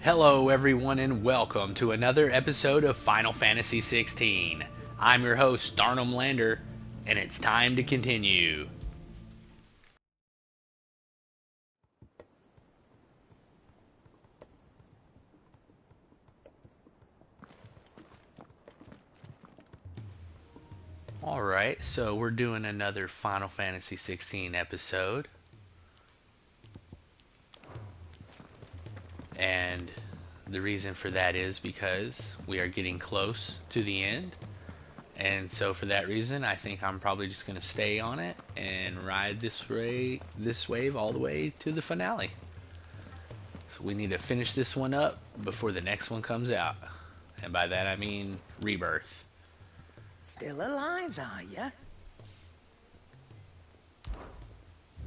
Hello, everyone, and welcome to another episode of Final Fantasy XVI. I'm your host, Darnum Lander, and it's time to continue. Alright, so we're doing another Final Fantasy XVI episode, and the reason for that is because we are getting close to the end. And so for that reason, I think I'm probably just going to stay on it and ride this wave all the way to the finale. So we need to finish this one up before the next one comes out. And by that I mean Rebirth. Still alive, are you?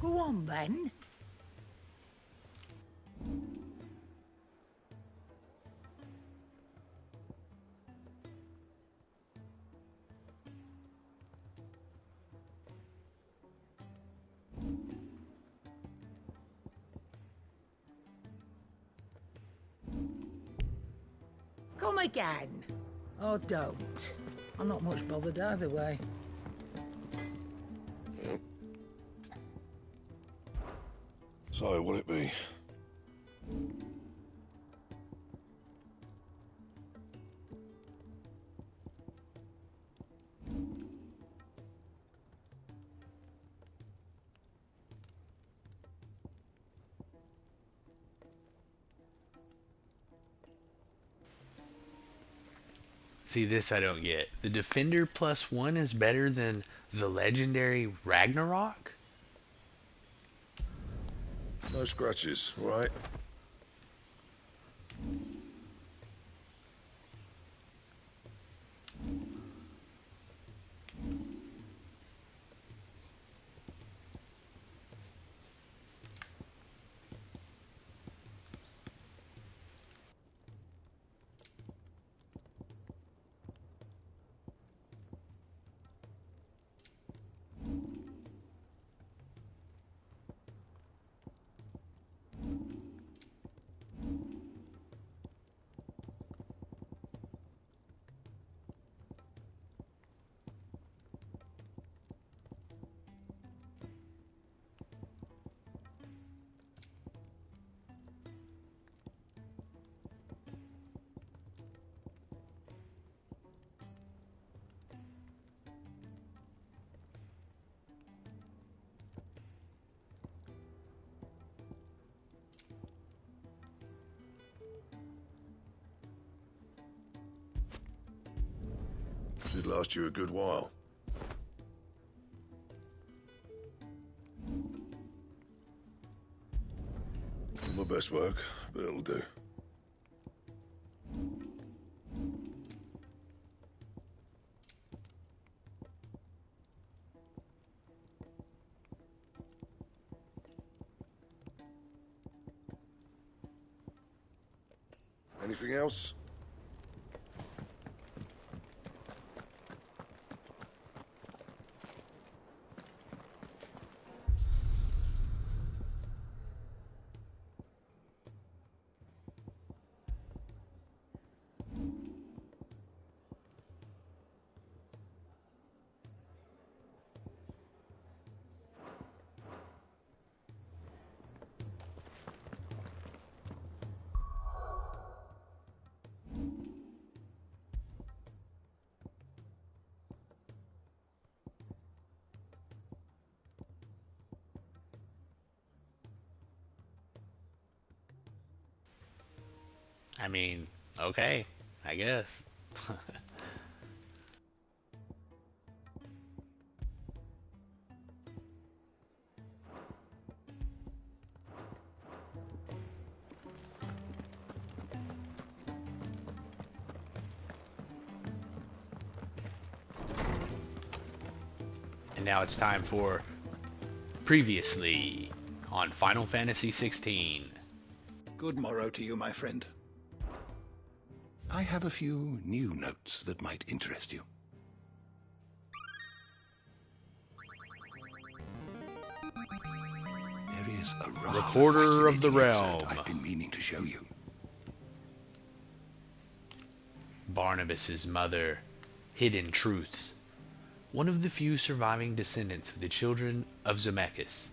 Go on then. Come again. Or don't. I'm not much bothered either way. So, what'll it be? See, this I don't get. The Defender +1 is better than the legendary Ragnarok? No scratches, right? Should last you a good while. Not my best work, but it'll do. Anything else? I mean, okay, I guess. And now it's time for Previously on Final Fantasy XVI. Good morrow to you, my friend. I have a few new notes that might interest you. There is a rather Recorder of the fascinating excerpt Realm. I've been meaning to show you. Barnabas's mother, Hidden Truths, one of the few surviving descendants of the children of Zemeckis,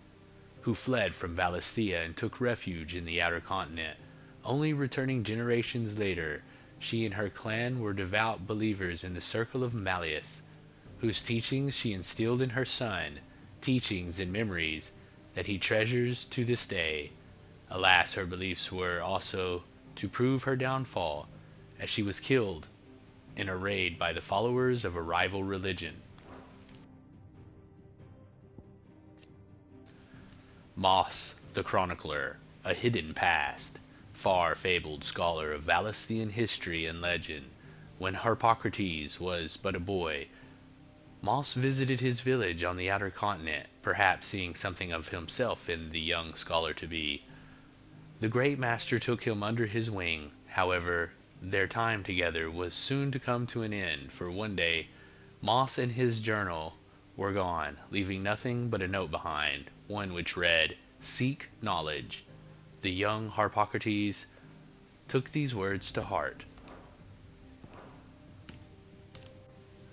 who fled from Valisthea and took refuge in the outer continent. Only returning generations later, she and her clan were devout believers in the circle of Malleus, whose teachings she instilled in her son, teachings and memories that he treasures to this day. Alas, her beliefs were also to prove her downfall, as she was killed in a raid by the followers of a rival religion. Moss, the chronicler, a hidden past, far fabled scholar of Valesthean history and legend. When Harpocrates was but a boy, Moss visited his village on the outer continent, perhaps seeing something of himself in the young scholar-to-be. The great master took him under his wing. However, their time together was soon to come to an end, for one day Moss and his journal were gone, leaving nothing but a note behind, one which read, "Seek knowledge." The young Harpocrates took these words to heart.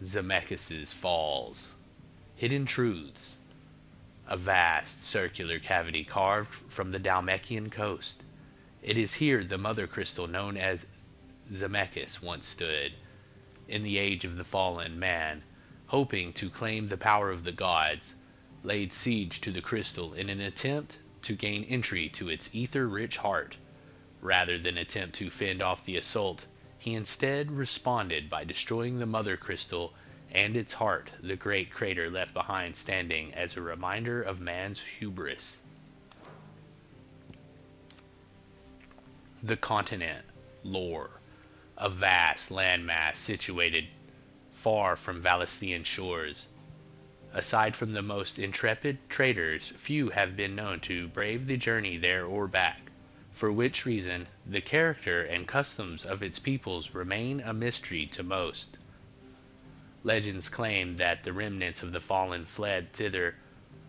Zemeckis' Falls. Hidden Truths. A vast circular cavity carved from the Dalmatian coast. It is here the mother crystal known as Zemeckis once stood. In the age of the fallen, man, hoping to claim the power of the gods, laid siege to the crystal in an attempt to gain entry to its ether-rich heart. Rather than attempt to fend off the assault, he instead responded by destroying the mother crystal and its heart, the great crater left behind standing as a reminder of man's hubris. The continent. Lore. A vast landmass situated far from Valesthean shores. Aside from the most intrepid traders, few have been known to brave the journey there or back, for which reason the character and customs of its peoples remain a mystery to most. Legends claim that the remnants of the fallen fled thither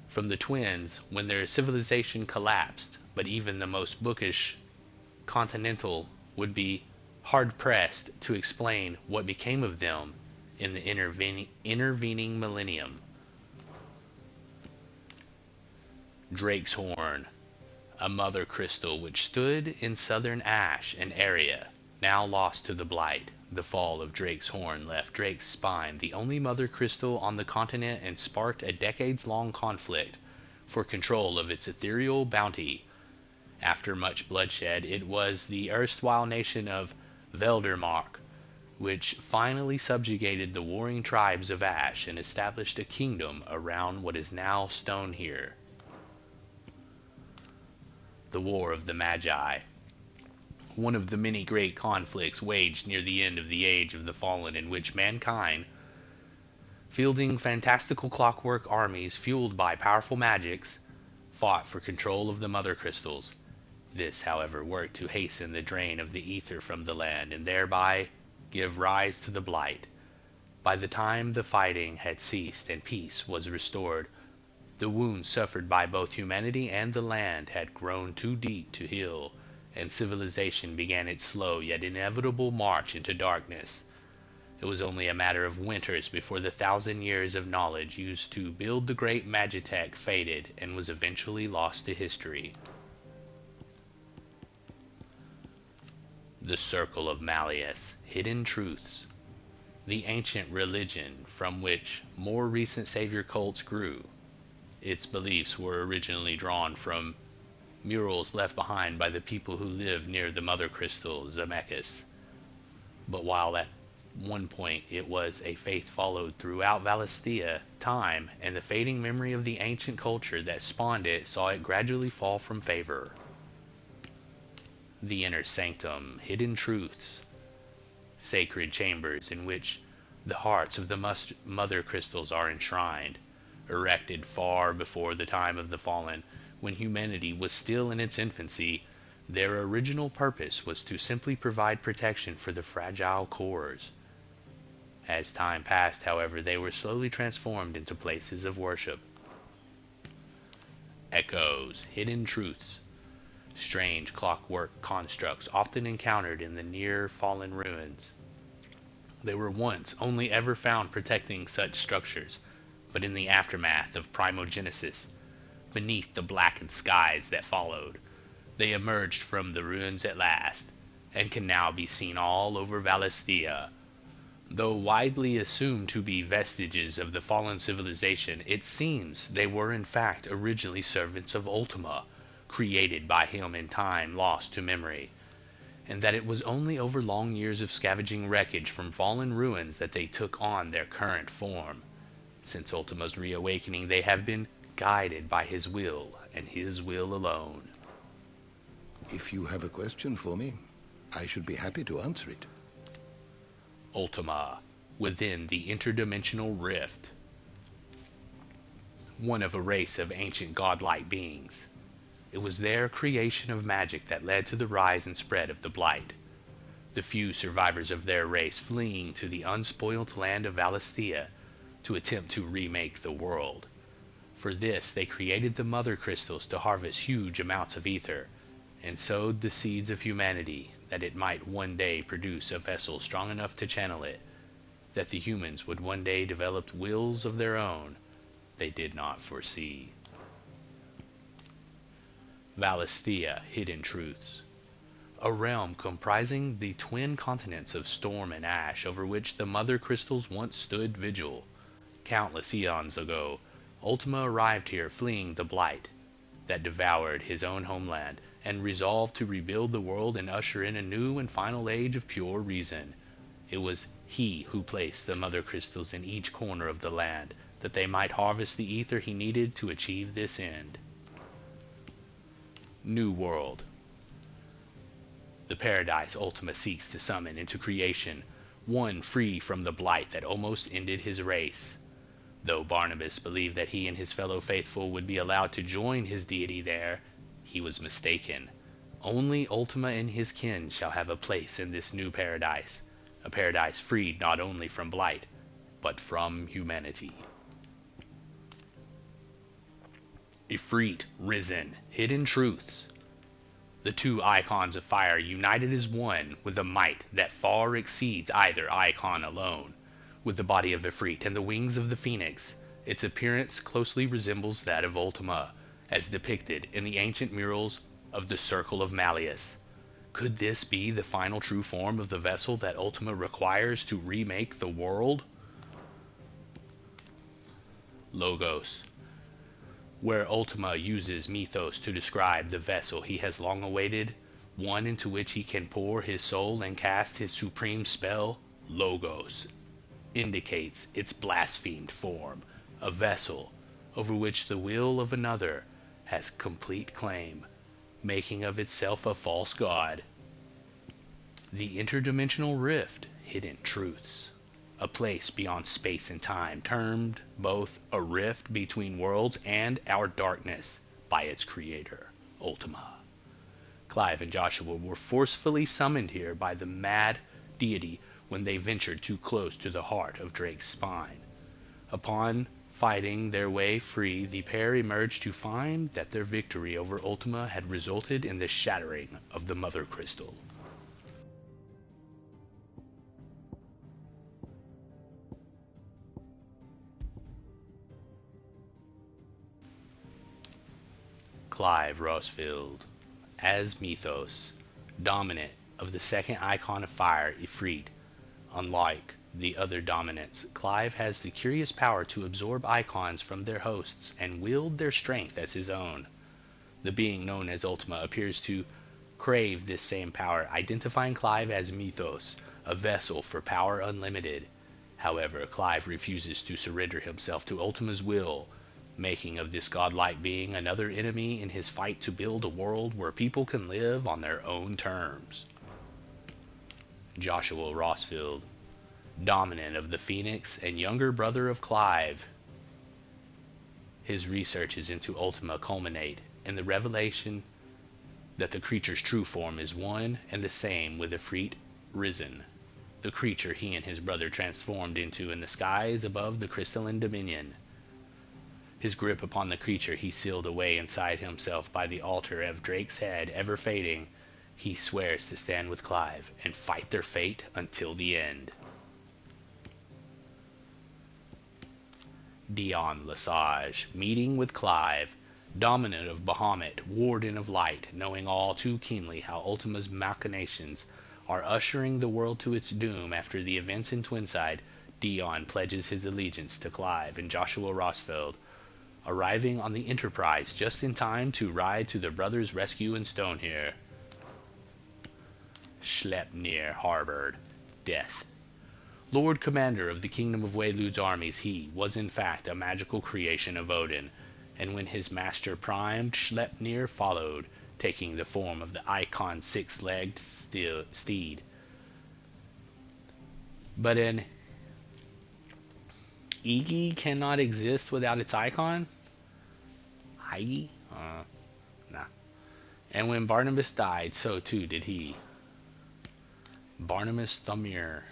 from the twins when their civilization collapsed, but even the most bookish continental would be hard-pressed to explain what became of them in the intervening millennium. Drake's Horn, a mother crystal which stood in southern Ash, an area now lost to the blight. The fall of Drake's Horn left Drake's spine the only mother crystal on the continent and sparked a decades-long conflict for control of its ethereal bounty. After much bloodshed, it was the erstwhile nation of Veldermark which finally subjugated the warring tribes of Ash and established a kingdom around what is now Stonehere. The War of the Magi. One of the many great conflicts waged near the end of the Age of the Fallen, in which mankind, fielding fantastical clockwork armies fueled by powerful magics, fought for control of the mother crystals. This, however, worked to hasten the drain of the ether from the land and thereby give rise to the blight. By the time the fighting had ceased and peace was restored, the wounds suffered by both humanity and the land had grown too deep to heal, and civilization began its slow yet inevitable march into darkness. It was only a matter of winters before the 1,000 years of knowledge used to build the great Magitech faded and was eventually lost to history. The Circle of Malleus. Hidden Truths. The ancient religion from which more recent savior cults grew. Its beliefs were originally drawn from murals left behind by the people who lived near the mother crystal, Zemeckis. But while at one point it was a faith followed throughout Valisthea, time and the fading memory of the ancient culture that spawned it saw it gradually fall from favor. The Inner Sanctum. Hidden Truths. Sacred chambers in which the hearts of the mother crystals are enshrined, erected far before the time of the Fallen, when humanity was still in its infancy. Their original purpose was to simply provide protection for the fragile cores. As time passed, however, they were slowly transformed into places of worship. Echoes. Hidden Truths. Strange clockwork constructs often encountered in the near fallen ruins. They were once only ever found protecting such structures, but in the aftermath of primogenesis, beneath the blackened skies that followed, they emerged from the ruins at last, and can now be seen all over Valisthea. Though widely assumed to be vestiges of the fallen civilization, it seems they were in fact originally servants of Ultima, created by him in time lost to memory, and that it was only over long years of scavenging wreckage from fallen ruins that they took on their current form. Since Ultima's reawakening, they have been guided by his will, and his will alone. If you have a question for me, I should be happy to answer it. Ultima, within the interdimensional rift. One of a race of ancient godlike beings. It was their creation of magic that led to the rise and spread of the Blight. The few survivors of their race fleeing to the unspoiled land of Valisthea to attempt to remake the world. For this, they created the mother crystals to harvest huge amounts of ether, and sowed the seeds of humanity that it might one day produce a vessel strong enough to channel it, that the humans would one day develop wills of their own they did not foresee. Valisthea, Hidden Truths. A realm comprising the twin continents of storm and ash over which the mother crystals once stood vigil. Countless eons ago, Ultima arrived here fleeing the blight that devoured his own homeland, and resolved to rebuild the world and usher in a new and final age of pure reason. It was he who placed the mother crystals in each corner of the land, that they might harvest the ether he needed to achieve this end. New World. The paradise Ultima seeks to summon into creation, one free from the blight that almost ended his race. Though Barnabas believed that he and his fellow faithful would be allowed to join his deity there, he was mistaken. Only Ultima and his kin shall have a place in this new paradise, a paradise freed not only from blight, but from humanity. Ifrit, Risen, Hidden Truths. The two icons of fire united as one with a might that far exceeds either icon alone. With the body of Ifrit and the wings of the phoenix, its appearance closely resembles that of Ultima, as depicted in the ancient murals of the Circle of Malleus. Could this be the final true form of the vessel that Ultima requires to remake the world? Logos. Where Ultima uses mythos to describe the vessel he has long awaited, one into which he can pour his soul and cast his supreme spell, Logos indicates its blasphemed form, a vessel over which the will of another has complete claim, making of itself a false god. The interdimensional rift, Hidden Truths. A place beyond space and time, termed both a rift between worlds and our darkness by its creator, Ultima. Clive and Joshua were forcefully summoned here by the mad deity when they ventured too close to the heart of Drake's spine. Upon fighting their way free, the pair emerged to find that their victory over Ultima had resulted in the shattering of the Mother Crystal. Clive Rossfield, as Mythos, dominant of the second icon of fire, Ifrit. Unlike the other dominants, Clive has the curious power to absorb icons from their hosts and wield their strength as his own. The being known as Ultima appears to crave this same power, identifying Clive as Mythos, a vessel for power unlimited. However, Clive refuses to surrender himself to Ultima's will, making of this godlike being another enemy in his fight to build a world where people can live on their own terms. Joshua Rossfield, dominant of the Phoenix and younger brother of Clive. His researches into Ultima culminate in the revelation that the creature's true form is one and the same with Ifrit Risen, the creature he and his brother transformed into in the skies above the crystalline dominion. His grip upon the creature he sealed away inside himself by the altar of Drake's head ever fading, he swears to stand with Clive and fight their fate until the end. Dion Lesage, meeting with Clive, dominant of Bahamut, warden of light, knowing all too keenly how Ultima's machinations are ushering the world to its doom after the events in Twinside, Dion pledges his allegiance to Clive and Joshua Rossfield, arriving on the Enterprise just in time to ride to the brothers' rescue in Stonehere. Schleppnir harbored death. Lord Commander of the Kingdom of Waylude's armies, he was in fact a magical creation of Odin, and when his master primed, Schleppnir followed, taking the form of the icon six-legged steed. But an Iggy cannot exist without its icon? Iggy? Nah. And when Barnabas died, so too did he. Barnabas Tharmer,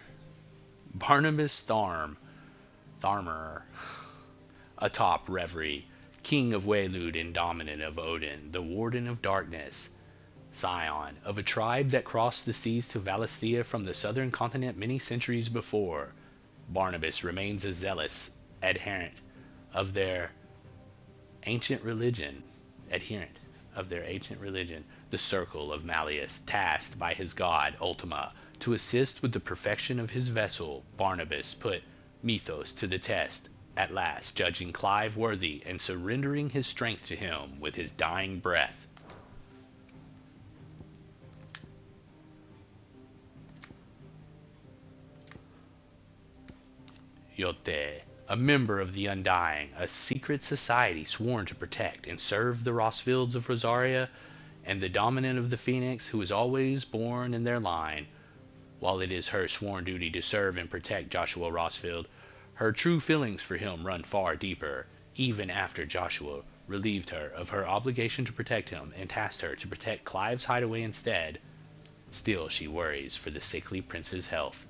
atop Reverie, king of Waylude and dominant of Odin, the warden of darkness, scion of a tribe that crossed the seas to Valisthea from the southern continent many centuries before, Barnabas remains a zealous adherent of their ancient religion, the Circle of Malleus, tasked by his god Ultima to assist with the perfection of his vessel. Barnabas put Mythos to the test, at last judging Clive worthy and surrendering his strength to him with his dying breath. Yote, a member of the Undying, a secret society sworn to protect and serve the Rossfields of Rosaria, and the dominant of the Phoenix, who is always born in their line. While it is her sworn duty to serve and protect Joshua Rossfield, her true feelings for him run far deeper, even after Joshua relieved her of her obligation to protect him and tasked her to protect Clive's hideaway instead. Still she worries for the sickly prince's health.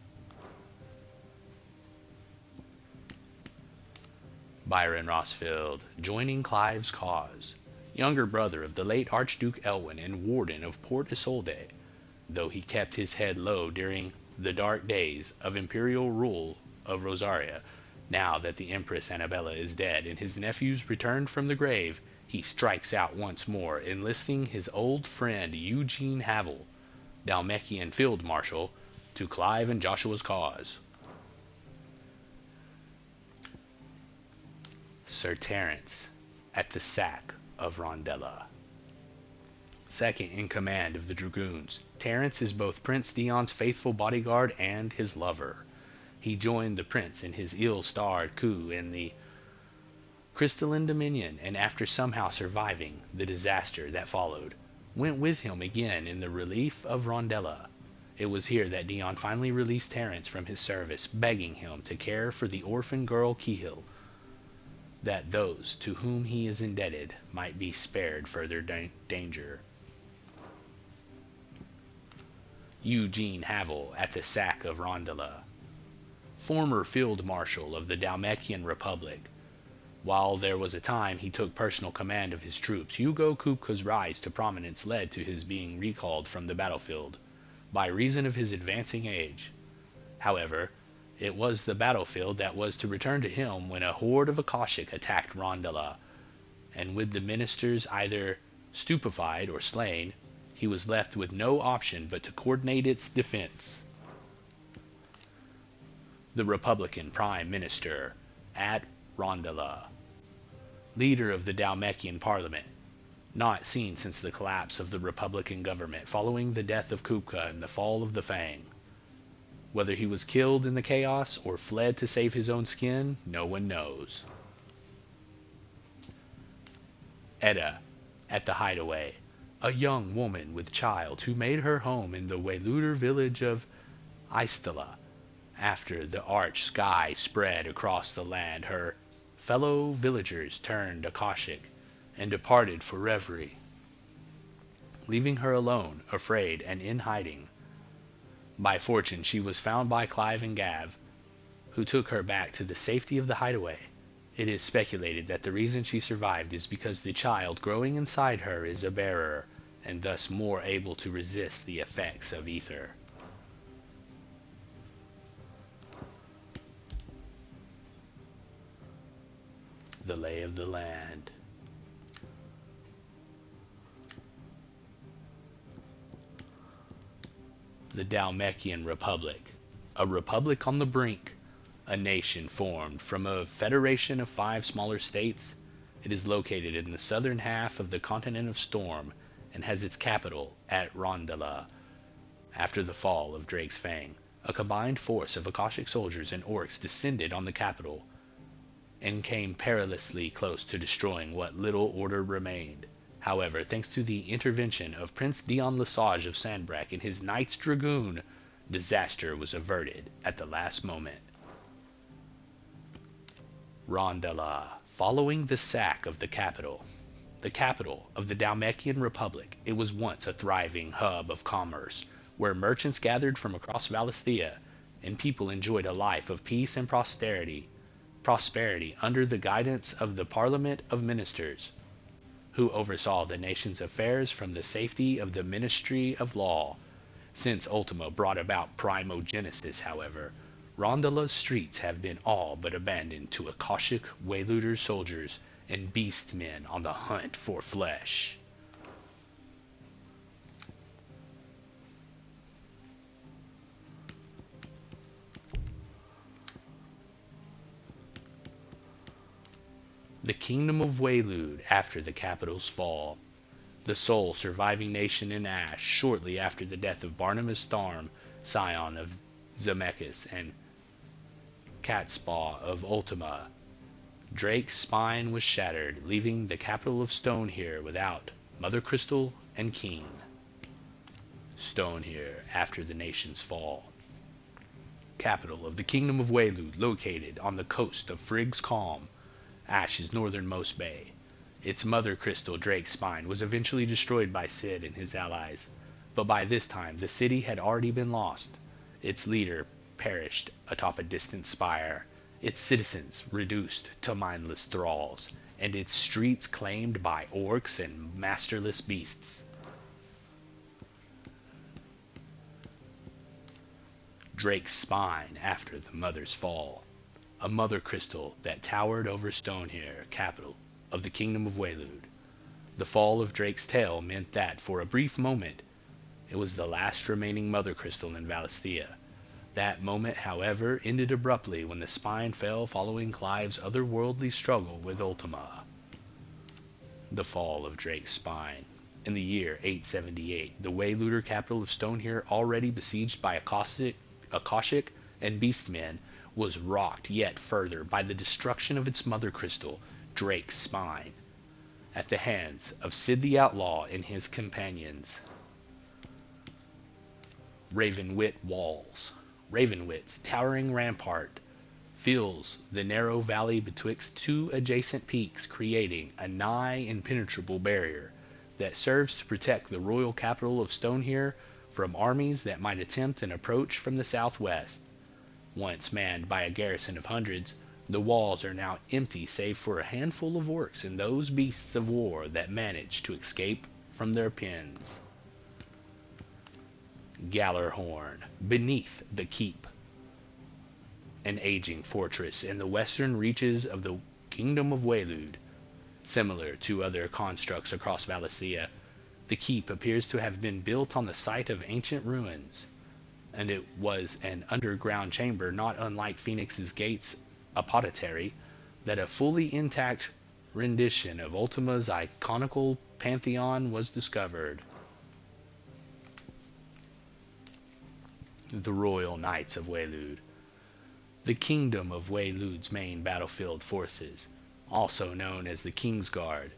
Byron Rossfield, joining Clive's cause, younger brother of the late Archduke Elwyn and warden of Port Isolde, though he kept his head low during the dark days of imperial rule of Rosaria. Now that the Empress Annabella is dead and his nephews returned from the grave, he strikes out once more, enlisting his old friend Eugene Havel, Dalmekian Field Marshal, to Clive and Joshua's cause. Sir Terence, at the sack of Rondella. Second in command of the Dragoons, Terence is both Prince Dion's faithful bodyguard and his lover. He joined the prince in his ill-starred coup in the Crystalline Dominion, and after somehow surviving the disaster that followed, went with him again in the relief of Rondella. It was here that Dion finally released Terence from his service, begging him to care for the orphan girl Kihil, that those to whom he is indebted might be spared further danger. Eugene Havel at the sack of Rondella. Former Field Marshal of the Dalmekian Republic. While there was a time he took personal command of his troops, Hugo Kupka's rise to prominence led to his being recalled from the battlefield by reason of his advancing age. However, it was the battlefield that was to return to him when a horde of Akashic attacked Rondella, and with the ministers either stupefied or slain, he was left with no option but to coordinate its defense. The Republican Prime Minister at Rondella, leader of the Dalmekian Parliament, not seen since the collapse of the Republican government following the death of Kupka and the fall of the Fang. Whether he was killed in the chaos or fled to save his own skin, no one knows. Edda, at the hideaway, a young woman with child who made her home in the Wayluder village of Istala. After the arch sky spread across the land, her fellow villagers turned Akashic and departed for Reverie, leaving her alone, afraid and in hiding. By fortune, she was found by Clive and Gav, who took her back to the safety of the hideaway. It is speculated that the reason she survived is because the child growing inside her is a bearer, and thus more able to resist the effects of ether. the lay of the land. The Dalmatian Republic. A republic on the brink. A nation formed from a federation of 5 smaller states. It is located in the southern half of the continent of Storm and has its capital at Rondela. After the fall of Drake's Fang, a combined force of Akashic soldiers and orcs descended on the capital and came perilously close to destroying what little order remained. However, thanks to the intervention of Prince Dion Lesage of Sandbreck and his Knights Dragoon, disaster was averted at the last moment. Rondela. Following the sack of the capital of the Dalmatian Republic, it was once a thriving hub of commerce, where merchants gathered from across Valisthea, and people enjoyed a life of peace and prosperity under the guidance of the Parliament of Ministers, who oversaw the nation's affairs from the safety of the Ministry of Law. Since Ultima brought about Primogenesis, however, Rondela's streets have been all but abandoned to Akashic Wayluder soldiers and beast men on the hunt for flesh. The Kingdom of Waylude after the capital's fall. The sole surviving nation in Ash shortly after the death of Barnabas Tharm, scion of Zemeckis and Catspaw of Ultima. Drake's spine was shattered, leaving the capital of Stonehere without Mother Crystal and King. Stonehere after the nation's fall. Capital of the Kingdom of Waylude, located on the coast of Frigg's Calm, Ash's northernmost bay. Its Mother Crystal, Drake's spine, was eventually destroyed by Cid and his allies, but by this time the city had already been lost. Its leader perished atop a distant spire, its citizens reduced to mindless thralls, and its streets claimed by orcs and masterless beasts. Drake's spine after the mother's fall. A mother crystal that towered over Stonehere, capital of the Kingdom of Waylude. The fall of Drake's tail meant that, for a brief moment, it was the last remaining mother crystal in Valisthea. That moment, however, ended abruptly when the spine fell following Clive's otherworldly struggle with Ultima. The fall of Drake's spine. In the year 878, the Wayluder capital of Stonehere, already besieged by Akashic and Beastmen, was rocked yet further by the destruction of its mother crystal, Drake's spine, at the hands of Cid the Outlaw and his companions. Ravenwit walls. Ravenwit's towering rampart fills the narrow valley betwixt 2 adjacent peaks, creating a nigh impenetrable barrier that serves to protect the royal capital of Stonehere from armies that might attempt an approach from the southwest. Once manned by a garrison of hundreds, the walls are now empty save for a handful of orcs and those beasts of war that manage to escape from their pens. Gallarhorn, beneath the keep. An aging fortress in the western reaches of the Kingdom of Waylude. Similar to other constructs across Valisthea, the keep appears to have been built on the site of ancient ruins, and it was an underground chamber not unlike Phoenix's Gate's apothecary that a fully intact rendition of Ultima's iconical pantheon was discovered. The Royal Knights of Waylude. The Kingdom of Waylude's main battlefield forces, also known as the Kingsguard.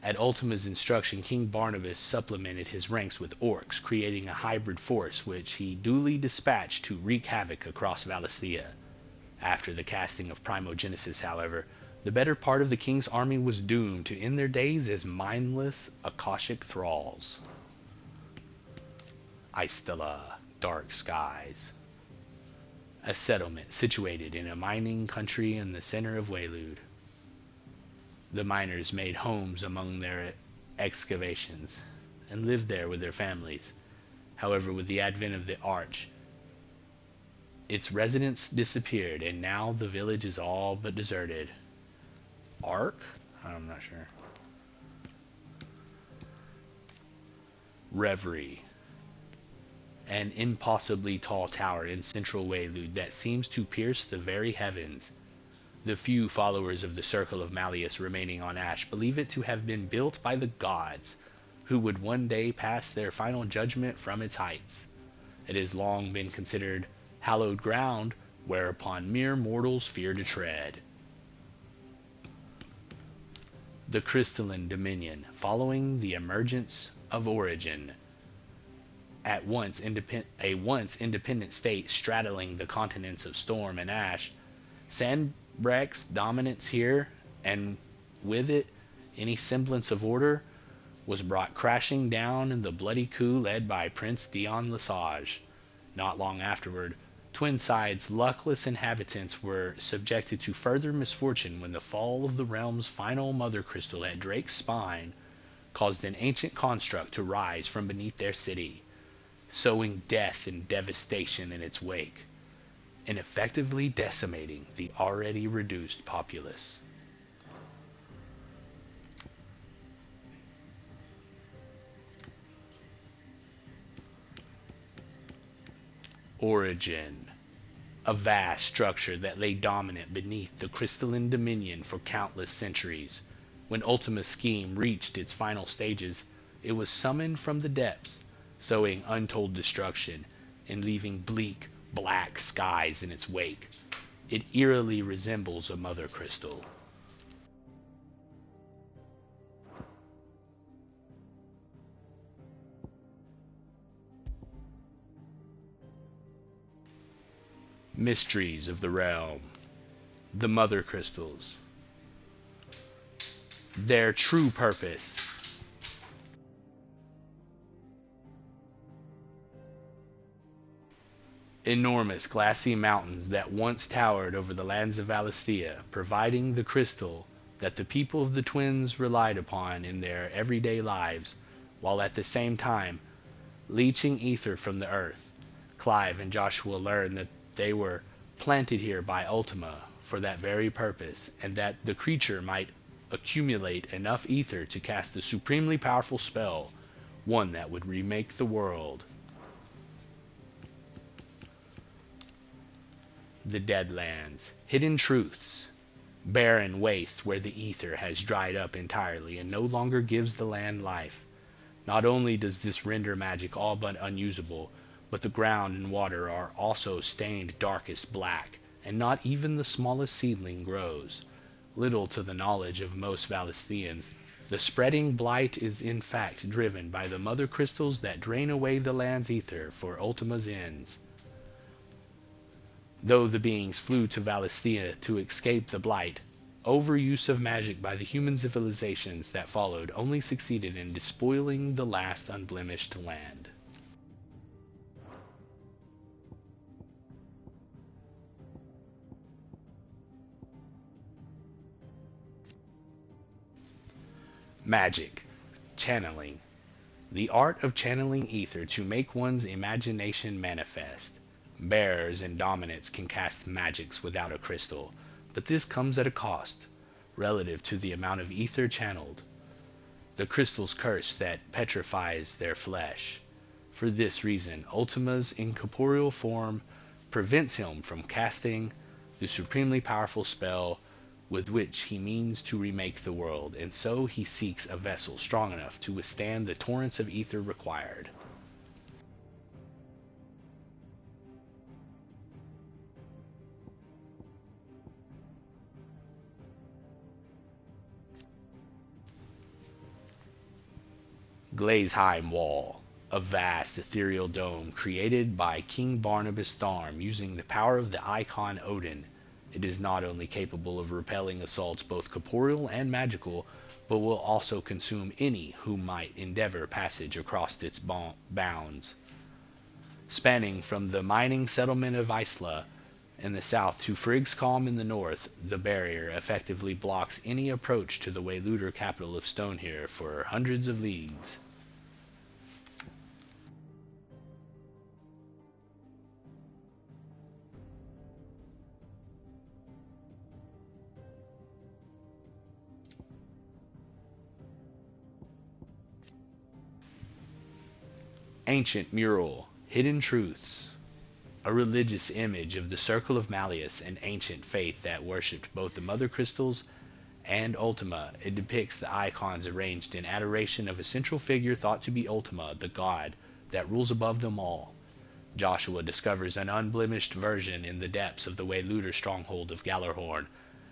At Ultima's instruction, King Barnabas supplemented his ranks with orcs, creating a hybrid force which he duly dispatched to wreak havoc across Valisthea. After the casting of Primogenesis, however, the better part of the king's army was doomed to end their days as mindless Akashic thralls. Istala, Dark Skies. A settlement situated in a mining country in the center of Waylude. The miners made homes among their excavations and lived there with their families. However, with the advent of the Arch, its residents disappeared, and now the village is all but deserted. arc? I'm not sure. Reverie. An impossibly tall tower in central Waylude that seems to pierce the very heavens. The few followers of the Circle of Malleus remaining on Ash believe it to have been built by the gods, who would one day pass their final judgment from its heights. It has long been considered hallowed ground whereupon mere mortals fear to tread. The crystalline dominion, following the emergence of Origin, a once independent state straddling the continents of Storm and Ash, Sanbreque's dominance here, and with it any semblance of order, was brought crashing down in the bloody coup led by Prince Dion Lesage. Not long afterward, Twinside's luckless inhabitants were subjected to further misfortune when the fall of the realm's final mother crystal at Drake's spine caused an ancient construct to rise from beneath their city, sowing death and devastation in its wake, and effectively decimating the already reduced populace. Origin. A vast structure that lay dominant beneath the crystalline dominion for countless centuries. When Ultima's scheme reached its final stages, it was summoned from the depths, sowing untold destruction and leaving bleak, black skies in its wake. It eerily resembles a mother crystal. Mysteries of the realm. The mother crystals. Their true purpose. Enormous glassy mountains that once towered over the lands of Valisthea, providing the crystal that the people of the Twins relied upon in their everyday lives, while at the same time leeching ether from the earth. Clive and Joshua learned that they were planted here by Ultima for that very purpose, and that the creature might accumulate enough ether to cast a supremely powerful spell, one that would remake the world. The Deadlands. Hidden truths. Barren waste where the ether has dried up entirely and no longer gives the land life. Not only does this render magic all but unusable, but the ground and water are also stained darkest black, and not even the smallest seedling grows. Little to the knowledge of most Valistheans, the spreading blight is in fact driven by the mother crystals that drain away the land's ether for Ultima's ends. Though the beings flew to Valisthea to escape the blight, overuse of magic by the human civilizations that followed only succeeded in despoiling the last unblemished land. Magic. Channeling. The art of channeling ether to make one's imagination manifest. Bearers and dominants can cast magics without a crystal, but this comes at a cost, relative to the amount of ether channeled. The crystal's curse that petrifies their flesh. For this reason, Ultima's incorporeal form prevents him from casting the supremely powerful spell with which he means to remake the world, and so he seeks a vessel strong enough to withstand the torrents of ether required. Glazeheim Wall, a vast ethereal dome created by King Barnabas Tharm using the power of the icon Odin. It is not only capable of repelling assaults both corporeal and magical, but will also consume any who might endeavor passage across its bounds. Spanning from the mining settlement of Isla in the south to Friggscalm in the north, the barrier effectively blocks any approach to the Wayluder capital of Stonehere for hundreds of leagues. Ancient mural, hidden truths. A religious image of the Circle of Malleus, an ancient faith that worshipped both the Mother Crystals and Ultima. It depicts the icons arranged in adoration of a central figure thought to be Ultima, the god that rules above them all. Joshua discovers an unblemished version in the depths of the Wayluder stronghold of Gallarhorn,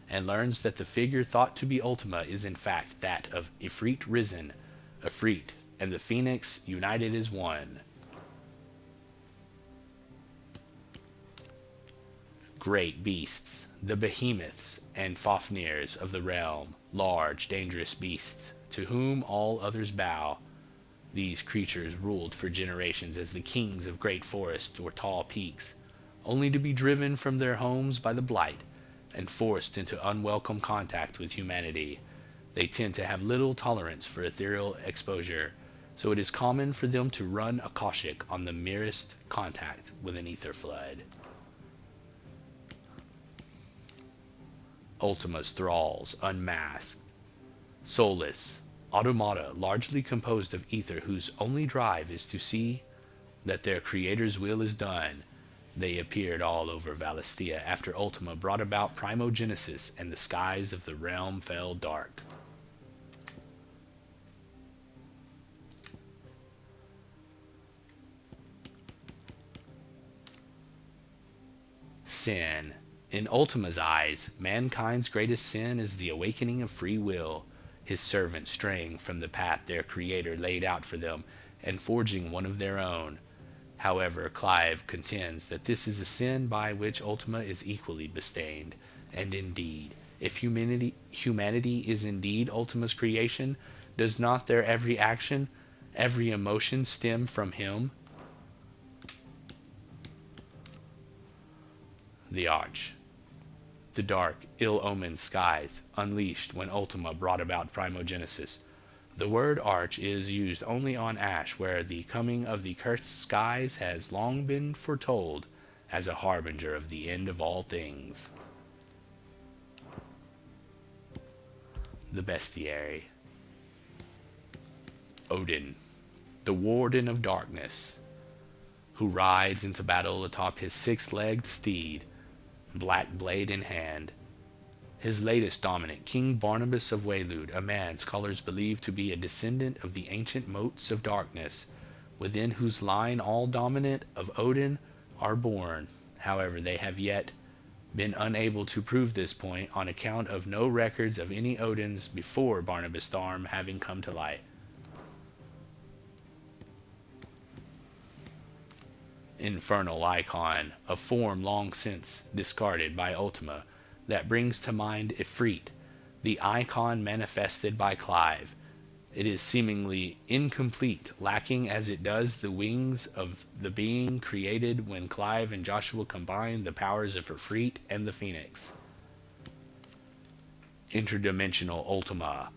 and learns that the figure thought to be Ultima is in fact that of Ifrit risen, Ifrit and the Phoenix united as one. Great beasts, the behemoths and Fafnirs of the realm, large, dangerous beasts, to whom all others bow. These creatures ruled for generations as the kings of great forests or tall peaks, only to be driven from their homes by the blight and forced into unwelcome contact with humanity. They tend to have little tolerance for ethereal exposure, so it is common for them to run Akashic on the merest contact with an ether flood. Ultima's thralls, unmasked, soulless, automata largely composed of ether whose only drive is to see that their creator's will is done. They appeared all over Valisthea after Ultima brought about primogenesis and the skies of the realm fell dark. Sin. In Ultima's eyes, mankind's greatest sin is the awakening of free will, his servants straying from the path their Creator laid out for them and forging one of their own. However, Clive contends that this is a sin by which Ultima is equally bestained, and indeed, if humanity is indeed Ultima's creation, does not their every action, every emotion stem from him? The Arch. The dark, ill-omened skies unleashed when Ultima brought about primogenesis. The word arch is used only on Ash, where the coming of the cursed skies has long been foretold as a harbinger of the end of all things. The Bestiary. Odin, the Warden of Darkness, who rides into battle atop his six-legged steed, black blade in hand. His latest dominant, King Barnabas of Waylude, a man scholars believe to be a descendant of the ancient motes of darkness, within whose line all dominant of Odin are born. However, they have yet been unable to prove this point on account of no records of any Odins before Barnabas Tharm having come to light. Infernal icon, a form long since discarded by Ultima, that brings to mind Ifrit, the icon manifested by Clive. It is seemingly incomplete, lacking as it does the wings of the being created when Clive and Joshua combined the powers of Ifrit and the Phoenix. Interdimensional Ultima.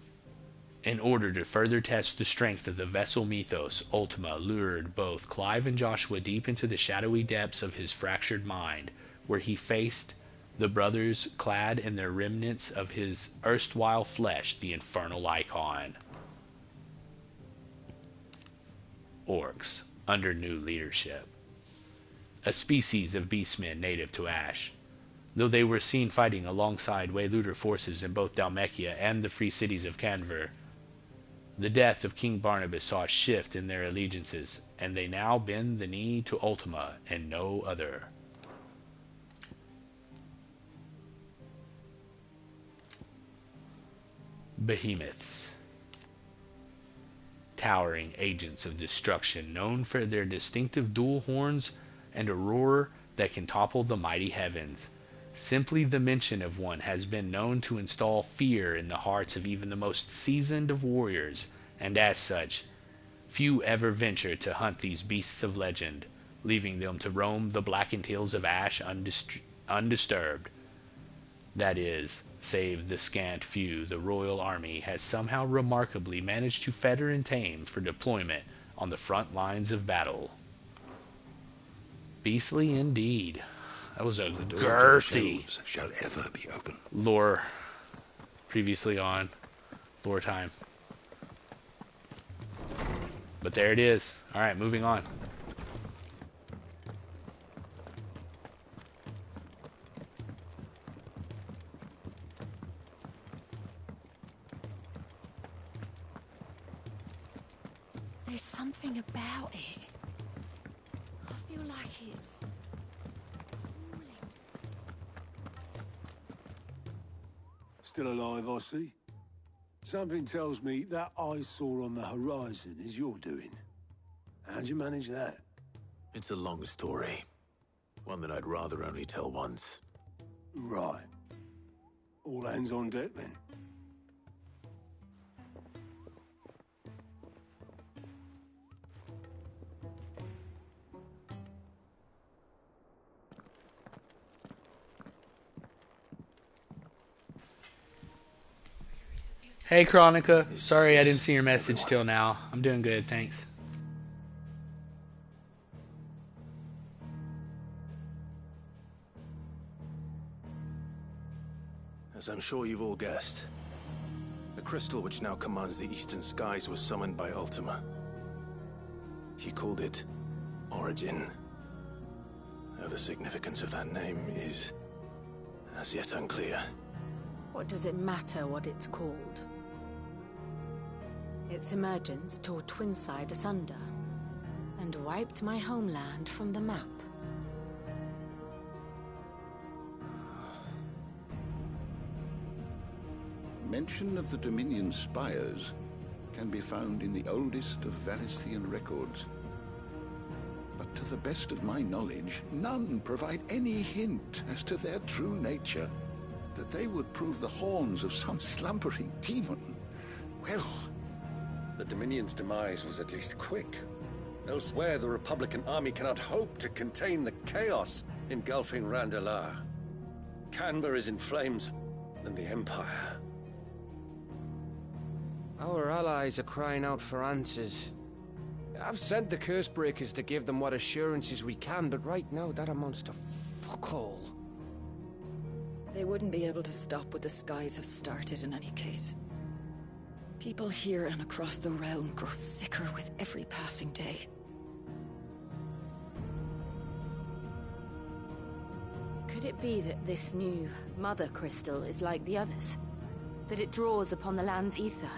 In order to further test the strength of the vessel mythos, Ultima lured both Clive and Joshua deep into the shadowy depths of his fractured mind, where he faced the brothers clad in their remnants of his erstwhile flesh, the infernal icon. Orcs, under new leadership. A species of beastmen native to Ash. Though they were seen fighting alongside Wayluder forces in both Dhalmekia and the free cities of Canver, the death of King Barnabas saw a shift in their allegiances, and they now bend the knee to Ultima and no other. Behemoths. Towering agents of destruction known for their distinctive dual horns and a roar that can topple the mighty heavens. Simply the mention of one has been known to install fear in the hearts of even the most seasoned of warriors, and as such, few ever venture to hunt these beasts of legend, leaving them to roam the blackened hills of Ash undisturbed. That is, save the scant few the royal army has somehow remarkably managed to fetter and tame for deployment on the front lines of battle. Beastly indeed. That was a girthy shall ever be open. lore previously on lore time. But there it is. Alright, moving on. There's something about it. I feel like it's calling. Still alive, I see. Something tells me that eyesore on the horizon is your doing. How'd you manage that? It's a long story. One that I'd rather only tell once. Right. All hands on deck, then. Hey, Chronica. Sorry I didn't see your message till now. I'm doing good, thanks. As I'm sure you've all guessed, the crystal which now commands the eastern skies was summoned by Ultima. He called it Origin. Though the significance of that name is as yet unclear. What does it matter what it's called? Its emergence tore Twinside asunder and wiped my homeland from the map. Mention of the Dominion spires can be found in the oldest of Valisthian records. But to the best of my knowledge, none provide any hint as to their true nature. That they would prove the horns of some slumbering demon. Well, the Dominion's demise was at least quick. Elsewhere, the Republican army cannot hope to contain the chaos engulfing Randalar. Canberra is in flames, and the Empire. Our allies are crying out for answers. I've sent the Cursebreakers to give them what assurances we can, but right now that amounts to fuck all. They wouldn't be able to stop what the skies have started in any case. People here and across the realm grow sicker with every passing day. Could it be that this new Mother Crystal is like the others? That it draws upon the land's ether?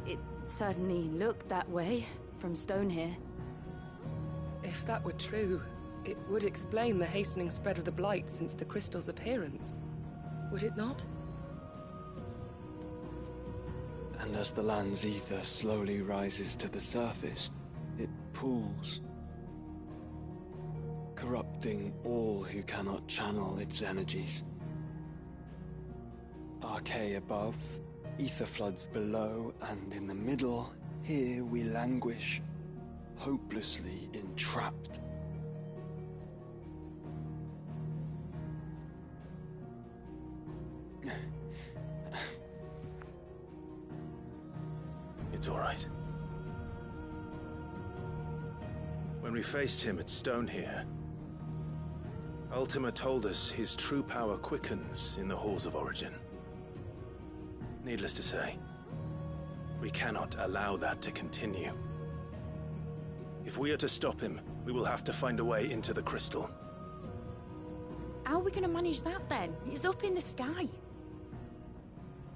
It certainly looked that way from stone here. If that were true, it would explain the hastening spread of the Blight since the crystal's appearance. Would it not? And as the land's ether slowly rises to the surface, it pools, corrupting all who cannot channel its energies. Archay above, ether floods below, and in the middle, here we languish, hopelessly entrapped. It's all right. When we faced him at Stone here, Ultima told us his true power quickens in the halls of Origin. Needless to say, we cannot allow that to continue. If we are to stop him, we will have to find a way into the crystal. How are we gonna manage that then? It's up in the sky.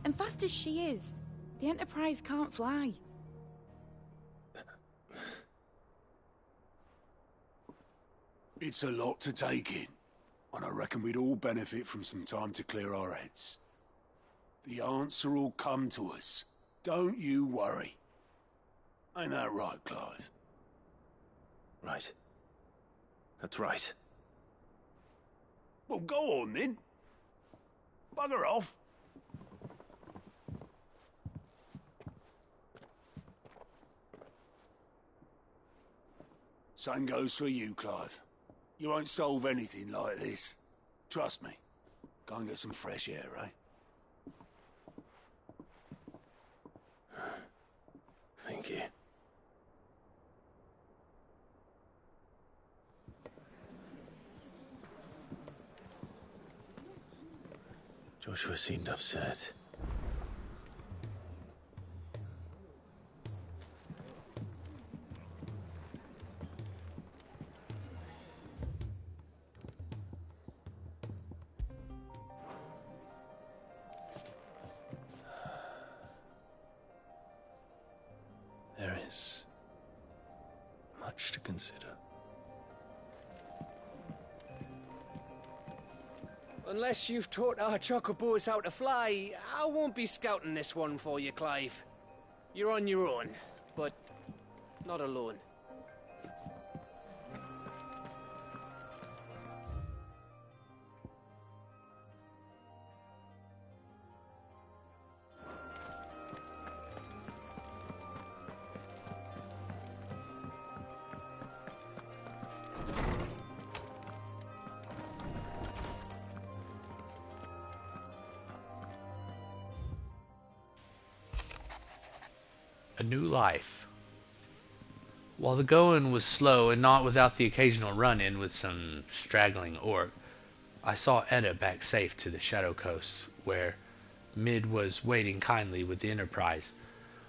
And fast as she is, the Enterprise can't fly. It's a lot to take in, and I reckon we'd all benefit from some time to clear our heads. The answer will come to us. Don't you worry. Ain't that right, Clive? Right. That's right. Well, go on then. Bugger off. Same goes for you, Clive. You won't solve anything like this. Trust me. Go and get some fresh air, eh? Thank you. Joshua seemed upset. is much to consider. Unless you've taught our chocobos how to fly, I won't be scouting this one for you, Clive. You're on your own, but not alone. A new life. While the going was slow and not without the occasional run-in with some straggling orc, I saw Etta back safe to the Shadow Coast, where Mid was waiting kindly with the Enterprise.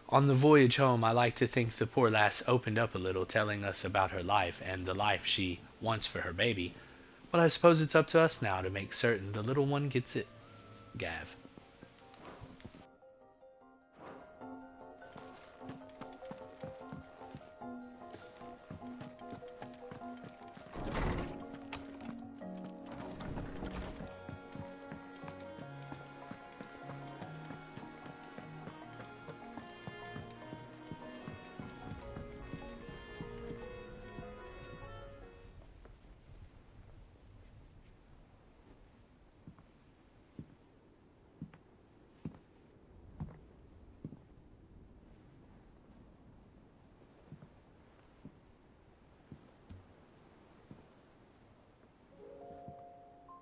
On the voyage home, I like to think the poor lass opened up a little, telling us about her life and the life she wants for her baby. But I suppose it's up to us now to make certain the little one gets it. Gav.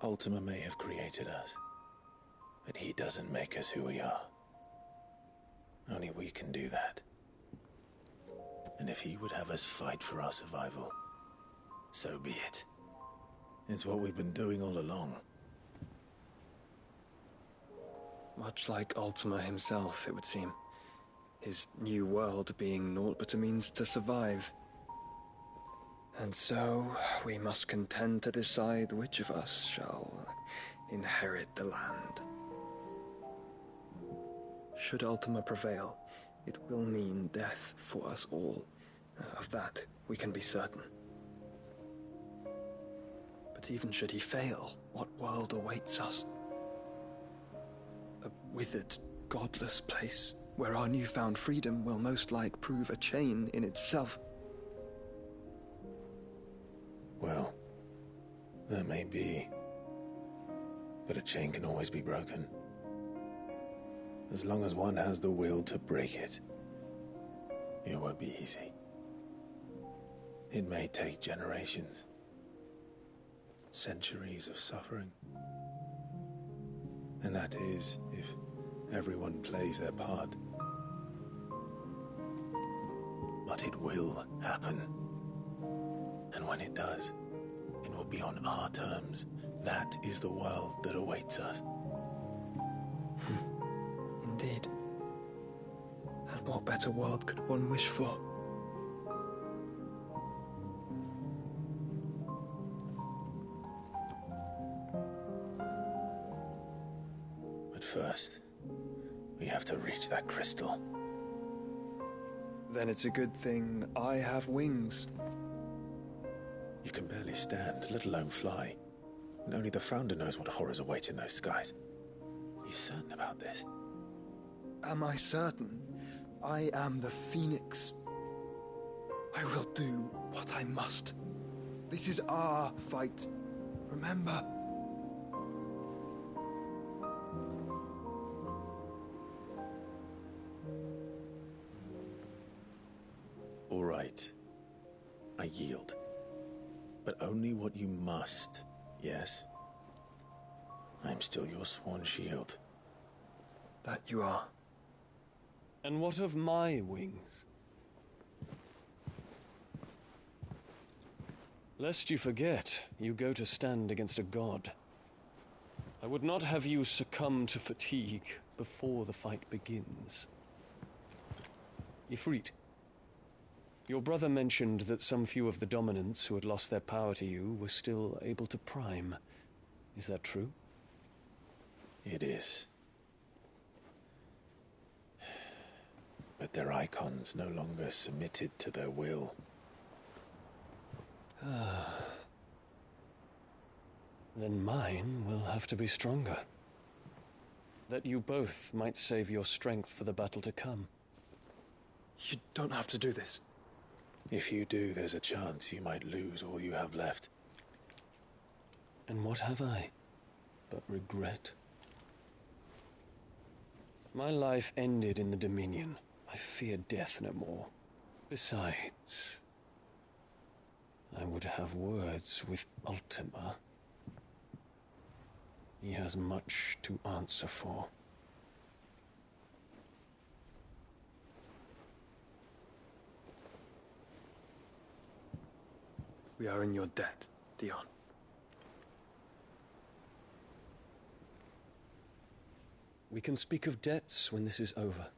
Ultima may have created us, but he doesn't make us who we are. Only we can do that. And if he would have us fight for our survival, so be it. It's what we've been doing all along. Much like Ultima himself, it would seem. His new world being naught but a means to survive. And so, we must contend to decide which of us shall inherit the land. Should Ultima prevail, it will mean death for us all. Of that, we can be certain. But even should he fail, what world awaits us? A withered, godless place, where our newfound freedom will most like prove a chain in itself. Well, that may be. But a chain can always be broken. As long as one has the will to break it. It won't be easy. It may take generations. Centuries of suffering. And that is, if everyone plays their part. But it will happen. And when it does, it will be on our terms. That is the world that awaits us. Indeed. And what better world could one wish for? But first, we have to reach that crystal. Then it's a good thing I have wings. You can barely stand, let alone fly. And only the Founder knows what horrors await in those skies. Are you certain about this? Am I certain? I am the Phoenix. I will do what I must. This is our fight. Remember? All right. I yield. But only what you must, yes? I'm still your sworn shield. That you are. And what of my wings? Lest you forget, you go to stand against a god. I would not have you succumb to fatigue before the fight begins. Ifrit, your brother mentioned that some few of the dominants who had lost their power to you were still able to prime. Is that true? It is. But that their icons no longer submitted to their will. Then mine will have to be stronger. That you both might save your strength for the battle to come. You don't have to do this. If you do, there's a chance you might lose all you have left. And what have I but regret? My life ended in the Dominion. I fear death no more. Besides, I would have words with Ultima. He has much to answer for. We are in your debt, Dion. We can speak of debts when this is over.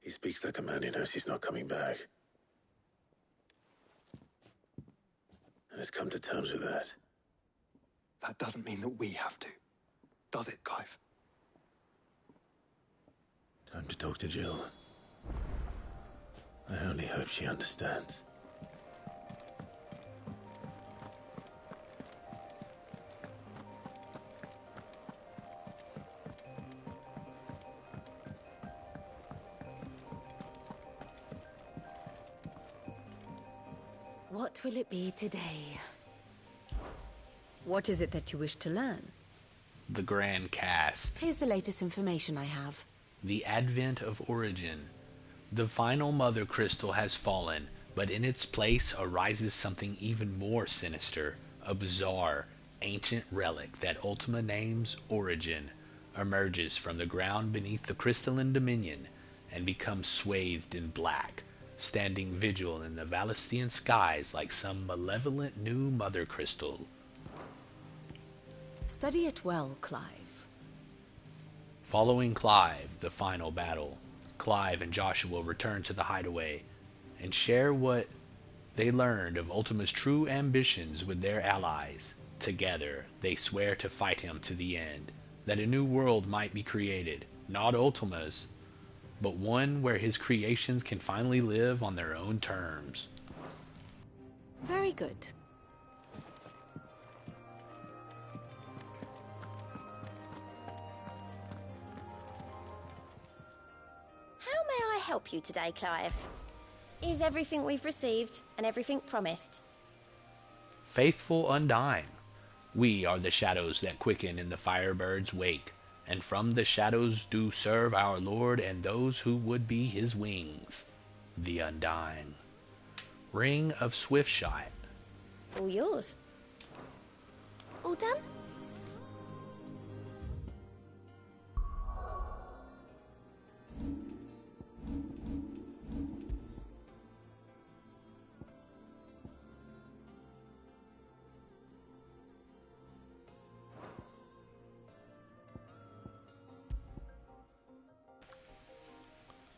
He speaks like a man who knows he's not coming back. And has come to terms with that. That doesn't mean that we have to. Does it, Clive? Time to talk to Jill. I only hope she understands. What will it be today? What is it that you wish to learn? The Grand Cast. Here's the latest information I have. The advent of Origin. The final Mother Crystal has fallen, but in its place arises something even more sinister, a bizarre, ancient relic that Ultima names Origin, emerges from the ground beneath the crystalline dominion, and becomes swathed in black, standing vigil in the Valestian skies like some malevolent new Mother Crystal. Study it well, Clive. Following Clive, the final battle, Clive and Joshua return to the hideaway and share what they learned of Ultima's true ambitions with their allies. Together, they swear to fight him to the end, that a new world might be created, not Ultima's, but one where his creations can finally live on their own terms. Very good. How may I help you today, Clive? Is everything we've received and everything promised? Faithful Undying, we are the shadows that quicken in the Firebird's wake, and from the shadows do serve our Lord and those who would be his wings. The Undying. Ring of Swiftshot. All yours. All done?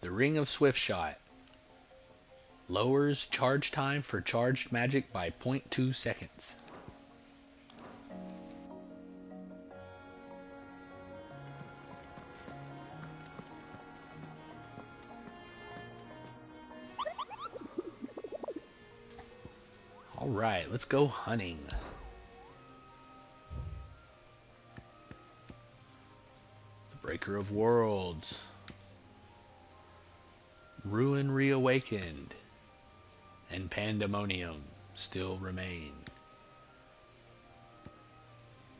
The Ring of Swiftshot. Lowers charge time for charged magic by 0.2 seconds. Alright, let's go hunting. The Breaker of Worlds. Ruin reawakened, and Pandemonium still remain.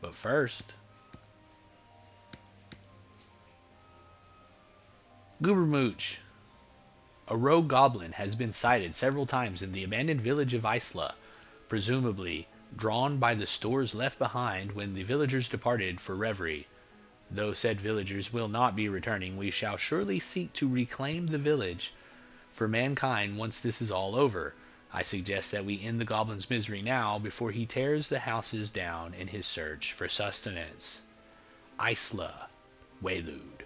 But first, Goobermooch. A rogue goblin has been sighted several times in the abandoned village of Isla, presumably drawn by the stores left behind when the villagers departed for reverie. Though said villagers will not be returning, we shall surely seek to reclaim the village for mankind once this is all over. I suggest that we end the goblin's misery now before he tears the houses down in his search for sustenance. Isla, Welude.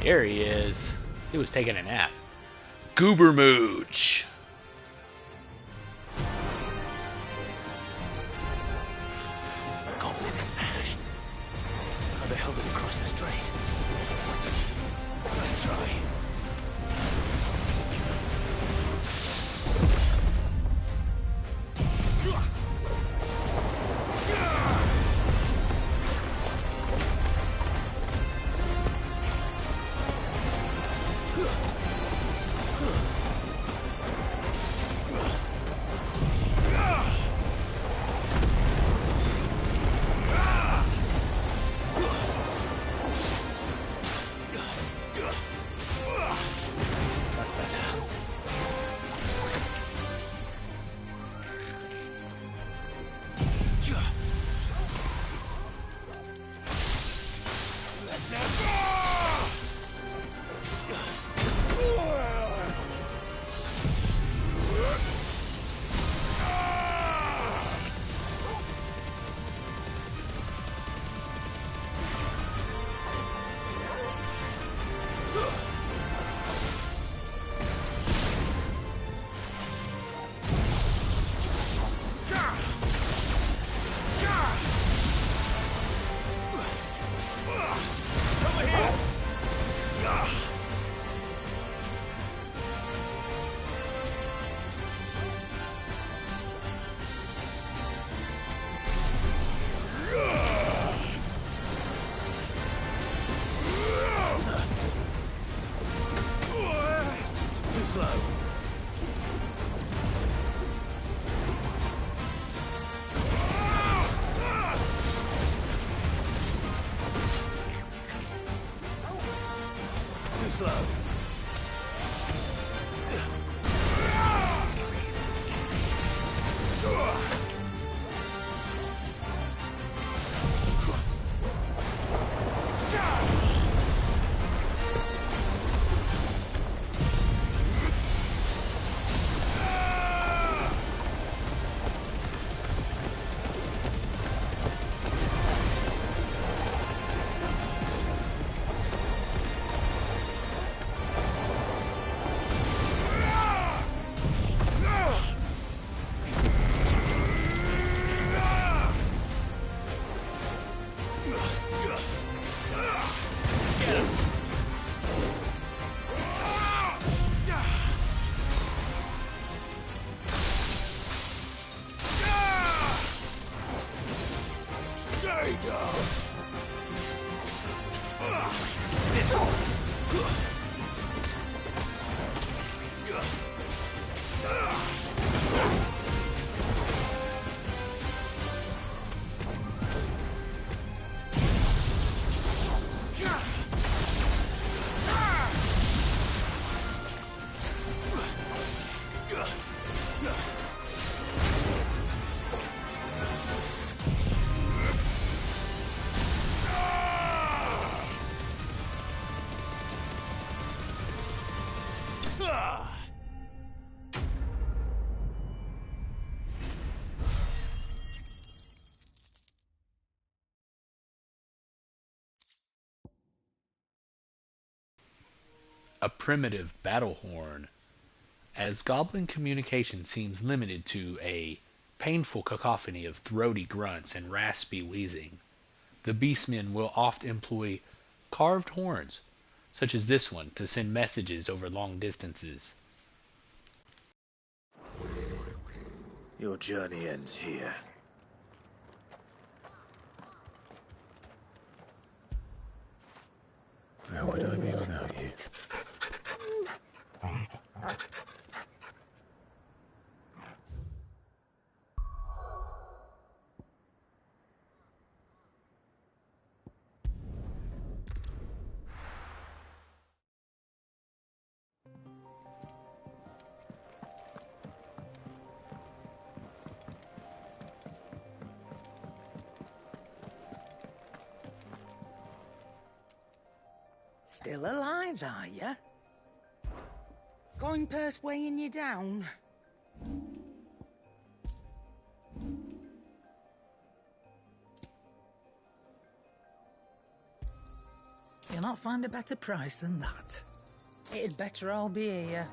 There he is. He was taking a nap. Goober Mooch. Ash. How the hell did he cross the strait? Let's try. A primitive battle horn. As goblin communication seems limited to a painful cacophony of throaty grunts and raspy wheezing, the beastmen will oft employ carved horns, such as this one, to send messages over long distances. Your journey ends here. Where would I be without you? Still alive, are you? Coin purse weighing you down? You'll not find a better price than that. It'd better all be here.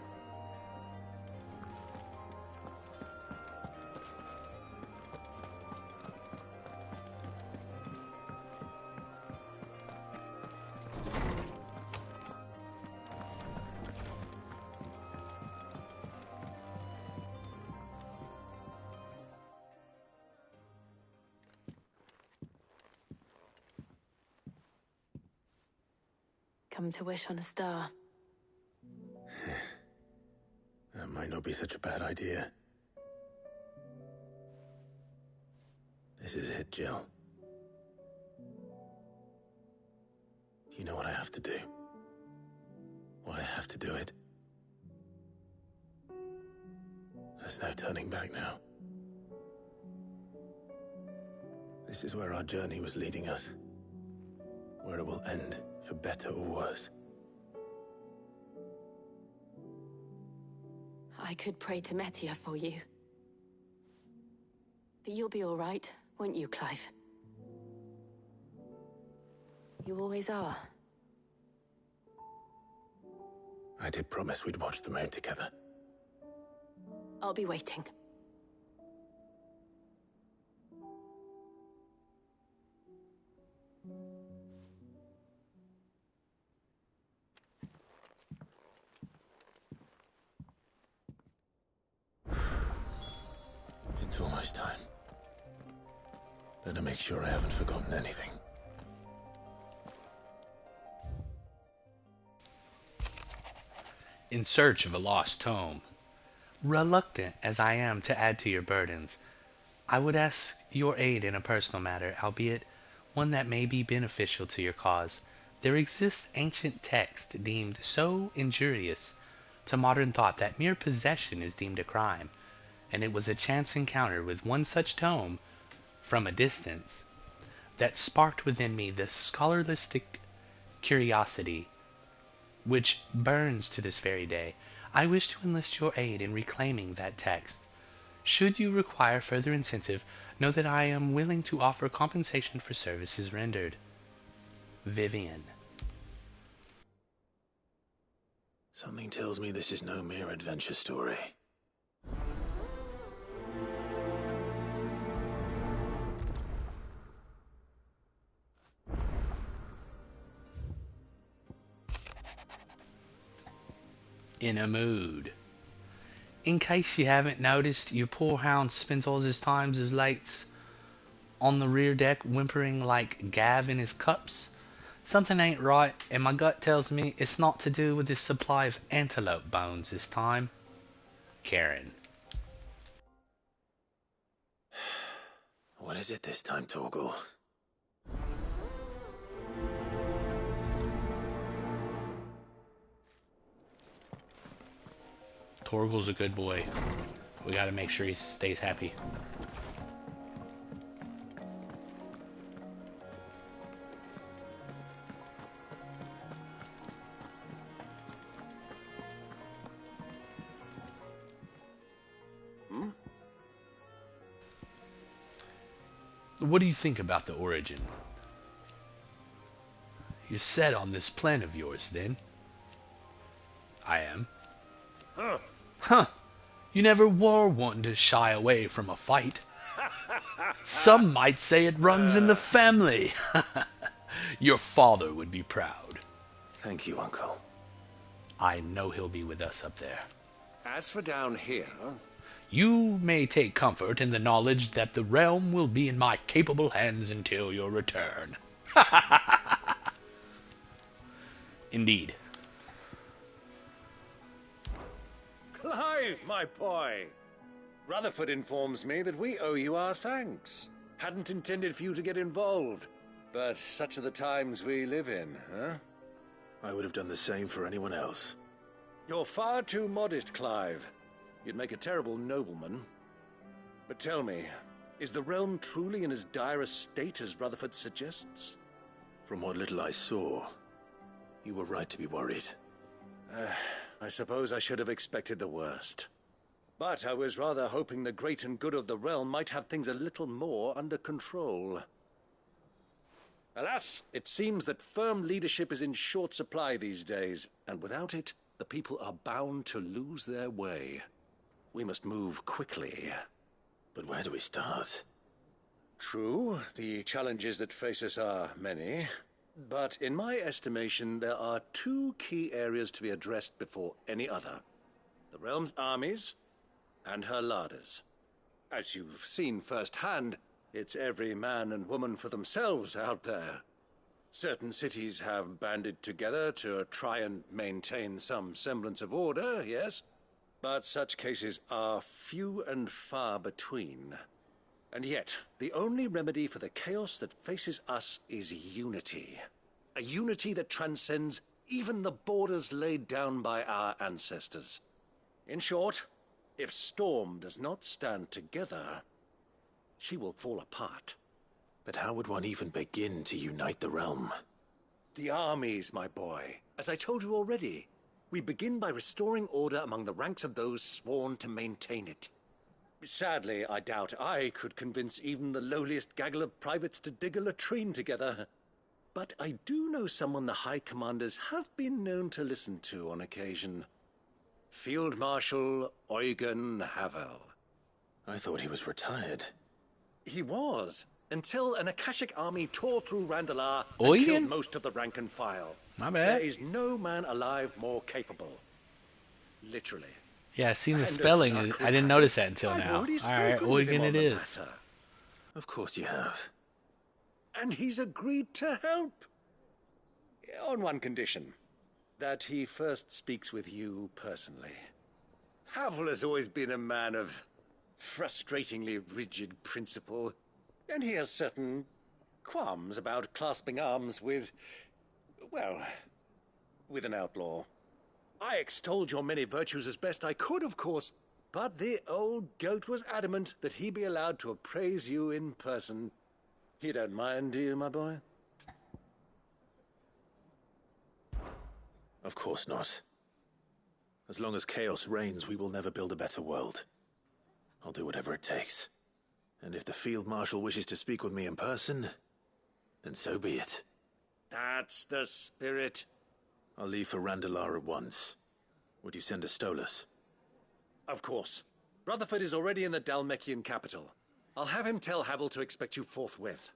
Come to wish on a star. That might not be such a bad idea. This is it, Jill. You know what I have to do. Why I have to do it. There's no turning back now. This is where our journey was leading us. Where it will end, for better or worse. I could pray to Metia for you. But you'll be all right, won't you, Clive? You always are. I did promise we'd watch the moon together. I'll be waiting. It's almost time. Better make sure I haven't forgotten anything. In search of a lost tome. Reluctant as I am to add to your burdens, I would ask your aid in a personal matter, albeit one that may be beneficial to your cause. There exists ancient text deemed so injurious to modern thought that mere possession is deemed a crime, and it was a chance encounter with one such tome from a distance that sparked within me the scholaristic curiosity which burns to this very day. I wish to enlist your aid in reclaiming that text. Should you require further incentive, know that I am willing to offer compensation for services rendered. Vivian. Something tells me this is no mere adventure story. In a mood. In case you haven't noticed, your poor hound spends all his times as late on the rear deck whimpering like Gav in his cups. Something ain't right, and my gut tells me it's not to do with this supply of antelope bones this time. Karen. What is it this time, Torgal? Torgal's a good boy. We gotta make sure he stays happy. What do you think about the origin? You're set on this plan of yours, then? I am. Huh. Huh. You never were one to shy away from a fight. Some might say it runs in the family. Your father would be proud. Thank you, Uncle. I know he'll be with us up there. As for down here... You may take comfort in the knowledge that the realm will be in my capable hands until your return. Indeed. Clive, my boy! Rutherford informs me that we owe you our thanks. Hadn't intended for you to get involved, but such are the times we live in, huh? I would have done the same for anyone else. You're far too modest, Clive. You'd make a terrible nobleman. But tell me, is the realm truly in as dire a state as Rutherford suggests? From what little I saw, you were right to be worried. I suppose I should have expected the worst. But I was rather hoping the great and good of the realm might have things a little more under control. Alas, it seems that firm leadership is in short supply these days, and without it, the people are bound to lose their way. We must move quickly. But where do we start? True, the challenges that face us are many. But in my estimation, there are two key areas to be addressed before any other. The realm's armies and her larders. As you've seen firsthand, it's every man and woman for themselves out there. Certain cities have banded together to try and maintain some semblance of order, yes? But such cases are few and far between. And yet, the only remedy for the chaos that faces us is unity. A unity that transcends even the borders laid down by our ancestors. In short, if Storm does not stand together, she will fall apart. But how would one even begin to unite the realm? The armies, my boy. As I told you already, we begin by restoring order among the ranks of those sworn to maintain it. Sadly, I doubt I could convince even the lowliest gaggle of privates to dig a latrine together. But I do know someone the High Commanders have been known to listen to on occasion. Field Marshal Eugen Havel. I thought he was retired. He was, until an Akashic army tore through Randalar and Eugen? killed most of the rank and file. My bad. There is no man alive more capable. Literally. Yeah, I seen the And as spelling. luck I would didn't have notice it, that until I've now. already Alright, spoken with him Eugen on it the is. matter. Of course you have. And he's agreed to help. On one condition. That he first speaks with you personally. Havel has always been a man of frustratingly rigid principle, and he has certain qualms about clasping arms with, well, with an outlaw. I extolled your many virtues as best I could, of course, but the old goat was adamant that he be allowed to appraise you in person. You don't mind, do you, my boy? Of course not. As long as chaos reigns, we will never build a better world. I'll do whatever it takes. And if the Field Marshal wishes to speak with me in person, then so be it. That's the spirit. I'll leave for Randalar at once. Would you send a Stolas? Of course. Rutherford is already in the Dalmekian capital. I'll have him tell Havel to expect you forthwith.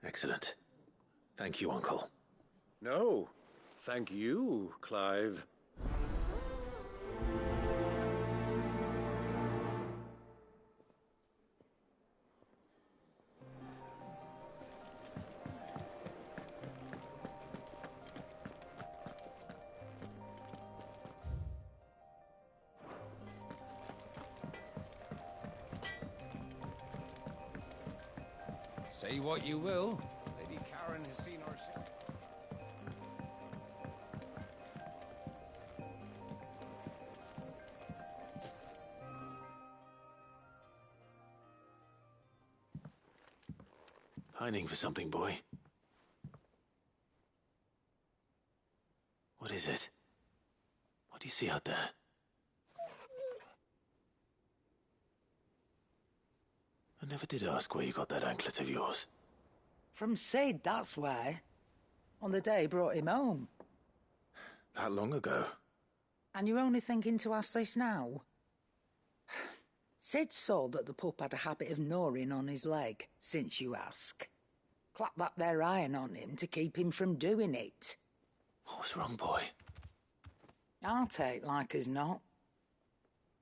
Excellent. Thank you, Uncle. No, thank you, Clive. Say what you will, Lady Karen has seen her share. Pining for something, boy. What is it? What do you see out there? I never did ask where you got that anklet of yours. From Sid, that's why. On the day he brought him home. That long ago? And you're only thinking to ask this now? Sid saw that the pup had a habit of gnawing on his leg, since you ask. Clap that there iron on him to keep him from doing it. What was wrong, boy? I'll take like as not.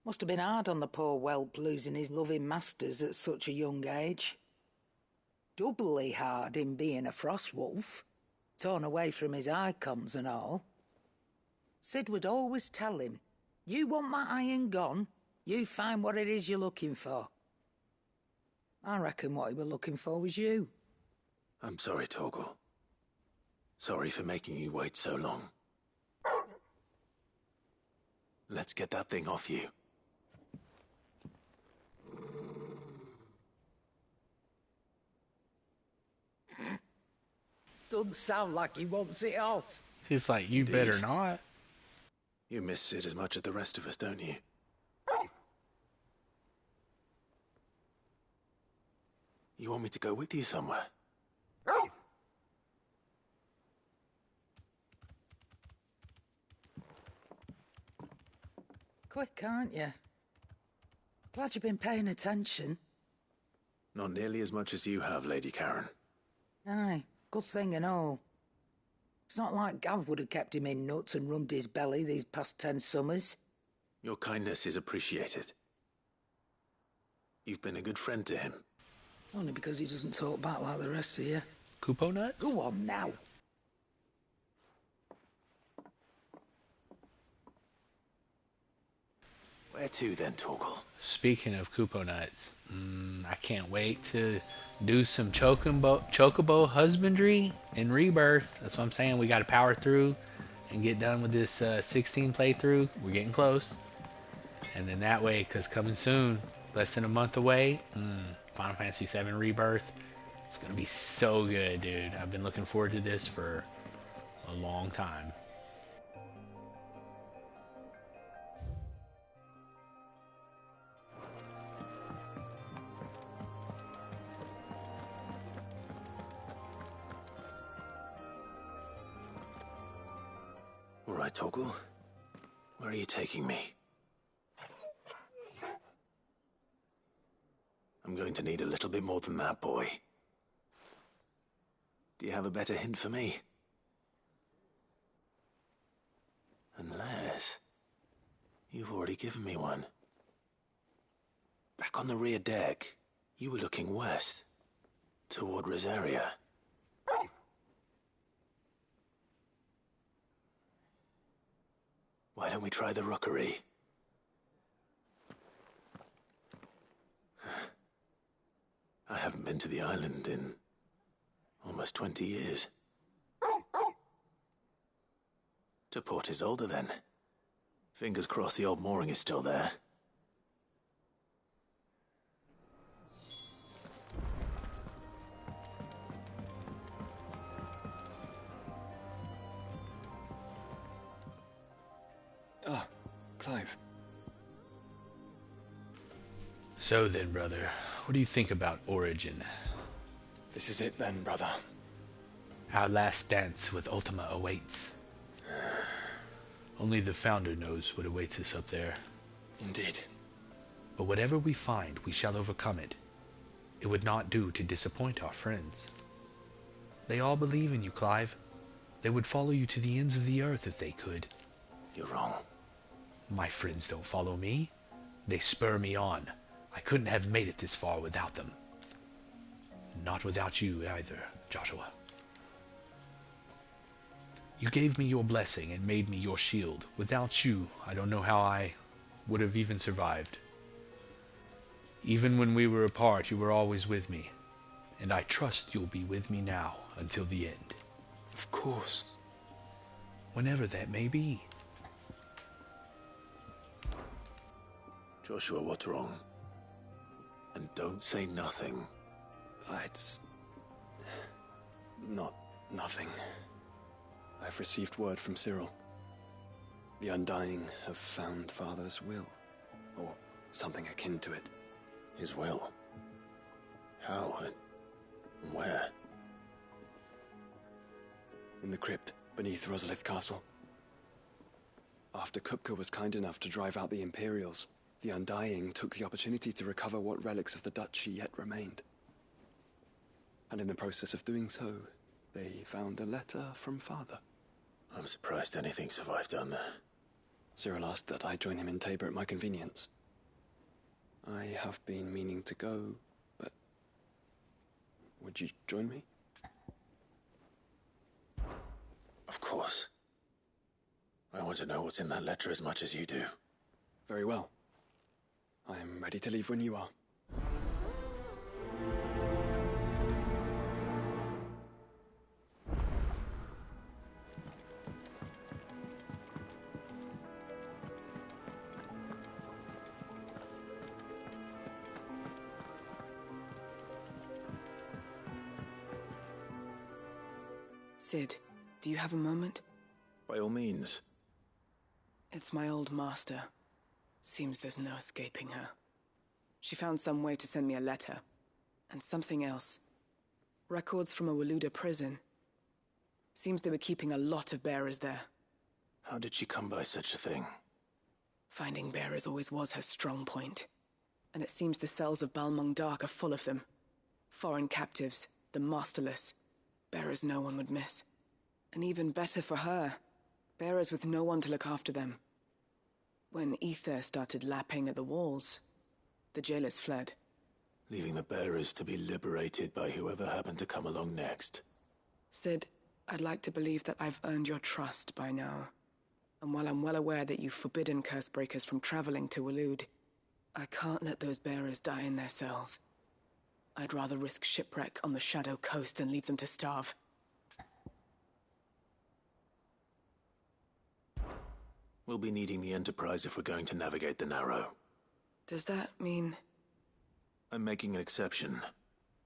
Must have been hard on the poor whelp losing his loving masters at such a young age. Doubly hard in being a frost wolf, torn away from his icons and all. Sid would always tell him, you want that iron gone, you find what it is you're looking for. I reckon what he was looking for was you. I'm sorry, Torgal. Sorry for making you wait so long. Let's get that thing off you. Doesn't sound like he wants it off. He's like, you Indeed. better not. You miss Sid as much as the rest of us, don't you? You want me to go with you somewhere? Quick, aren't you? Glad you've been paying attention. Not nearly as much as you have, Lady Karen. Aye, good thing and all. It's not like Gav would have kept him in nuts and rubbed his belly these past 10 summers. Your kindness is appreciated. You've been a good friend to him. Only because he doesn't talk back like the rest of you. Kupo nuts? Go on now. Where to then, Torgal? Speaking of Kupo nuts, I can't wait to do some chocobo husbandry in Rebirth. That's what I'm saying. We got to power through and get done with this 16 playthrough. We're getting close. And then that way, because coming soon, less than a month away, Final Fantasy VII Rebirth. It's going to be so good, dude. I've been looking forward to this for a long time. All right, Torgal. Where are you taking me? I'm going to need a little bit more than that, boy. Do you have a better hint for me? Unless you've already given me one. Back on the rear deck, you were looking west, toward Rosaria. Why don't we try the rookery? I haven't been to the island in almost 20 years. To Port Isolde, then. Fingers crossed the old mooring is still there. Ah, Clive. So then, brother, what do you think about Origin? This is it then, brother. Our last dance with Ultima awaits. Only the Founder knows what awaits us up there. Indeed. But whatever we find, we shall overcome it. It would not do to disappoint our friends. They all believe in you, Clive. They would follow you to the ends of the earth if they could. You're wrong. My friends don't follow me. They spur me on. I couldn't have made it this far without them. Not without you either, Joshua. You gave me your blessing and made me your shield. Without you, I don't know how I would have even survived. Even when we were apart, you were always with me. and I trust you'll be with me now until the end. Of course. Whenever that may be. Joshua, what's wrong? And don't say nothing. It's not nothing. I've received word from Cyril. The Undying have found Father's will, or something akin to it. His will? How? And where? In the crypt beneath Rosalith Castle. After Kupka was kind enough to drive out the Imperials, the Undying took the opportunity to recover what relics of the Duchy yet remained. And in the process of doing so, they found a letter from Father. I'm surprised anything survived down there. Cyril asked that I join him in Tabor at my convenience. I have been meaning to go, but... would you join me? Of course. I want to know what's in that letter as much as you do. Very well. I am ready to leave when you are. Sid, do you have a moment? By all means. It's my old master. Seems there's no escaping her. She found some way to send me a letter. And something else. Records from a Waluda prison. Seems they were keeping a lot of bearers there. How did she come by such a thing? Finding bearers always was her strong point. And it seems the cells of Balmung Dark are full of them. Foreign captives, the masterless. Bearers no one would miss. And even better for her, bearers with no one to look after them. When ether started lapping at the walls, the jailers fled. Leaving the bearers to be liberated by whoever happened to come along next. Sid, I'd like to believe that I've earned your trust by now. And while I'm well aware that you've forbidden Cursebreakers from traveling to Waloed, I can't let those bearers die in their cells. I'd rather risk shipwreck on the Shadow Coast than leave them to starve. We'll be needing the Enterprise if we're going to navigate the Narrow. Does that mean... I'm making an exception,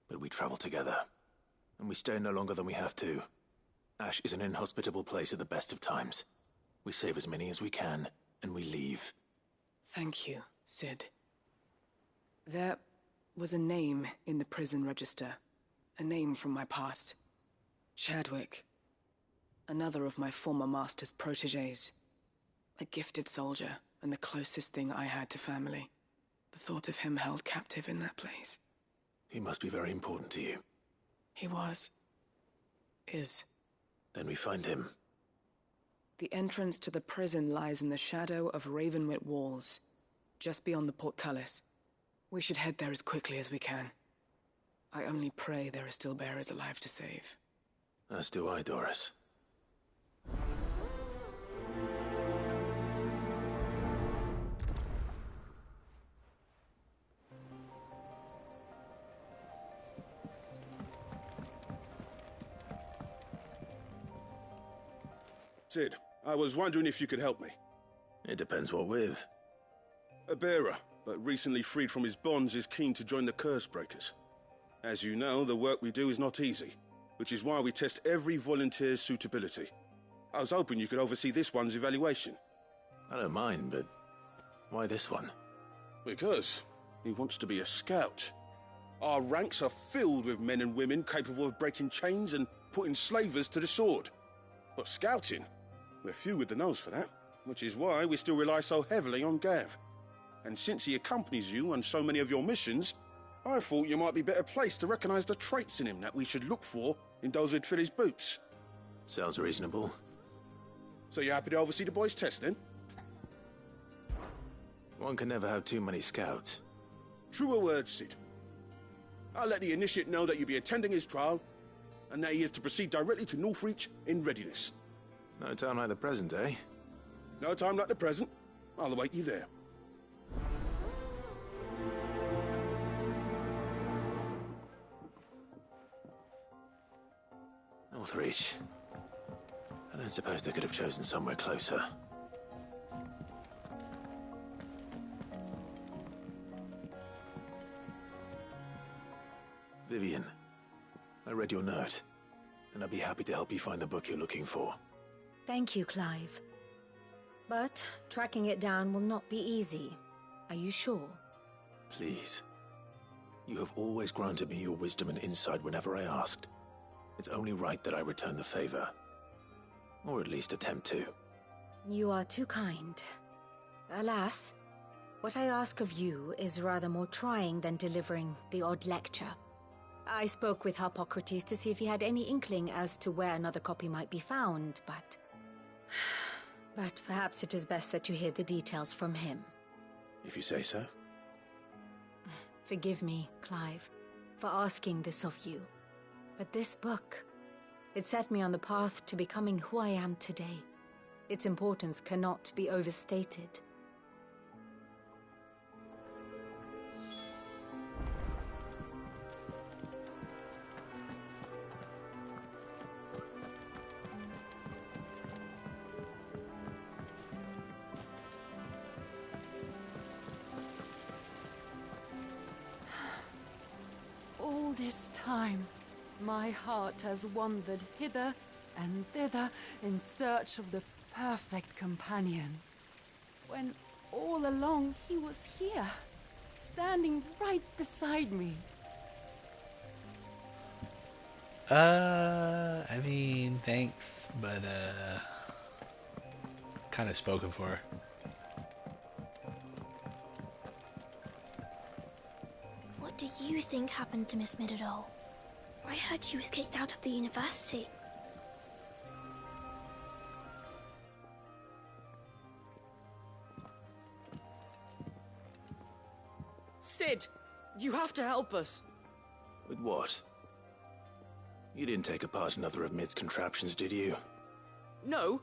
but we travel together. And we stay no longer than we have to. Ash is an inhospitable place at the best of times. We save as many as we can, and we leave. Thank you, Sid. There was a name in the prison register. A name from my past. Chadwick. Another of my former master's protégés. A gifted soldier, and the closest thing I had to family. The thought of him held captive in that place. He must be very important to you. He was. Is. Then we find him. The entrance to the prison lies in the shadow of Ravenwit Walls, just beyond the portcullis. We should head there as quickly as we can. I only pray there are still bearers alive to save. As do I, Doris. Sid, I was wondering if you could help me. It depends what with. A bearer, but recently freed from his bonds, is keen to join the Cursebreakers. As you know, the work we do is not easy, which is why we test every volunteer's suitability. I was hoping you could oversee this one's evaluation. I don't mind, but why this one? Because he wants to be a scout. Our ranks are filled with men and women capable of breaking chains and putting slavers to the sword. But scouting? We're few with the nose for that, which is why we still rely so heavily on Gav. And since he accompanies you on so many of your missions, I thought you might be better placed to recognize the traits in him that we should look for in those who'd fill his boots. Sounds reasonable. So you're happy to oversee the boys' test, then? One can never have too many scouts. Truer words, Sid. I'll let the initiate know that you'll be attending his trial, and that he is to proceed directly to Northreach in readiness. No time like the present, eh? No time like the present. I'll await you there. Northreach. I don't suppose they could have chosen somewhere closer. Vivian, I read your note, and I'd be happy to help you find the book you're looking for. Thank you, Clive. But tracking it down will not be easy. Are you sure? Please. You have always granted me your wisdom and insight whenever I asked. It's only right that I return the favor. Or at least attempt to. You are too kind. Alas, what I ask of you is rather more trying than delivering the odd lecture. I spoke with Harpocrates to see if he had any inkling as to where another copy might be found, but... But perhaps it is best that you hear the details from him. If you say so. Forgive me, Clive, for asking this of you. But this book, it set me on the path to becoming who I am today. Its importance cannot be overstated. All this time, my heart has wandered hither and thither in search of the perfect companion. When all along he was here, standing right beside me. I mean, thanks, but, kind of spoken for. What do you think happened to Miss Middledore? I heard she was kicked out of the university. Sid, you have to help us. With what? You didn't take apart another of Mid's contraptions, did you? No.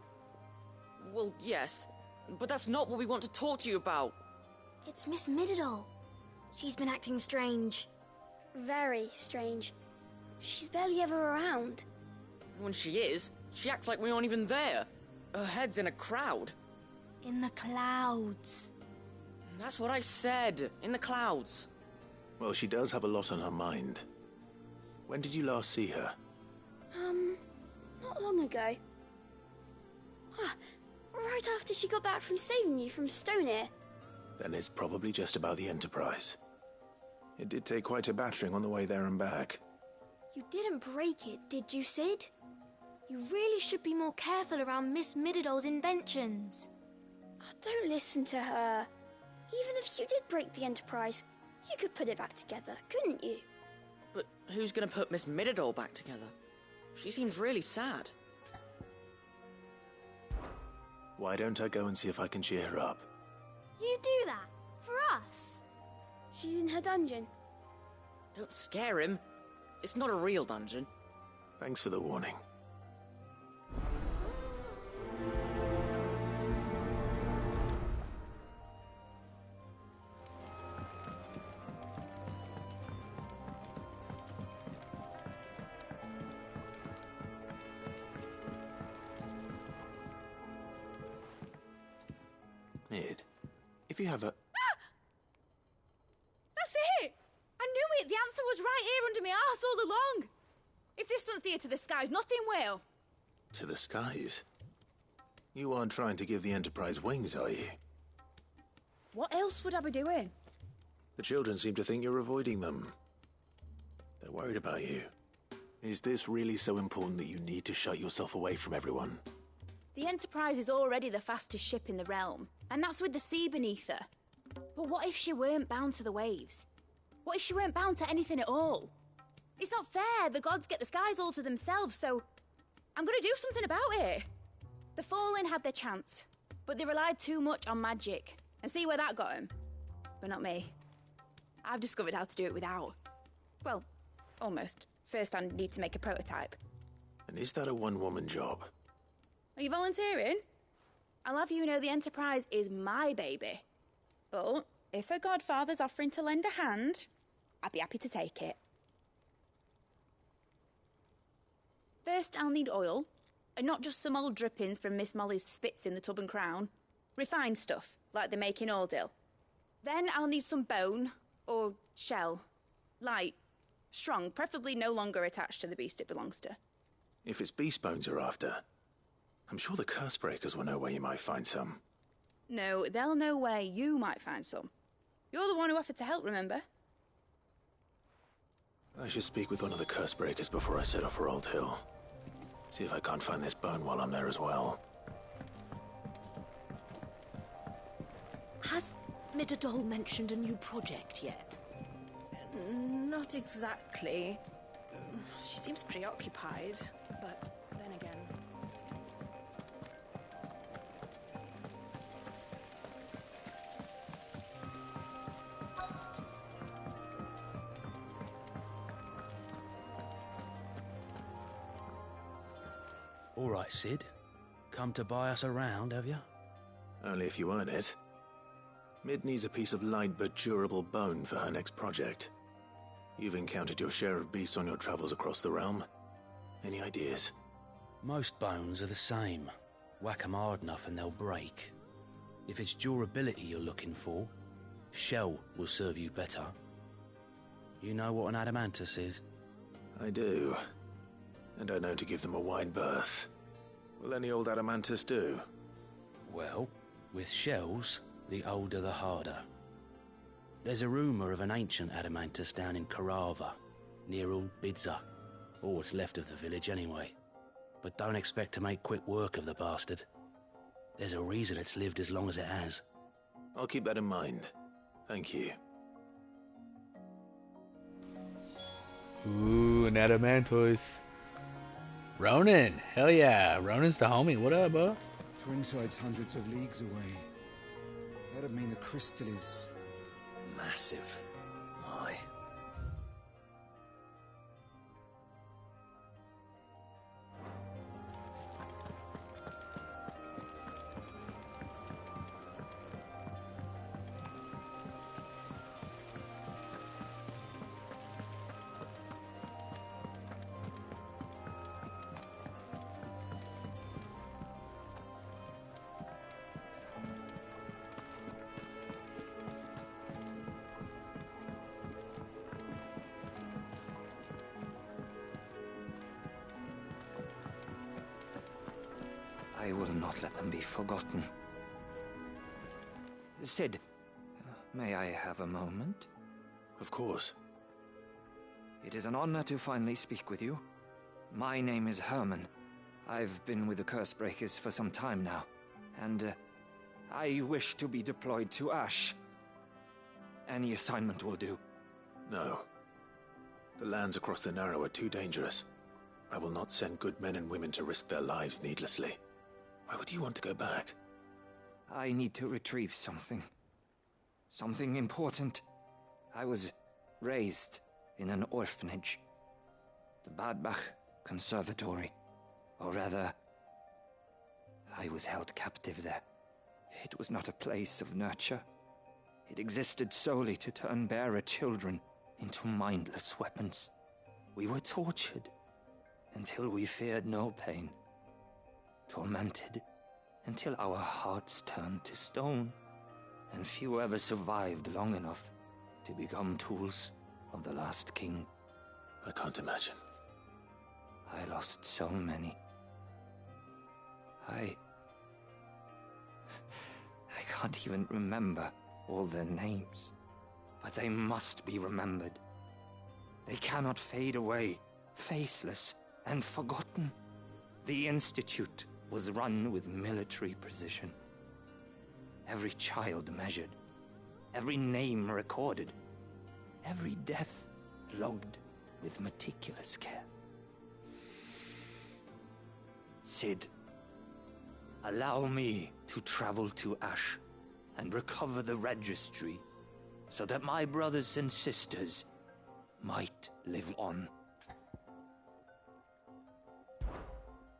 Well, yes, but that's not what we want to talk to you about. It's Miss Middledore. She's been acting strange. Very strange. She's barely ever around. When she is, she acts like we aren't even there. Her head's in a crowd. In the clouds. That's what I said. In the clouds. Well, she does have a lot on her mind. When did you last see her? Not long ago. Right after she got back from saving you from Stoneir. Then it's probably just about the Enterprise. It did take quite a battering on the way there and back. You didn't break it, did you, Sid? You really should be more careful around Miss Middledore's inventions. Don't listen to her. Even if you did break the Enterprise, you could put it back together, couldn't you? But who's gonna put Miss Middledore back together? She seems really sad. Why don't I go and see if I can cheer her up? You do that? For us? She's in her dungeon. Don't scare him. It's not a real dungeon. Thanks for the warning. Mid, if you have a... That's it! I knew it! The answer was right here under my arse all along! If this doesn't steer to the skies, nothing will! To the skies? You aren't trying to give the Enterprise wings, are you? What else would I be doing? The children seem to think you're avoiding them. They're worried about you. Is this really so important that you need to shut yourself away from everyone? The Enterprise is already the fastest ship in the realm, and that's with the sea beneath her. But what if she weren't bound to the waves? What if she weren't bound to anything at all? It's not fair. The gods get the skies all to themselves, so I'm gonna do something about it. The Fallen had their chance, but they relied too much on magic. And see where that got them. But not me. I've discovered how to do it without. Well, almost. First I need to make a prototype. And is that a one-woman job? Are you volunteering? I'll have you know the Enterprise is my baby. But if a godfather's offering to lend a hand, I'd be happy to take it. First, I'll need oil, and not just some old drippings from Miss Molly's spits in the Tub and Crown. Refined stuff, like they make in Ordil. Then I'll need some bone, or shell. Light, strong, preferably no longer attached to the beast it belongs to. If it's beast bones you're after, I'm sure the Cursebreakers will know where you might find some. No, they'll know where you might find some. You're the one who offered to help, remember? I should speak with one of the Cursebreakers before I set off for Old Hill. See if I can't find this bone while I'm there as well. Has Midadol mentioned a new project yet? Not exactly. She seems preoccupied, but then again... All right, Sid. Come to buy us around, have you? Only if you earn it. Mid needs a piece of light but durable bone for her next project. You've encountered your share of beasts on your travels across the realm. Any ideas? Most bones are the same. Whack 'em hard enough and they'll break. If it's durability you're looking for, shell will serve you better. You know what an adamantus is? I do. And I know to give them a wide berth. Will any old adamantus do? Well, with shells, the older the harder. There's a rumour of an ancient adamantus down in Karava, near Old Bidza, or what's left of the village anyway. But don't expect to make quick work of the bastard. There's a reason it's lived as long as it has. I'll keep that in mind. Thank you. Ooh, an adamantoise. Ronan, hell yeah, Ronan's the homie. What up, bud? Twinside's hundreds of leagues away. That'd mean the crystal is... massive. Aye. I will not let them be forgotten. Sid, may I have a moment? Of course. It is an honor to finally speak with you. My name is Herman. I've been with the Cursebreakers for some time now, and I wish to be deployed to Ash. Any assignment will do. No. The lands across the Narrow are too dangerous. I will not send good men and women to risk their lives needlessly. Why would you want to go back? I need to retrieve something. Something important. I was raised in an orphanage. The Badbach Conservatory. Or rather, I was held captive there. It was not a place of nurture. It existed solely to turn bearer children into mindless weapons. We were tortured until we feared no pain. Tormented until our hearts turned to stone, and few ever survived long enough to become tools of the last king. I can't imagine. I lost so many. I can't even remember all their names, but they must be remembered. They cannot fade away, faceless and forgotten. The Institute was run with military precision. Every child measured, every name recorded, every death logged with meticulous care. Sid, allow me to travel to Ash and recover the registry so that my brothers and sisters might live on.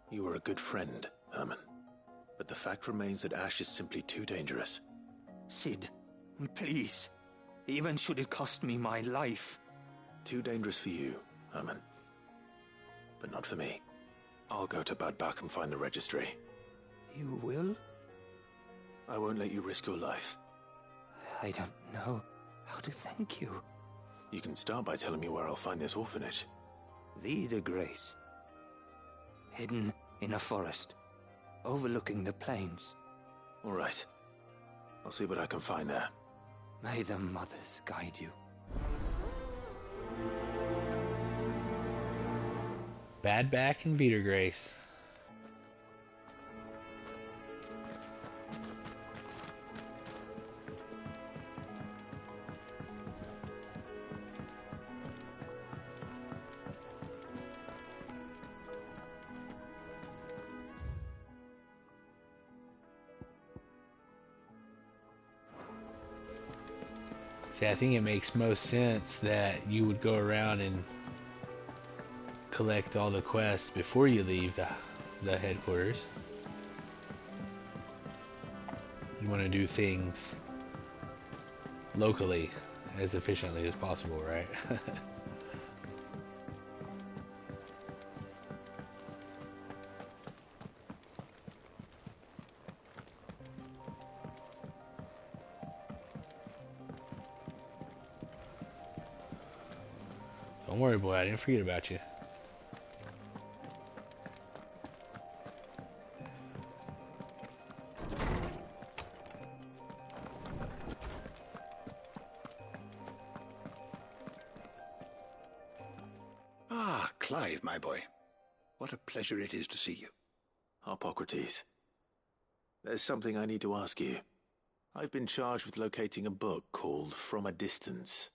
You were a good friend, Herman. But the fact remains that Ash is simply too dangerous. Sid, please. Even should it cost me my life. Too dangerous for you, Herman. But not for me. I'll go to Bad Bach and find the registry. You will? I won't let you risk your life. I don't know how to thank you. You can start by telling me where I'll find this orphanage. Vida Grace. Hidden in a forest, overlooking the plains. All right. I'll see what I can find there. May the mothers guide you. Bad Back and Vida Grace. See, I think it makes most sense that you would go around and collect all the quests before you leave the headquarters. You want to do things locally as efficiently as possible, right? Don't worry, boy, I didn't forget about you. Ah, Clive, my boy. What a pleasure it is to see you. Harpocrates. There's something I need to ask you. I've been charged with locating a book called From a Distance.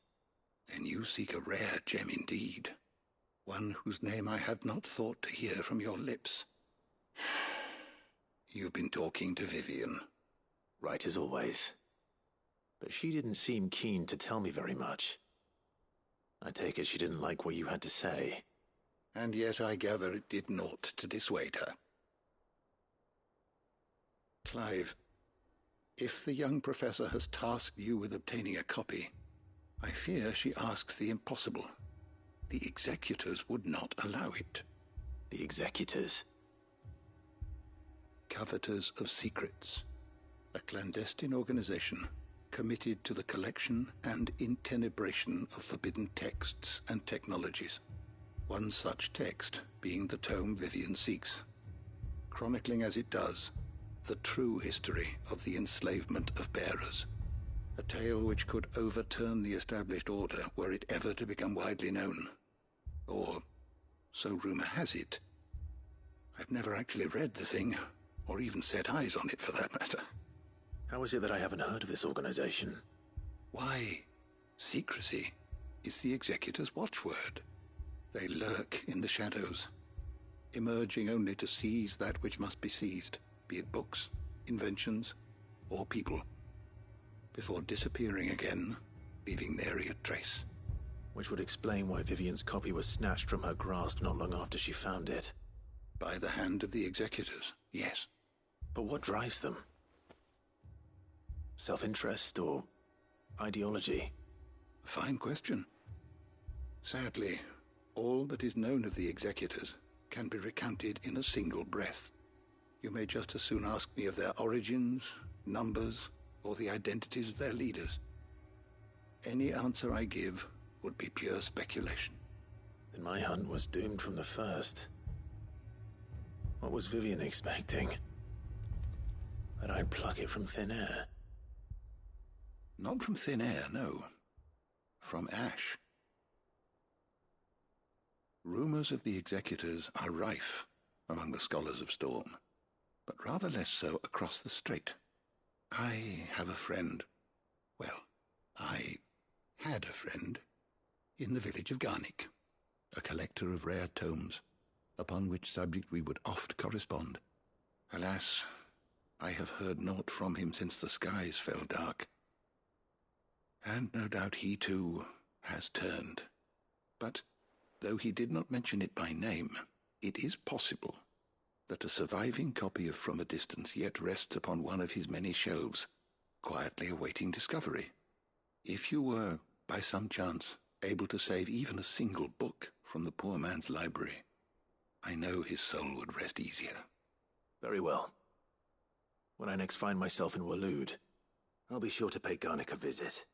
Then you seek a rare gem indeed. One whose name I had not thought to hear from your lips. You've been talking to Vivian. Right as always. But she didn't seem keen to tell me very much. I take it she didn't like what you had to say. And yet I gather it did naught to dissuade her. Clive, if the young professor has tasked you with obtaining a copy, I fear she asks the impossible. The executors would not allow it. The executors? Coveters of Secrets. A clandestine organization committed to the collection and intenebration of forbidden texts and technologies. One such text being the tome Vivian seeks, chronicling as it does the true history of the enslavement of bearers. A tale which could overturn the established order were it ever to become widely known. Or, so rumor has it. I've never actually read the thing, or even set eyes on it for that matter. How is it that I haven't heard of this organization? Why, secrecy is the executor's watchword. They lurk in the shadows, emerging only to seize that which must be seized, be it books, inventions, or people, before disappearing again, leaving nary a trace. Which would explain why Vivian's copy was snatched from her grasp not long after she found it. By the hand of the executors, yes. But what drives them? Self-interest or ideology? Fine question. Sadly, all that is known of the executors can be recounted in a single breath. You may just as soon ask me of their origins, numbers, or the identities of their leaders. Any answer I give would be pure speculation. Then my hunt was doomed from the first. What was Vivian expecting? That I'd pluck it from thin air? Not from thin air, no. From ash. Rumors of the executors are rife among the scholars of Storm, but rather less so across the strait. I have a friend. Well, I had a friend in the village of Garnick, a collector of rare tomes, upon which subject we would oft correspond. Alas, I have heard naught from him since the skies fell dark. And no doubt he, too, has turned. But, though he did not mention it by name, it is possible that a surviving copy of From a Distance yet rests upon one of his many shelves, quietly awaiting discovery. If you were, by some chance, able to save even a single book from the poor man's library, I know his soul would rest easier. Very well. When I next find myself in Waloed, I'll be sure to pay Garnick a visit.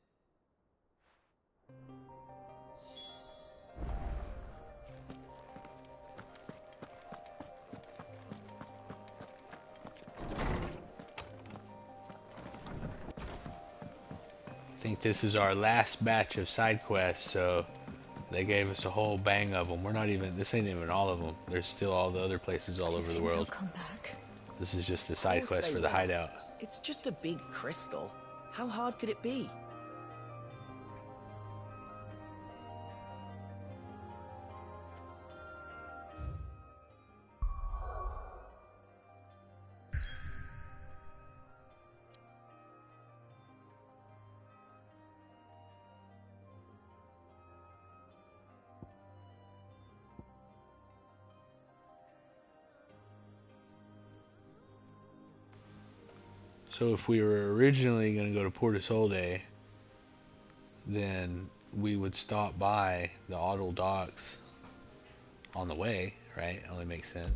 I think this is our last batch of side quests, so they gave us a whole bang of them. This ain't even all of them. There's still all the other places all over the world. Come back. This is just the side quest for the hideout. It's just a big crystal. How hard could it be? So if we were originally going to go to Port Isolde, then we would stop by the Ottal docks on the way, right? Only makes sense.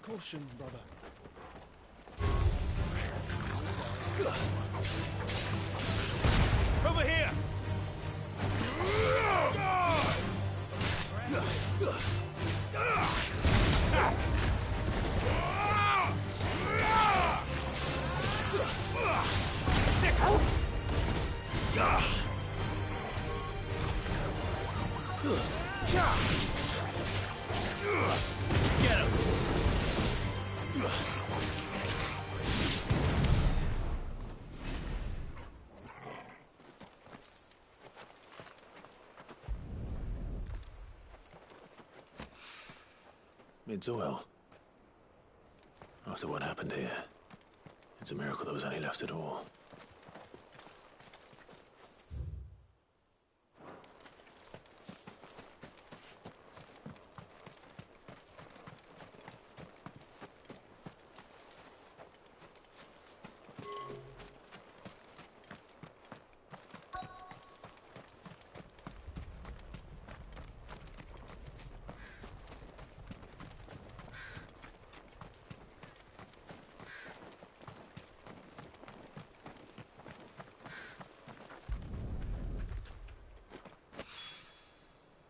Caution, brother. Over here! Get him! Midsoil. After what happened here, it's a miracle there was any left at all.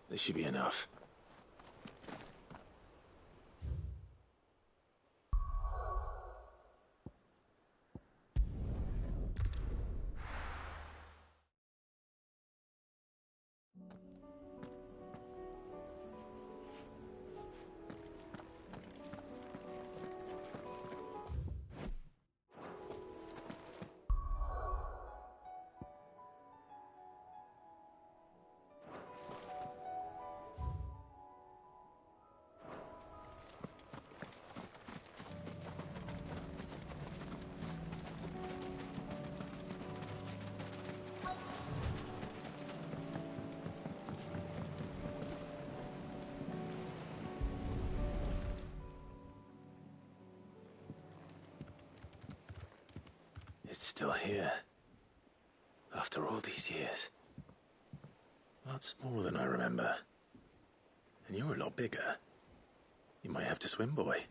This should be enough. It's still here. After all these years. A lot smaller than I remember. And you're a lot bigger. You might have to swim, boy.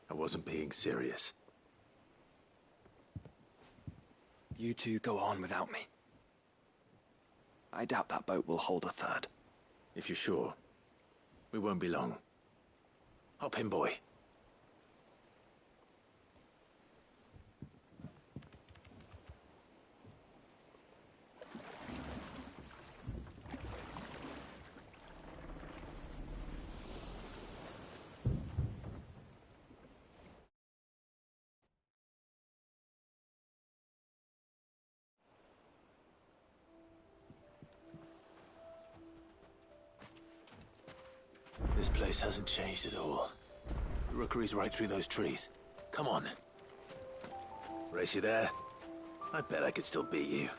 I wasn't being serious. You two go on without me. I doubt that boat will hold a third. If you're sure, we won't be long. Hop in, boy. This place hasn't changed at all. The rookery's right through those trees. Come on. Race you there? I bet I could still beat you.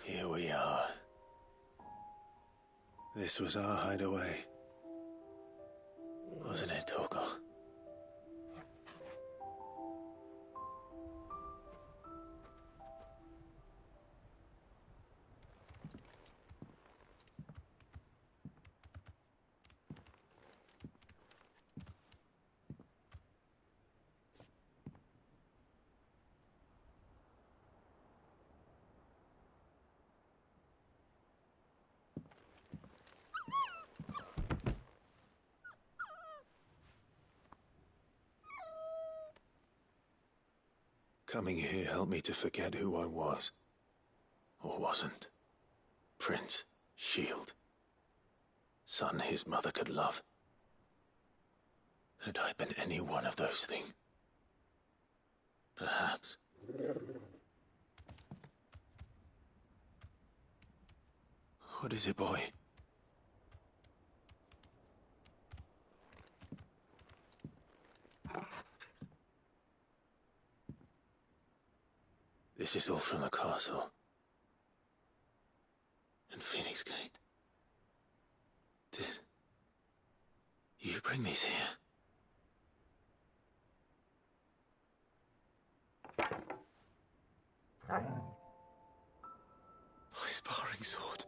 Here we are. This was our hideaway. Wasn't it, Torgal? Coming here helped me to forget who I was. Or wasn't. Prince, shield. Son his mother could love. Had I been any one of those things? Perhaps. What is it, boy? This is all from the castle. And Phoenix Gate. Did you bring these here? My sparring sword.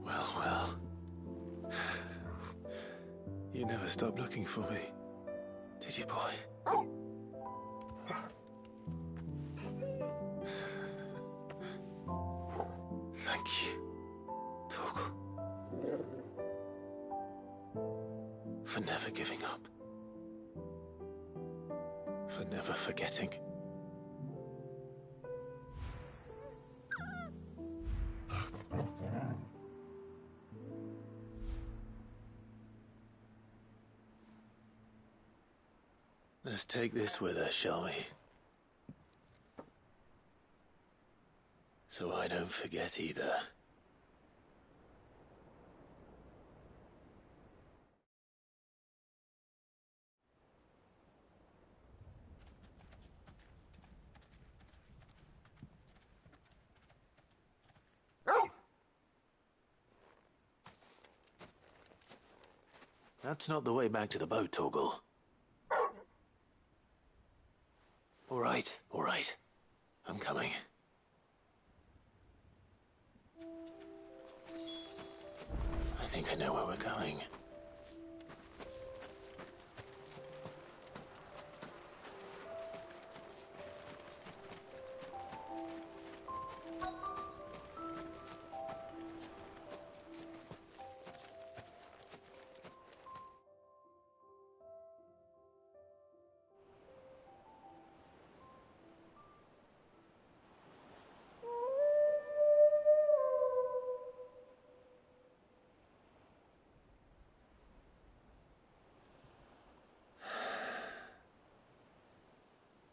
Well. You never stopped looking for me, did you, boy? Thank you, Torgal. For never giving up. For never forgetting. Let's take this with us, shall we? So I don't forget either. That's not the way back to the boat, Torgal. All right. I'm coming. I think I know where we're going.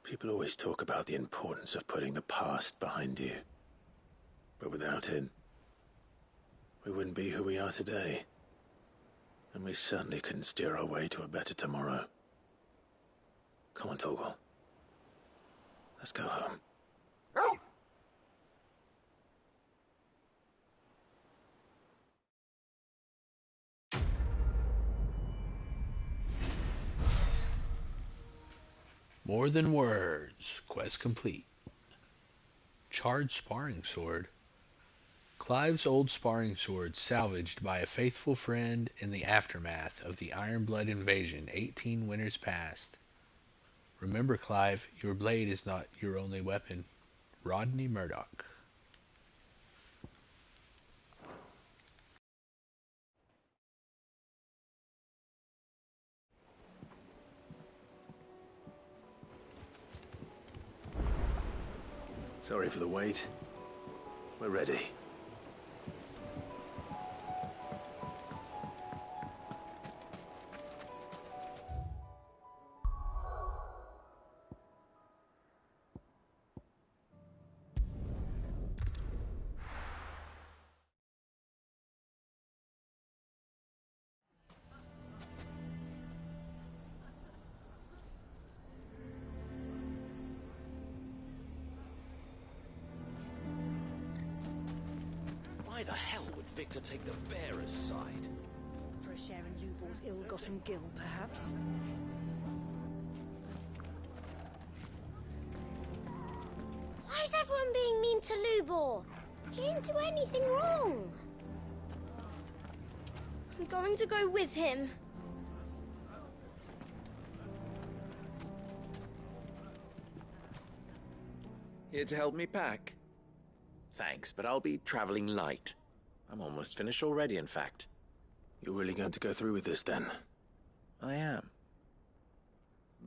People always talk about the importance of putting the past behind you. But without it, we wouldn't be who we are today. And we certainly couldn't steer our way to a better tomorrow. Come on, Torgal. Let's go home. More than words. Quest complete. Charred sparring sword. Clive's old sparring sword salvaged by a faithful friend in the aftermath of the Ironblood invasion 18 winters past. Remember, Clive, your blade is not your only weapon. Rodney Murdoch. Sorry for the wait. We're ready. the hell would Victor take the bearer's side? For a share in Lubor's ill-gotten gil, perhaps? Why is everyone being mean to Lubor? He didn't do anything wrong. I'm going to go with him. Here to help me pack? Thanks, but I'll be traveling light. I'm almost finished already, in fact. You're really going to go through with this, then? I am.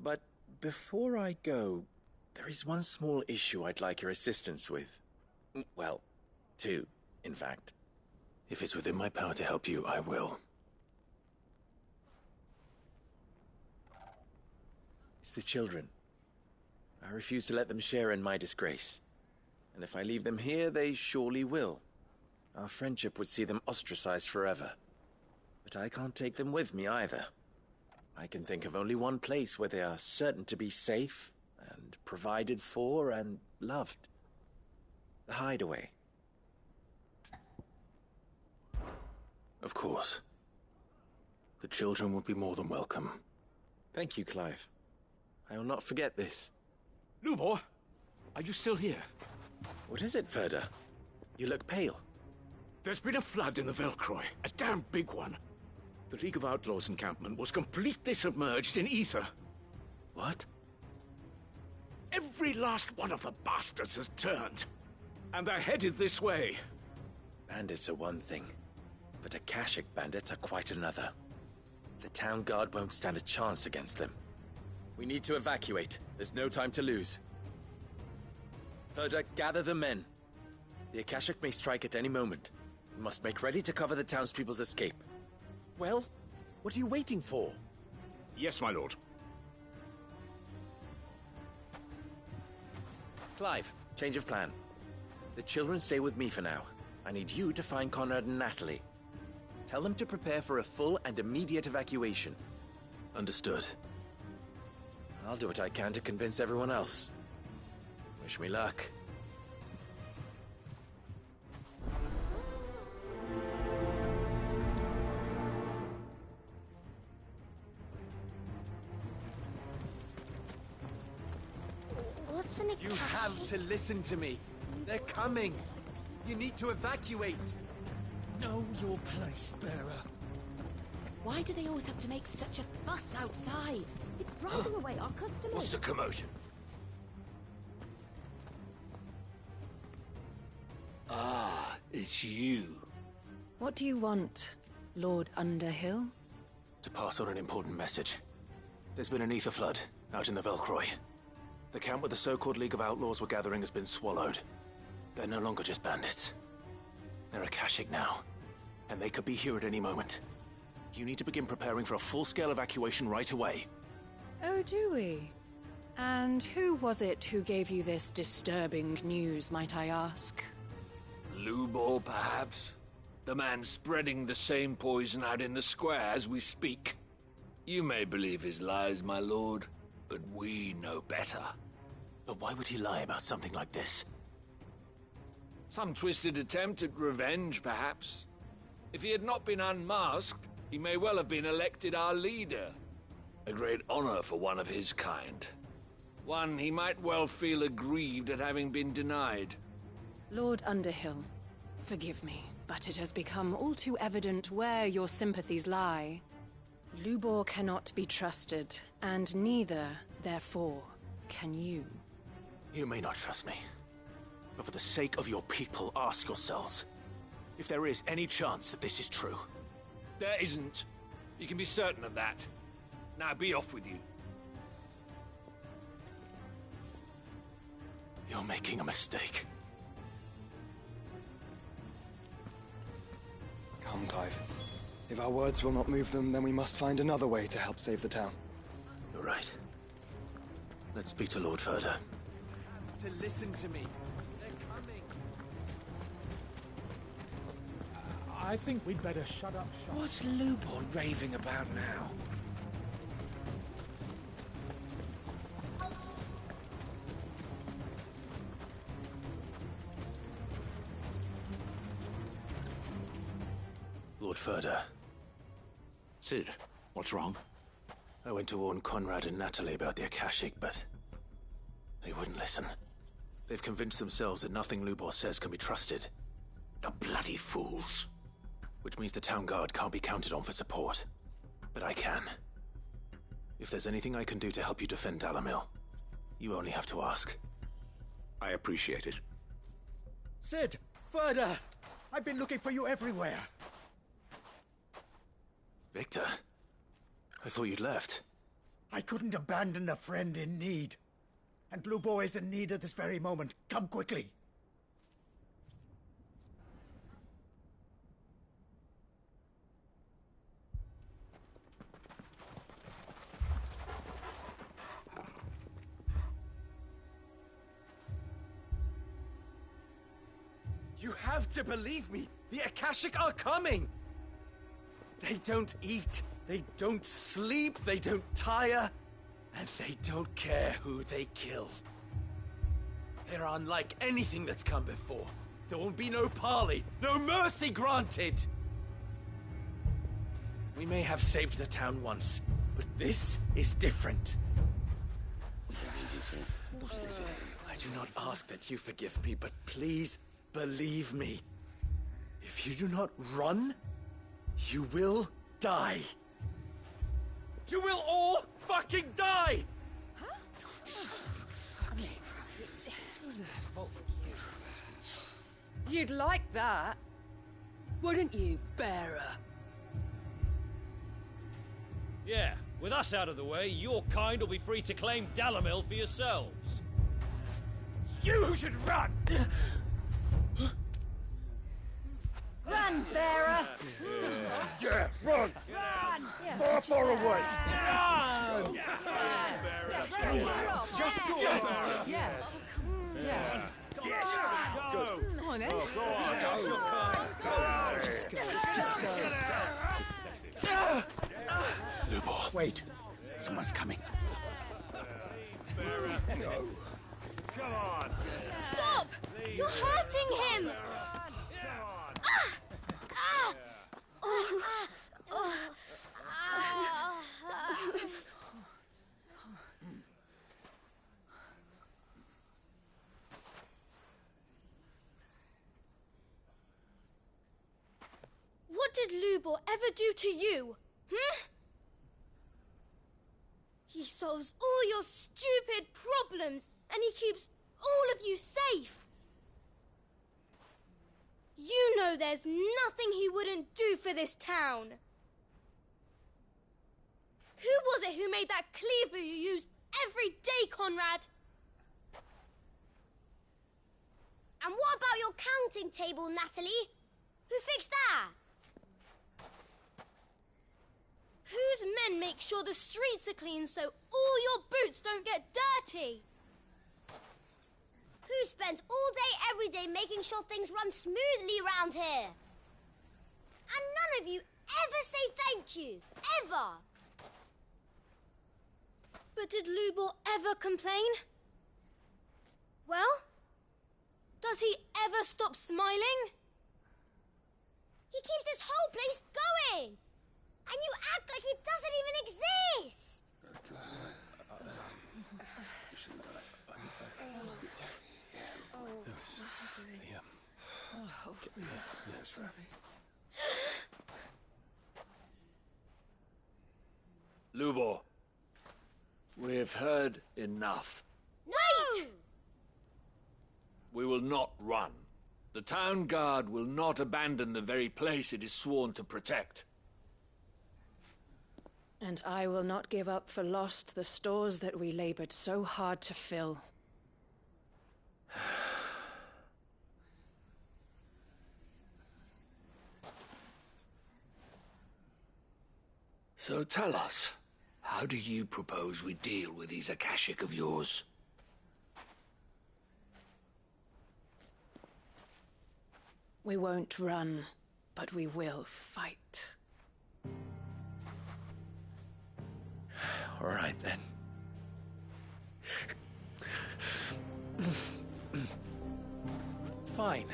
But before I go, there is one small issue I'd like your assistance with. Well, two, in fact. If it's within my power to help you, I will. It's the children. I refuse to let them share in my disgrace. And if I leave them here, they surely will. Our friendship would see them ostracized forever. But I can't take them with me either. I can think of only one place where they are certain to be safe and provided for and loved. The Hideaway. Of course. The children would be more than welcome. Thank you, Clive. I will not forget this. Lubor, are you still here? What is it, Ferda? You look pale. There's been a flood in the Velcroy, a damn big one. The League of Outlaws encampment was completely submerged in ether. What? Every last one of the bastards has turned, and they're headed this way. Bandits are one thing, but Akashic bandits are quite another. The town guard won't stand a chance against them. We need to evacuate. There's no time to lose. Ferda, gather the men. The Akashic may strike at any moment. We must make ready to cover the townspeople's escape. Well, what are you waiting for? Yes, my lord. Clive, change of plan. The children stay with me for now. I need you to find Conrad and Natalie. Tell them to prepare for a full and immediate evacuation. Understood. I'll do what I can to convince everyone else. Wish me luck. What's an Akashic? You have to listen to me. They're coming. You need to evacuate. Know your place, bearer. Why do they always have to make such a fuss outside? It's driving away our customers. What's the commotion? Ah, it's you. What do you want, Lord Underhill? To pass on an important message. There's been an ether flood out in the Velcroy. The camp where the so-called League of Outlaws were gathering has been swallowed. They're no longer just bandits. They're Akashic now, and they could be here at any moment. You need to begin preparing for a full-scale evacuation right away. Oh, do we? And who was it who gave you this disturbing news, might I ask? Lubor, perhaps? The man spreading the same poison out in the square as we speak. You may believe his lies, my lord, but we know better. But why would he lie about something like this? Some twisted attempt at revenge, perhaps. If he had not been unmasked, he may well have been elected our leader. A great honor for one of his kind. One he might well feel aggrieved at having been denied. Lord Underhill, forgive me, but it has become all too evident where your sympathies lie. Lubor cannot be trusted, and neither, therefore, can you. You may not trust me, but for the sake of your people, ask yourselves if there is any chance that this is true. There isn't. You can be certain of that. Now be off with you. You're making a mistake. Come, Clive. If our words will not move them, then we must find another way to help save the town. You're right. Let's speak to Lord Ferda. To listen to me. They're coming. I think we'd better shut up shop. What's Lubor raving about now? further. Sid, what's wrong? I went to warn Conrad and Natalie about the Akashic, but they wouldn't listen. They've convinced themselves that nothing Lubor says can be trusted. The bloody fools. Which means the town guard can't be counted on for support. But I can. If there's anything I can do to help you defend Dalamil, you only have to ask. I appreciate it. Sid! Further! I've been looking for you everywhere. Victor? I thought you'd left. I couldn't abandon a friend in need. And Lubor is in need at this very moment. Come quickly. You have to believe me! The Akashic are coming! They don't eat, they don't sleep, they don't tire, and they don't care who they kill. They're unlike anything that's come before. There won't be no parley, no mercy granted! We may have saved the town once, but this is different. I do not ask that you forgive me, but please believe me. If you do not run, you will die. You will all fucking die! You'd like that, wouldn't you, bearer? Yeah, with us out of the way, your kind will be free to claim Dalamil for yourselves. It's you who should run! Run, bearer! Yeah, run! Run! Far, far away! Run! Just go. Yeah. Yeah. Go! Come on, then. Go on! Just go. Lubor, wait. Someone's coming. Go! Come on! Stop! You're hurting him! Ah! Ah! Oh. Oh. Ah. What did Lubor ever do to you? He solves all your stupid problems, and he keeps all of you safe. You know there's nothing he wouldn't do for this town. Who was it who made that cleaver you use every day, Conrad? And what about your counting table, Natalie? Who fixed that? Whose men make sure the streets are clean so all your boots don't get dirty? Who spends all day, every day making sure things run smoothly round here? And none of you ever say thank you. Ever. But did Lubor ever complain? Well, does he ever stop smiling? He keeps this whole place going. And you act like it doesn't even exist. Lubor, we've heard enough. Wait! We will not run. The town guard will not abandon the very place it is sworn to protect. And I will not give up for lost the stores that we labored so hard to fill. So tell us, how do you propose we deal with these Akashic of yours? We won't run, but we will fight. All right, then. Fine.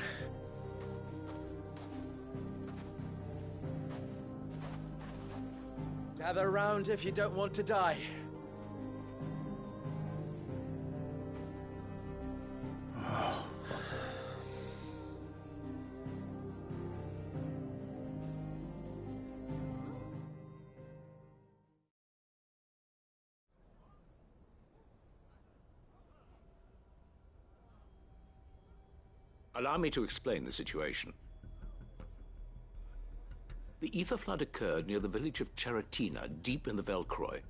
Gather round if you don't want to die. Allow me to explain the situation. The ether flood occurred near the village of Cheratina, deep in the Velcroy.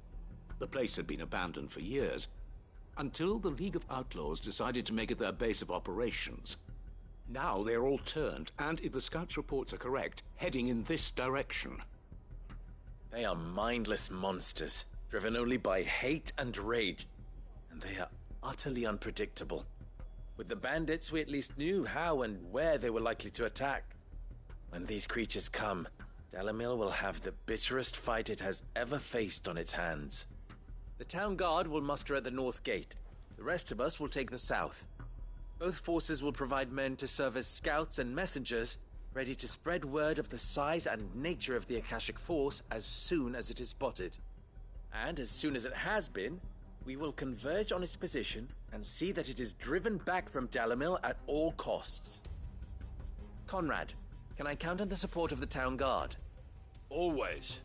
The place had been abandoned for years, until the League of Outlaws decided to make it their base of operations. Now they're all turned, and if the scouts' reports are correct, heading in this direction. They are mindless monsters, driven only by hate and rage, and they are utterly unpredictable. With the bandits, we at least knew how and where they were likely to attack. When these creatures come, Dalamil will have the bitterest fight it has ever faced on its hands. The town guard will muster at the north gate. The rest of us will take the south. Both forces will provide men to serve as scouts and messengers, ready to spread word of the size and nature of the Akashic Force as soon as it is spotted. And as soon as it has been, we will converge on its position and see that it is driven back from Dalamil at all costs. Conrad, can I count on the support of the town guard? Always.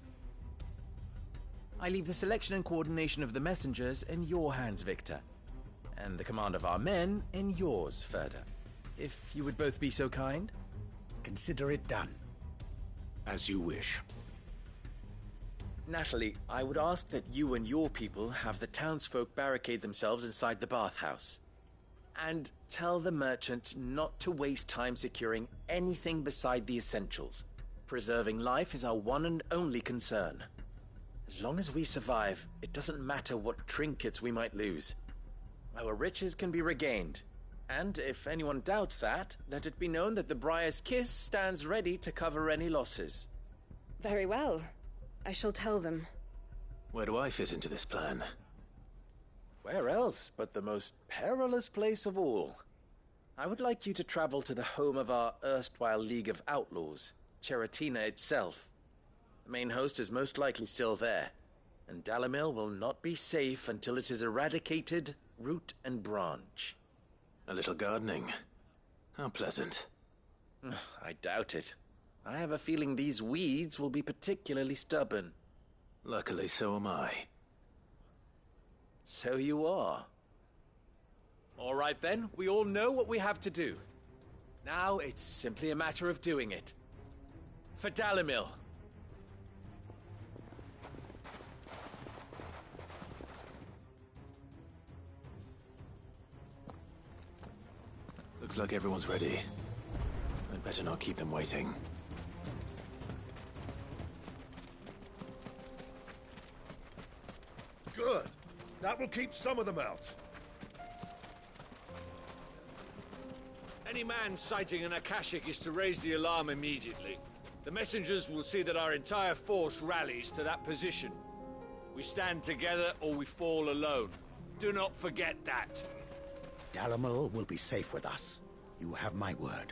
I leave the selection and coordination of the messengers in your hands, Victor. And the command of our men in yours, Ferda. If you would both be so kind. Consider it done. As you wish. Natalie, I would ask that you and your people have the townsfolk barricade themselves inside the bathhouse. And tell the merchant not to waste time securing anything beside the essentials. Preserving life is our one and only concern. As long as we survive, it doesn't matter what trinkets we might lose. Our riches can be regained. And if anyone doubts that, let it be known that the Briar's Kiss stands ready to cover any losses. Very well. I shall tell them. Where do I fit into this plan? Where else but the most perilous place of all? I would like you to travel to the home of our erstwhile League of Outlaws, Cheratina itself. The main host is most likely still there, and Dalamil will not be safe until it is eradicated, root and branch. A little gardening. How pleasant. I doubt it. I have a feeling these weeds will be particularly stubborn. Luckily, so am I. So you are. All right then, we all know what we have to do. Now it's simply a matter of doing it. For Dalamil. Looks like everyone's ready. I'd better not keep them waiting. Good. That will keep some of them out. Any man sighting an Akashic is to raise the alarm immediately. The messengers will see that our entire force rallies to that position. We stand together or we fall alone. Do not forget that. Dalamil will be safe with us. You have my word.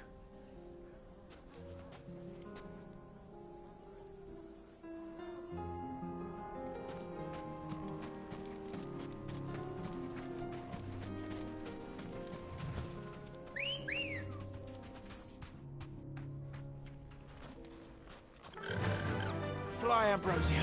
Fly, Ambrosia.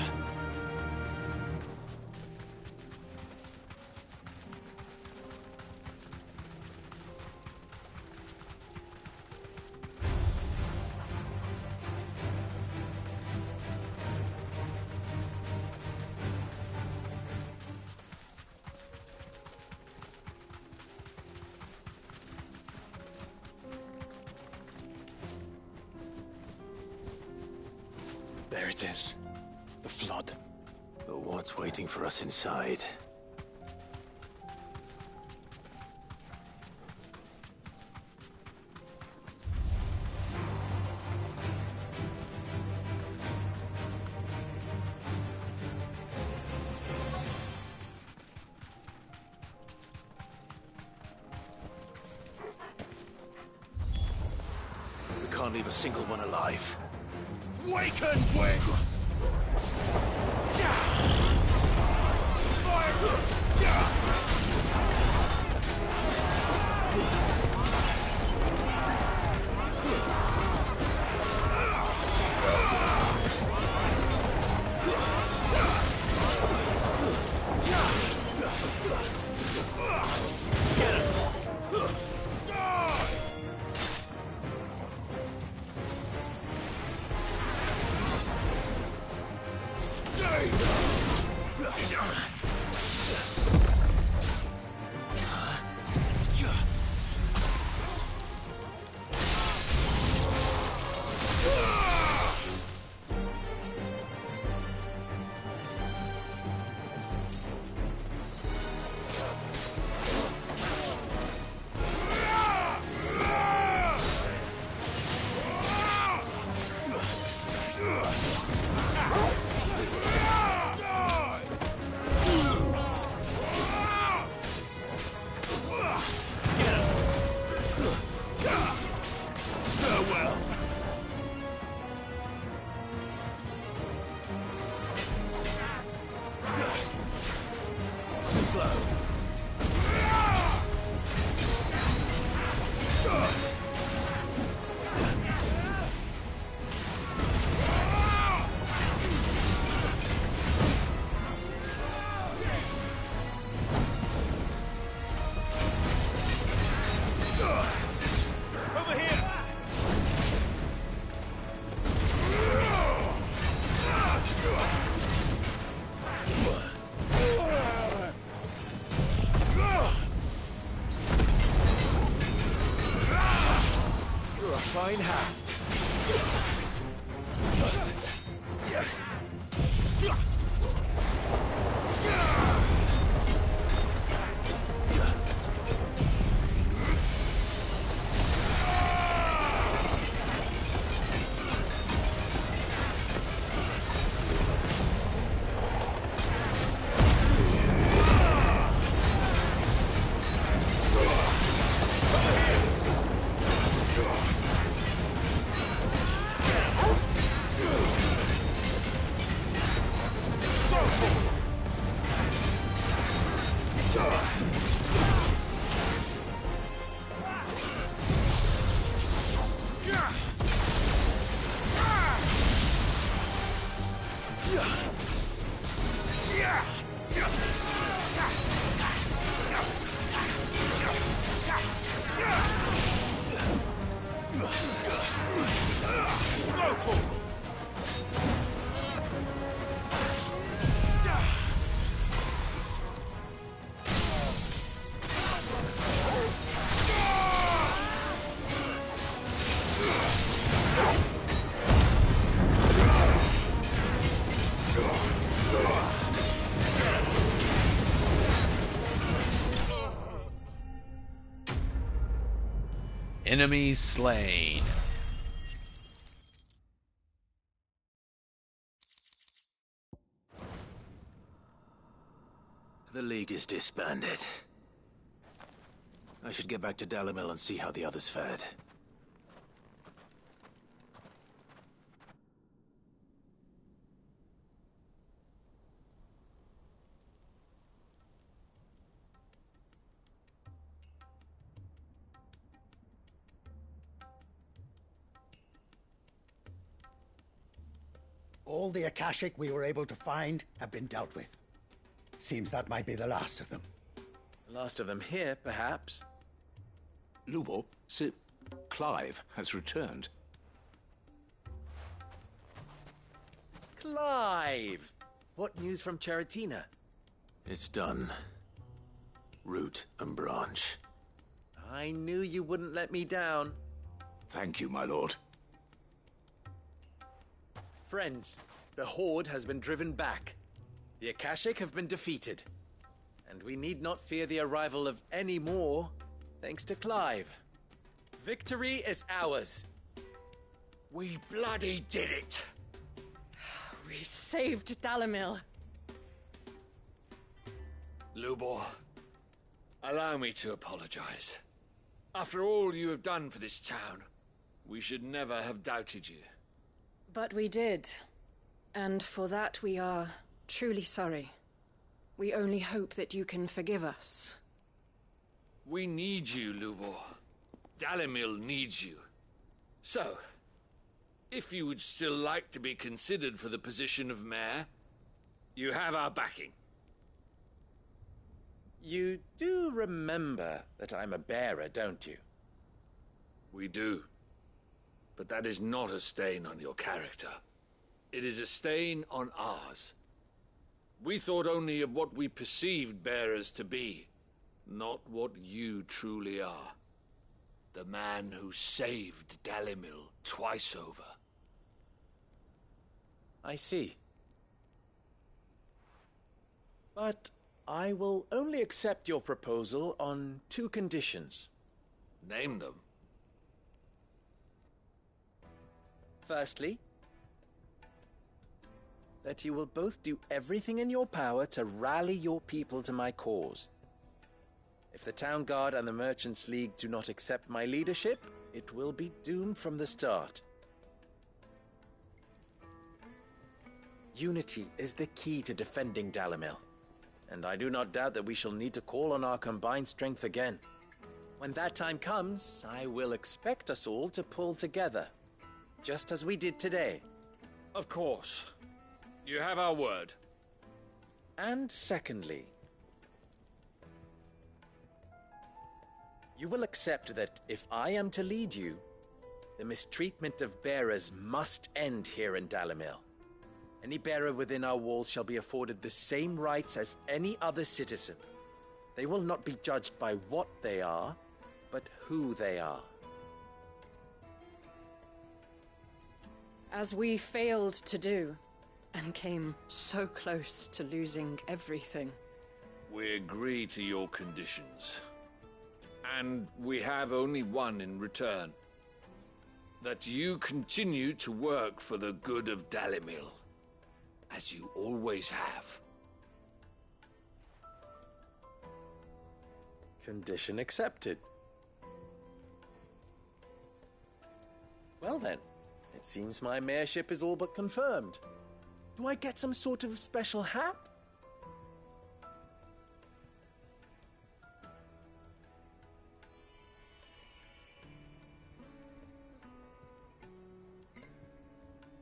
There it is. The flood. But what's waiting for us inside? We can't leave a single one alive. Waken, Wing! Fine hand. Enemies slain. The League is disbanded. I should get back to Dalimil and see how the others fared. All the Akashic we were able to find have been dealt with. Seems that might be the last of them. Last of them here, perhaps. Lubor, Sir Clive has returned. Clive! What news from Charatina? It's done. Root and branch. I knew you wouldn't let me down. Thank you, my lord. Friends, the Horde has been driven back. The Akashic have been defeated. And we need not fear the arrival of any more, thanks to Clive. Victory is ours. We bloody did it! We saved Dalimil. Lubor, allow me to apologize. After all you have done for this town, we should never have doubted you. But we did. And for that we are truly sorry. We only hope that you can forgive us. We need you, Lubor. Dalimil needs you. So, if you would still like to be considered for the position of mayor, you have our backing. You do remember that I'm a bearer, don't you? We do. But that is not a stain on your character. It is a stain on ours. We thought only of what we perceived bearers to be, not what you truly are. The man who saved Dalimil twice over. I see. But I will only accept your proposal on 2 conditions. Name them. Firstly, that you will both do everything in your power to rally your people to my cause. If the Town Guard and the Merchants League do not accept my leadership, it will be doomed from the start. Unity is the key to defending Dalimil, and I do not doubt that we shall need to call on our combined strength again. When that time comes, I will expect us all to pull together, just as we did today. Of course. You have our word. And secondly, you will accept that if I am to lead you, the mistreatment of bearers must end here in Dalimil. Any bearer within our walls shall be afforded the same rights as any other citizen. They will not be judged by what they are, but who they are. As we failed to do, and came so close to losing everything. We agree to your conditions. And we have only one in return. That you continue to work for the good of Dalimil, as you always have. Condition accepted. Well then, it seems my mayorship is all but confirmed. Do I get some sort of special hat?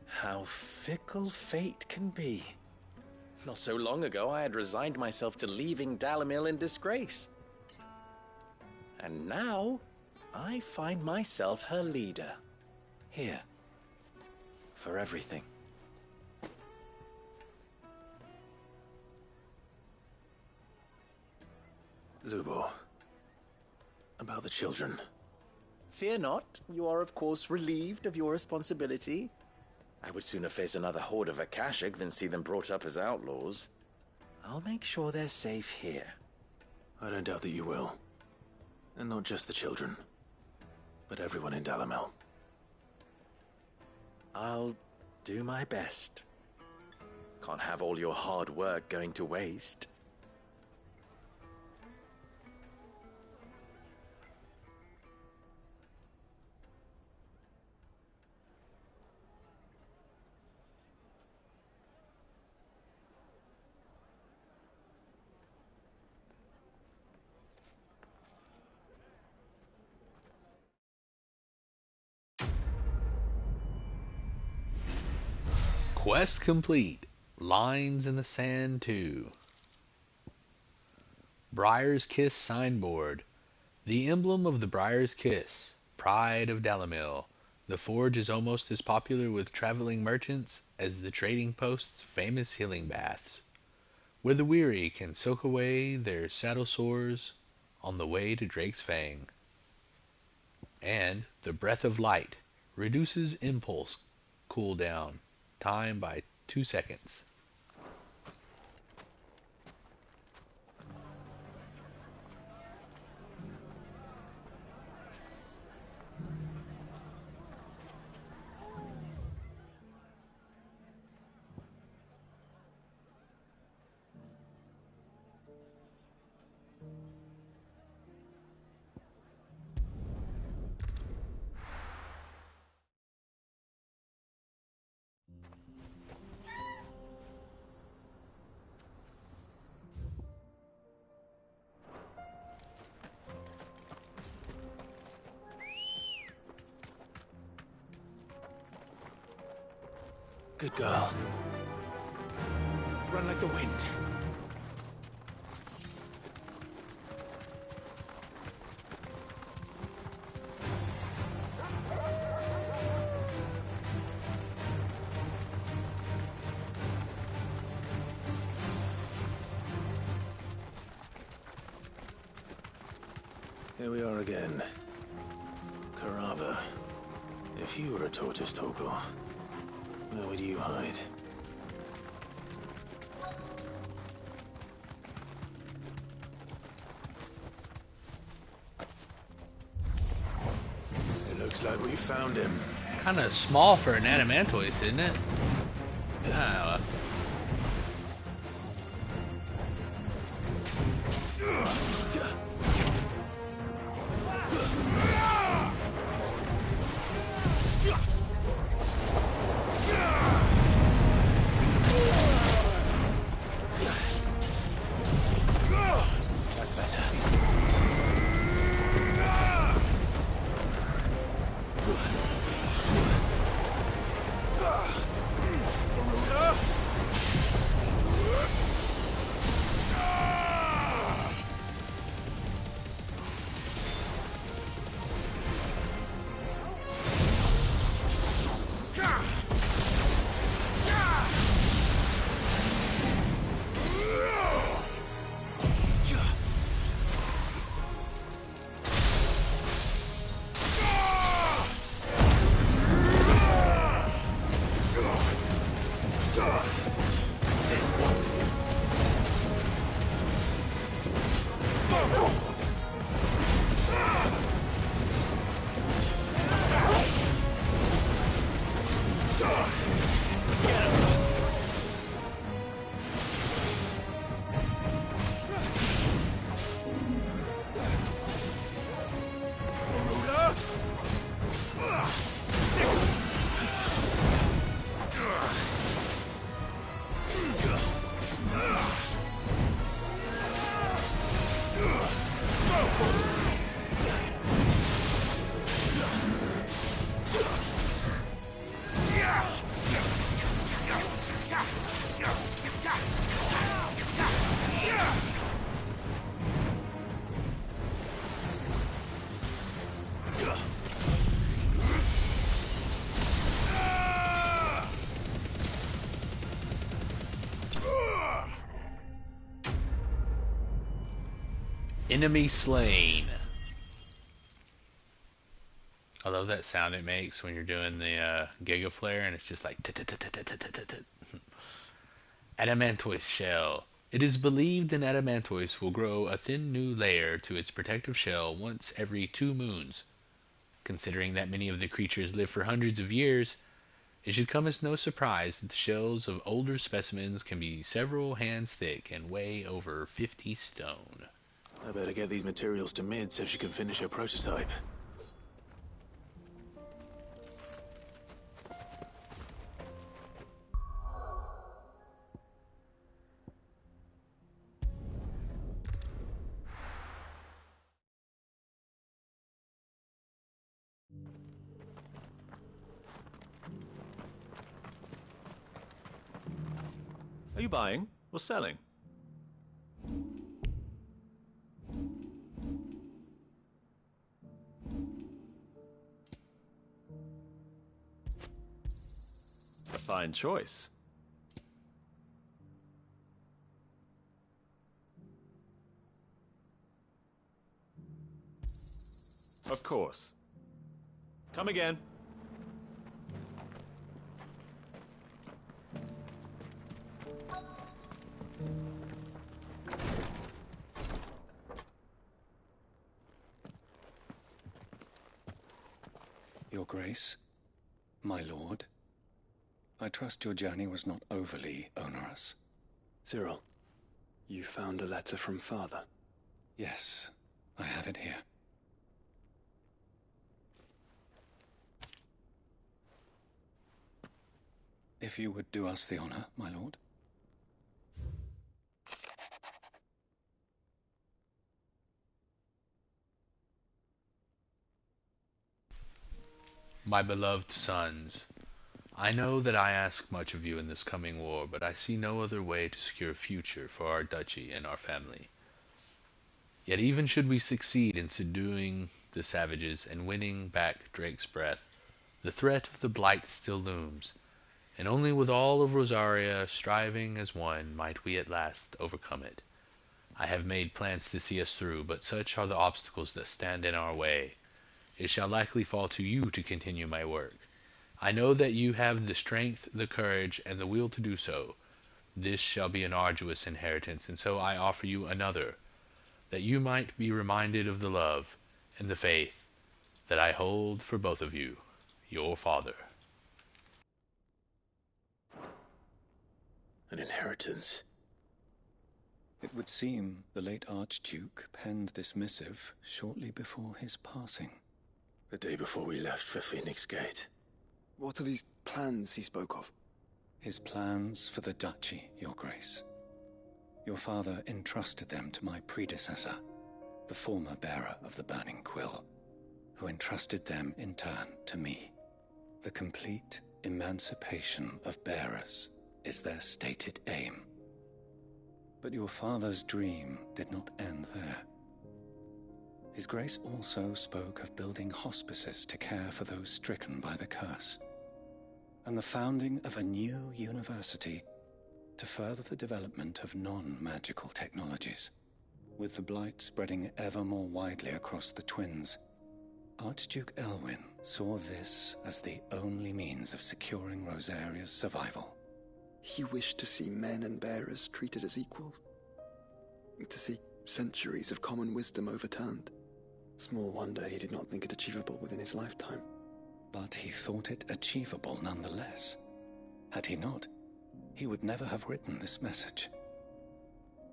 How fickle fate can be. Not so long ago, I had resigned myself to leaving Dalimil in disgrace. And now, I find myself her leader. Here. For everything. Lubo, about the children. Fear not, you are of course relieved of your responsibility. I would sooner face another horde of Akashic than see them brought up as outlaws. I'll make sure they're safe here. I don't doubt that you will. And not just the children, but everyone in Dalimil. I'll do my best. Can't have all your hard work going to waste. Quest complete. Lines in the Sand 2. Briar's Kiss signboard. The emblem of the Briar's Kiss, pride of Dalimil. The forge is almost as popular with traveling merchants as the trading post's famous healing baths, where the weary can soak away their saddle sores on the way to Drake's Fang. And the Breath of Light reduces impulse cooldown time by 2 seconds. Good girl. Run like the wind. Here we are again. Carava. If you were a tortoise, Torgor, where would you hide? It looks like we found him. Kind of small for an adamantoise, isn't it? Ah, That's better. enemy slain. I love that sound it makes when you're doing the Giga Flare, and it's just like Adamantoise shell. It is believed an adamantoise will grow a thin new layer to its protective shell once every 2 moons. Considering that many of the creatures live for hundreds of years, it should come as no surprise that the shells of older specimens can be several hands thick and weigh over 50 stone. I better get these materials to Mid so she can finish her prototype. Are you buying or selling? A fine choice. Of course. Come again. Your Grace, my lord, I trust your journey was not overly onerous. Cyril, you found a letter from Father? Yes, I have it here. If you would do us the honor, my lord. My beloved sons, I know that I ask much of you in this coming war, but I see no other way to secure a future for our duchy and our family. Yet even should we succeed in subduing the savages and winning back Drake's breath, the threat of the blight still looms, and only with all of Rosaria striving as one might we at last overcome it. I have made plans to see us through, but such are the obstacles that stand in our way. It shall likely fall to you to continue my work. I know that you have the strength, the courage, and the will to do so. This shall be an arduous inheritance, and so I offer you another, that you might be reminded of the love and the faith that I hold for both of you, your father. An inheritance? It would seem the late Archduke penned this missive shortly before his passing. The day before we left for Phoenix Gate. What are these plans he spoke of? His plans for the duchy, Your Grace. Your father entrusted them to my predecessor, the former bearer of the Burning Quill, who entrusted them in turn to me. The complete emancipation of bearers is their stated aim. But your father's dream did not end there. His Grace also spoke of building hospices to care for those stricken by the curse, and the founding of a new university to further the development of non-magical technologies. With the blight spreading ever more widely across the twins, Archduke Elwyn saw this as the only means of securing Rosaria's survival. He wished to see men and bearers treated as equals. To see centuries of common wisdom overturned. Small wonder he did not think it achievable within his lifetime. But he thought it achievable nonetheless. Had he not, he would never have written this message.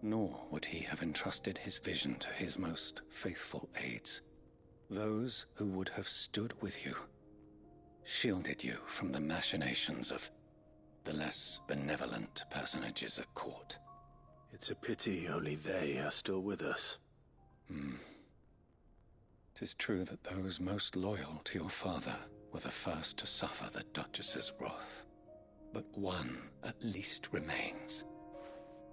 Nor would he have entrusted his vision to his most faithful aides, those who would have stood with you, shielded you from the machinations of the less benevolent personages at court. It's a pity only they are still with us. 'Tis true that those most loyal to your father were the first to suffer the Duchess's wrath. But one at least remains,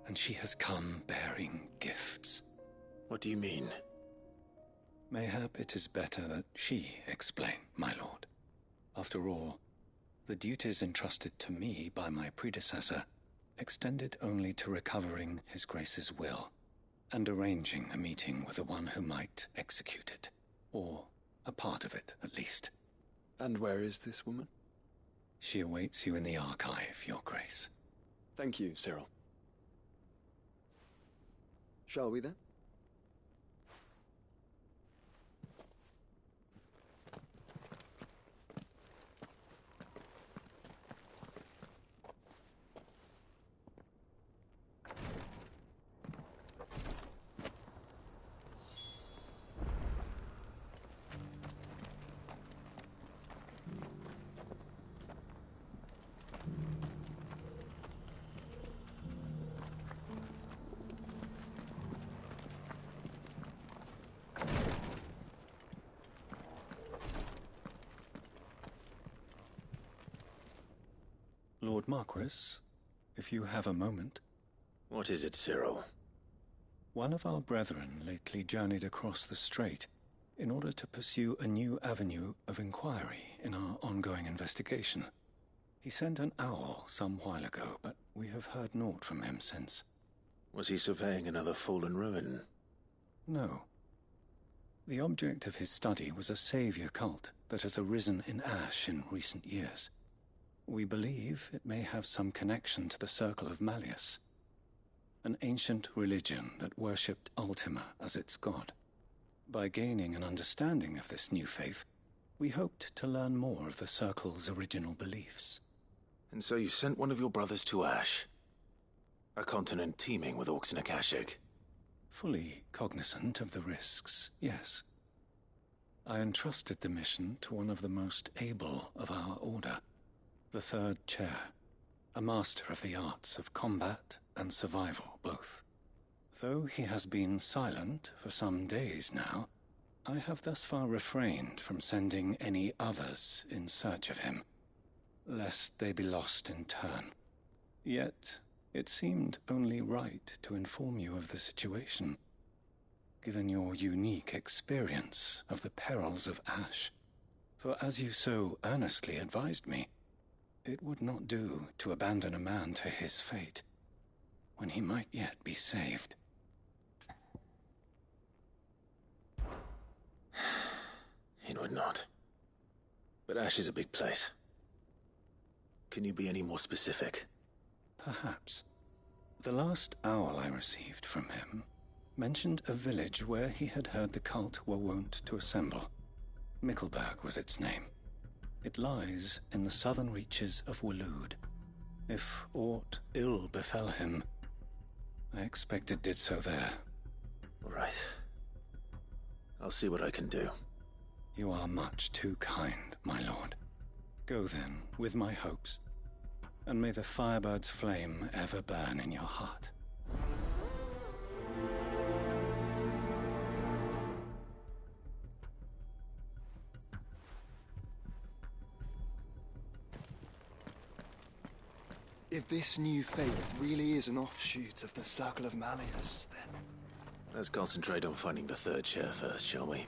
and she has come bearing gifts. What do you mean? Mayhap it is better that she explain, my lord. After all, the duties entrusted to me by my predecessor extended only to recovering His Grace's will and arranging a meeting with the one who might execute it, or a part of it at least. And where is this woman? She awaits you in the archive, Your Grace. Thank you, Cyril. Shall we then? Lord Marquis, if you have a moment. What is it, Cyril? One of our brethren lately journeyed across the strait in order to pursue a new avenue of inquiry in our ongoing investigation. He sent an owl some while ago, but we have heard naught from him since. Was he surveying another fallen ruin? No. The object of his study was a savior cult that has arisen in Ash in recent years. We believe it may have some connection to the Circle of Malleus, an ancient religion that worshipped Ultima as its god. By gaining an understanding of this new faith, we hoped to learn more of the Circle's original beliefs. And so you sent one of your brothers to Ash? A continent teeming with orcs and Akashic? Fully cognizant of the risks, yes. I entrusted the mission to one of the most able of our order, the Third Chair, a master of the arts of combat and survival both. Though he has been silent for some days now, I have thus far refrained from sending any others in search of him. lest they be lost in turn. Yet, it seemed only right to inform you of the situation, given your unique experience of the perils of Ash. For as you so earnestly advised me, it would not do to abandon a man to his fate, when he might yet be saved. It would not. But Ash is a big place. Can you be any more specific? Perhaps. The last owl I received from him mentioned a village where he had heard the cult were wont to assemble. Mickleburg was its name. It lies in the southern reaches of Waloed. If aught ill befell him, I expect it did so there. All right. I'll see what I can do. You are much too kind, my lord. Go then, with my hopes, and may the firebird's flame ever burn in your heart. If this new faith really is an offshoot of the Circle of Malleus, then... Let's concentrate on finding the third chair first, shall we?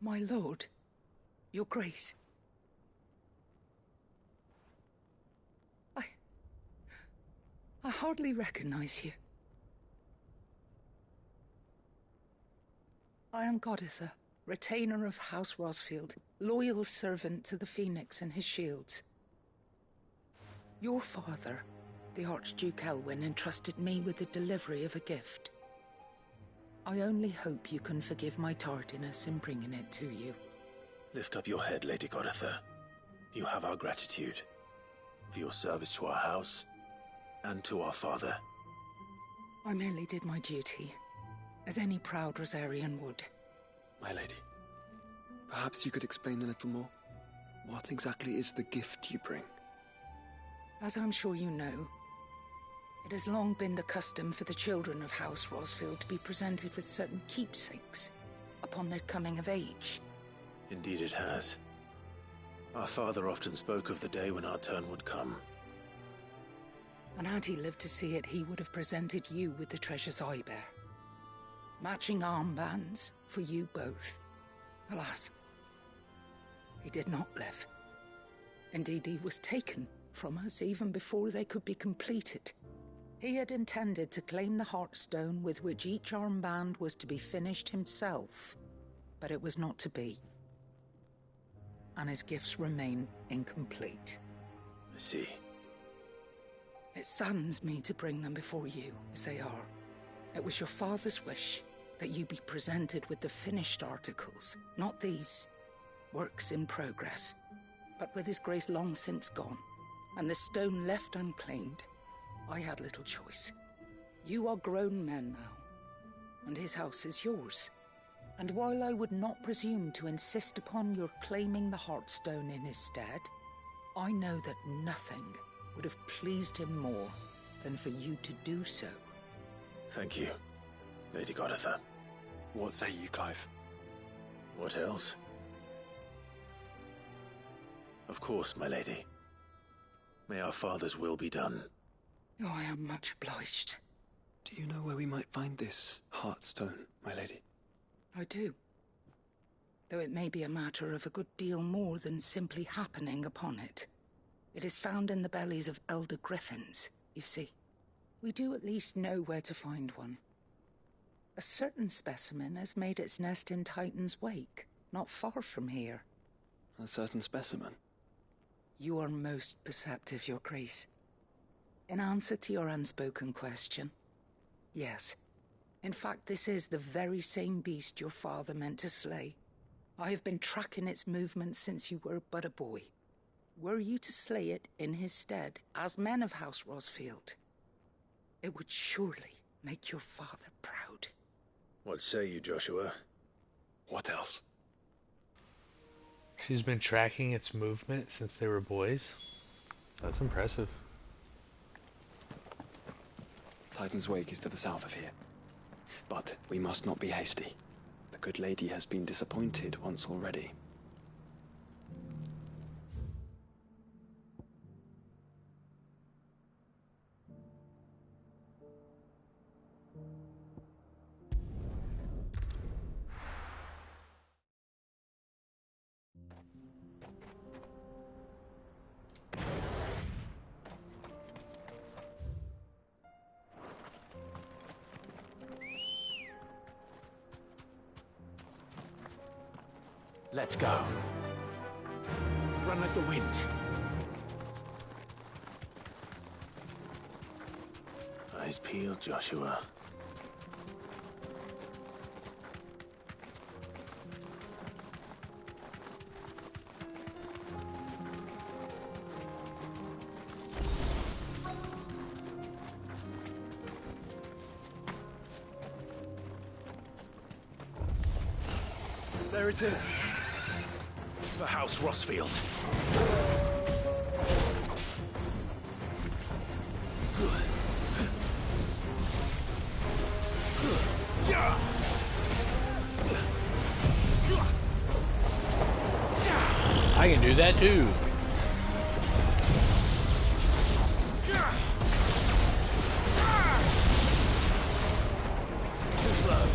My lord, your grace. I hardly recognize you. I am Goditha, retainer of House Rosfield, loyal servant to the Phoenix and his shields. Your father, the Archduke Elwyn, entrusted me with the delivery of a gift. I only hope you can forgive my tardiness in bringing it to you. Lift up your head, Lady Goditha. You have our gratitude for your service to our house and to our father. I merely did my duty, as any proud Rosarian would. My lady, perhaps you could explain a little more? What exactly is the gift you bring? As I'm sure you know, it has long been the custom for the children of House Rosfield to be presented with certain keepsakes upon their coming of age. Indeed it has. Our father often spoke of the day when our turn would come. And had he lived to see it, he would have presented you with the treasures I bear. Matching armbands for you both. Alas, he did not live. Indeed, he was taken from us even before they could be completed. He had intended to claim the Heartstone with which each armband was to be finished himself, but it was not to be. And his gifts remain incomplete. I see. It saddens me to bring them before you, as they are. It was your father's wish that you be presented with the finished articles, not these, works in progress. But with his grace long since gone, and the stone left unclaimed, I had little choice. You are grown men now, and his house is yours. And while I would not presume to insist upon your claiming the Heartstone in his stead, I know that nothing would have pleased him more than for you to do so. Thank you, Lady Goditha. What say you, Clive? What else? Of course, my lady. May our father's will be done. Oh, I am much obliged. Do you know where we might find this Heartstone, my lady? I do. Though it may be a matter of a good deal more than simply happening upon it. It is found in the bellies of elder griffins, you see. We do at least know where to find one. A certain specimen has made its nest in Titan's Wake, not far from here. A certain specimen? You are most perceptive, Your Grace. In answer to your unspoken question, yes, In fact, this is the very same beast your father meant to slay. I have been tracking its movements since you were but a boy. Were you to slay it in his stead, as men of House Rosfield, it would surely make your father proud. What say you, Joshua? What else? She's been tracking its movement since they were boys. That's impressive. Titan's Wake is to the south of here. But we must not be hasty. The good lady has been disappointed once already. Let's go. Run like the wind. Eyes peeled, Joshua. There it is. For House Rosfield. I can do that too. Too slow.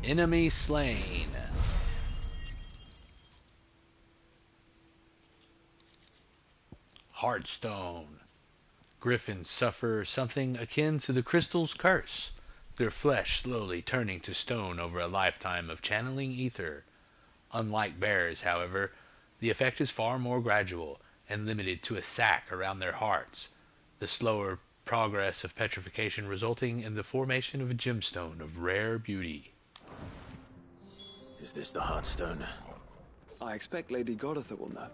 Enemy slain. Heartstone. Griffins suffer something akin to the crystal's curse, their flesh slowly turning to stone over a lifetime of channeling ether. Unlike bears, however, the effect is far more gradual and limited to a sac around their hearts, the slower progress of petrification resulting in the formation of a gemstone of rare beauty. Is this the Heartstone? I expect Lady Goditha will know.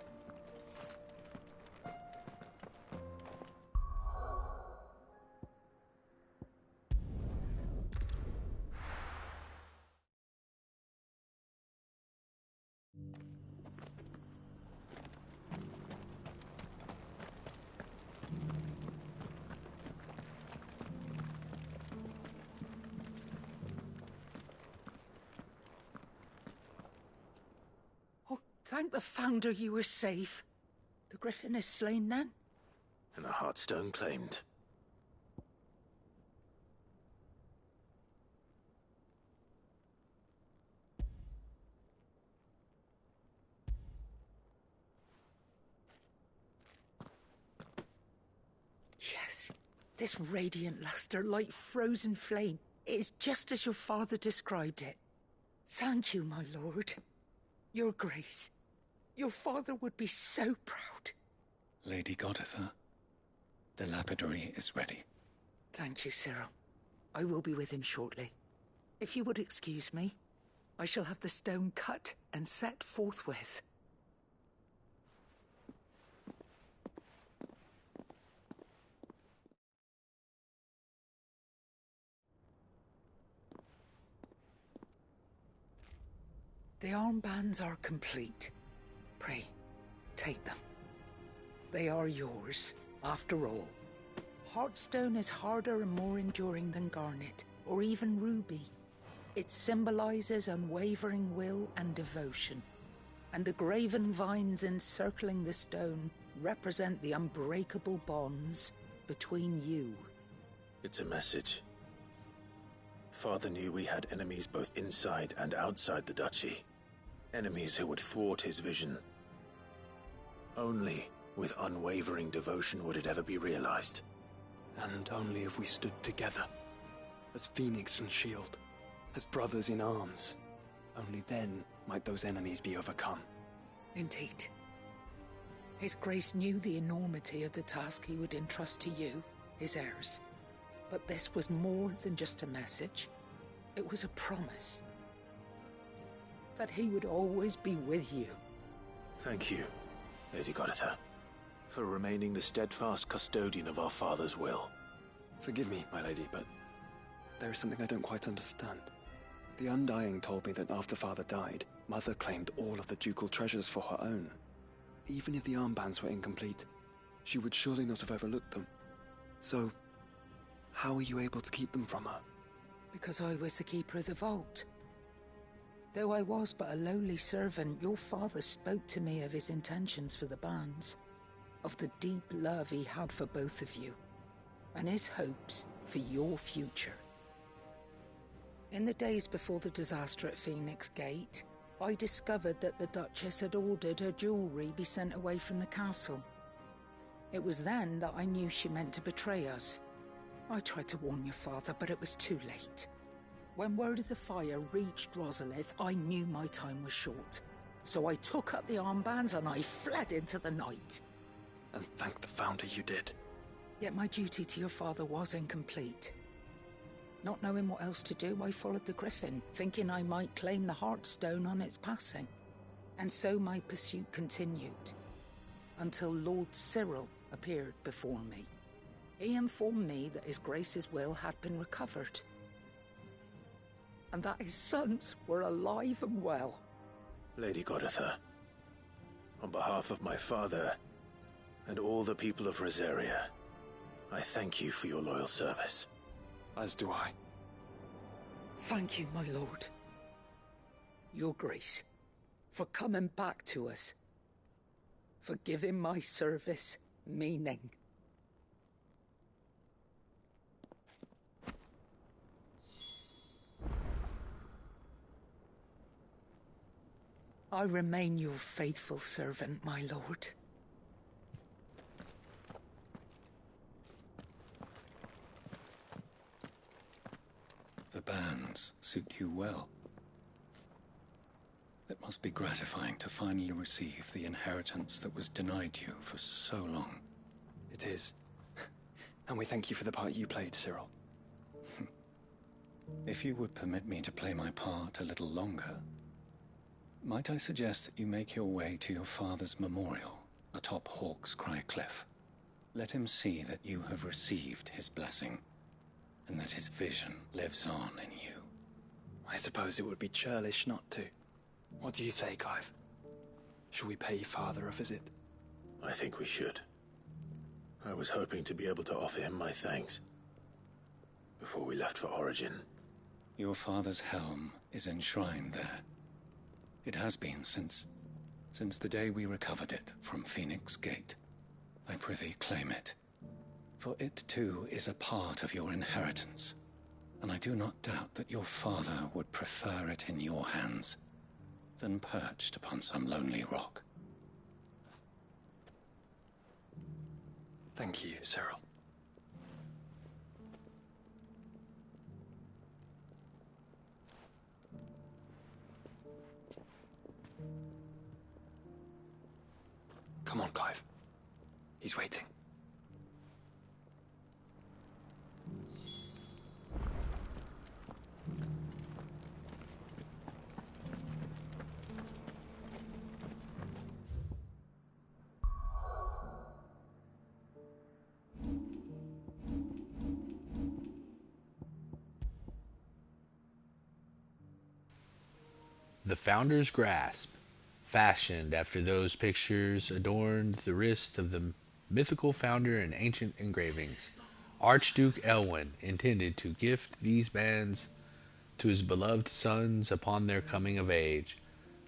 Thank the Founder you were safe. The Griffin is slain then? And the Heartstone claimed. Yes. This radiant luster, like frozen flame, it is just as your father described it. Thank you, my lord. Your Grace. Your father would be so proud. Lady Goditha, the lapidary is ready. Thank you, Cyril. I will be with him shortly. If you would excuse me, I shall have the stone cut and set forthwith. The armbands are complete. Pray, take them. They are yours, after all. Heartstone is harder and more enduring than garnet, or even ruby. It symbolizes unwavering will and devotion, and the graven vines encircling the stone represent the unbreakable bonds between you. It's a message. Father knew we had enemies both inside and outside the duchy. Enemies who would thwart his vision. Only with unwavering devotion would it ever be realized. And only if we stood together, as Phoenix and Shield, as brothers in arms. Only then might those enemies be overcome. Indeed. His Grace knew the enormity of the task he would entrust to you, his heirs. But this was more than just a message. It was a promise. That he would always be with you. Thank you, Lady Goditha, for remaining the steadfast custodian of our father's will. Forgive me, my lady, but there is something I don't quite understand. The Undying told me that after Father died, Mother claimed all of the ducal treasures for her own. Even if the armbands were incomplete, she would surely not have overlooked them. So, how were you able to keep them from her? Because I was the keeper of the vault. Though I was but a lowly servant, your father spoke to me of his intentions for the bands, of the deep love he had for both of you, and his hopes for your future. In the days before the disaster at Phoenix Gate, I discovered that the Duchess had ordered her jewelry be sent away from the castle. It was then that I knew she meant to betray us. I tried to warn your father, but it was too late. When word of the fire reached Rosalith, I knew my time was short. So I took up the armbands and I fled into the night. And thank the Founder you did. Yet my duty to your father was incomplete. Not knowing what else to do, I followed the Griffin, thinking I might claim the Heartstone on its passing. And so my pursuit continued, until Lord Cyril appeared before me. He informed me that his Grace's will had been recovered, and that his sons were alive and well. Lady Goditha, on behalf of my father and all the people of Rosaria, I thank you for your loyal service. As do I. Thank you, my lord. Your Grace, for coming back to us, for giving my service meaning. I remain your faithful servant, my lord. The bands suit you well. It must be gratifying to finally receive the inheritance that was denied you for so long. It is. And we thank you for the part you played, Cyril. If you would permit me to play my part a little longer, might I suggest that you make your way to your father's memorial atop Hawk's Cry Cliff? Let him see that you have received his blessing, and that his vision lives on in you. I suppose it would be churlish not to. What do you say, Clive? Shall we pay father a visit? I think we should. I was hoping to be able to offer him my thanks before we left for Origin. Your father's helm is enshrined there. It has been since the day we recovered it from Phoenix Gate. I prithee claim it, for it too is a part of your inheritance, and I do not doubt that your father would prefer it in your hands than perched upon some lonely rock. Thank you, Cyril. Come on, Clive. He's waiting. The Founder's Grasp, fashioned after those pictures, adorned the wrist of the mythical founder in ancient engravings. Archduke Elwyn intended to gift these bands to his beloved sons upon their coming of age,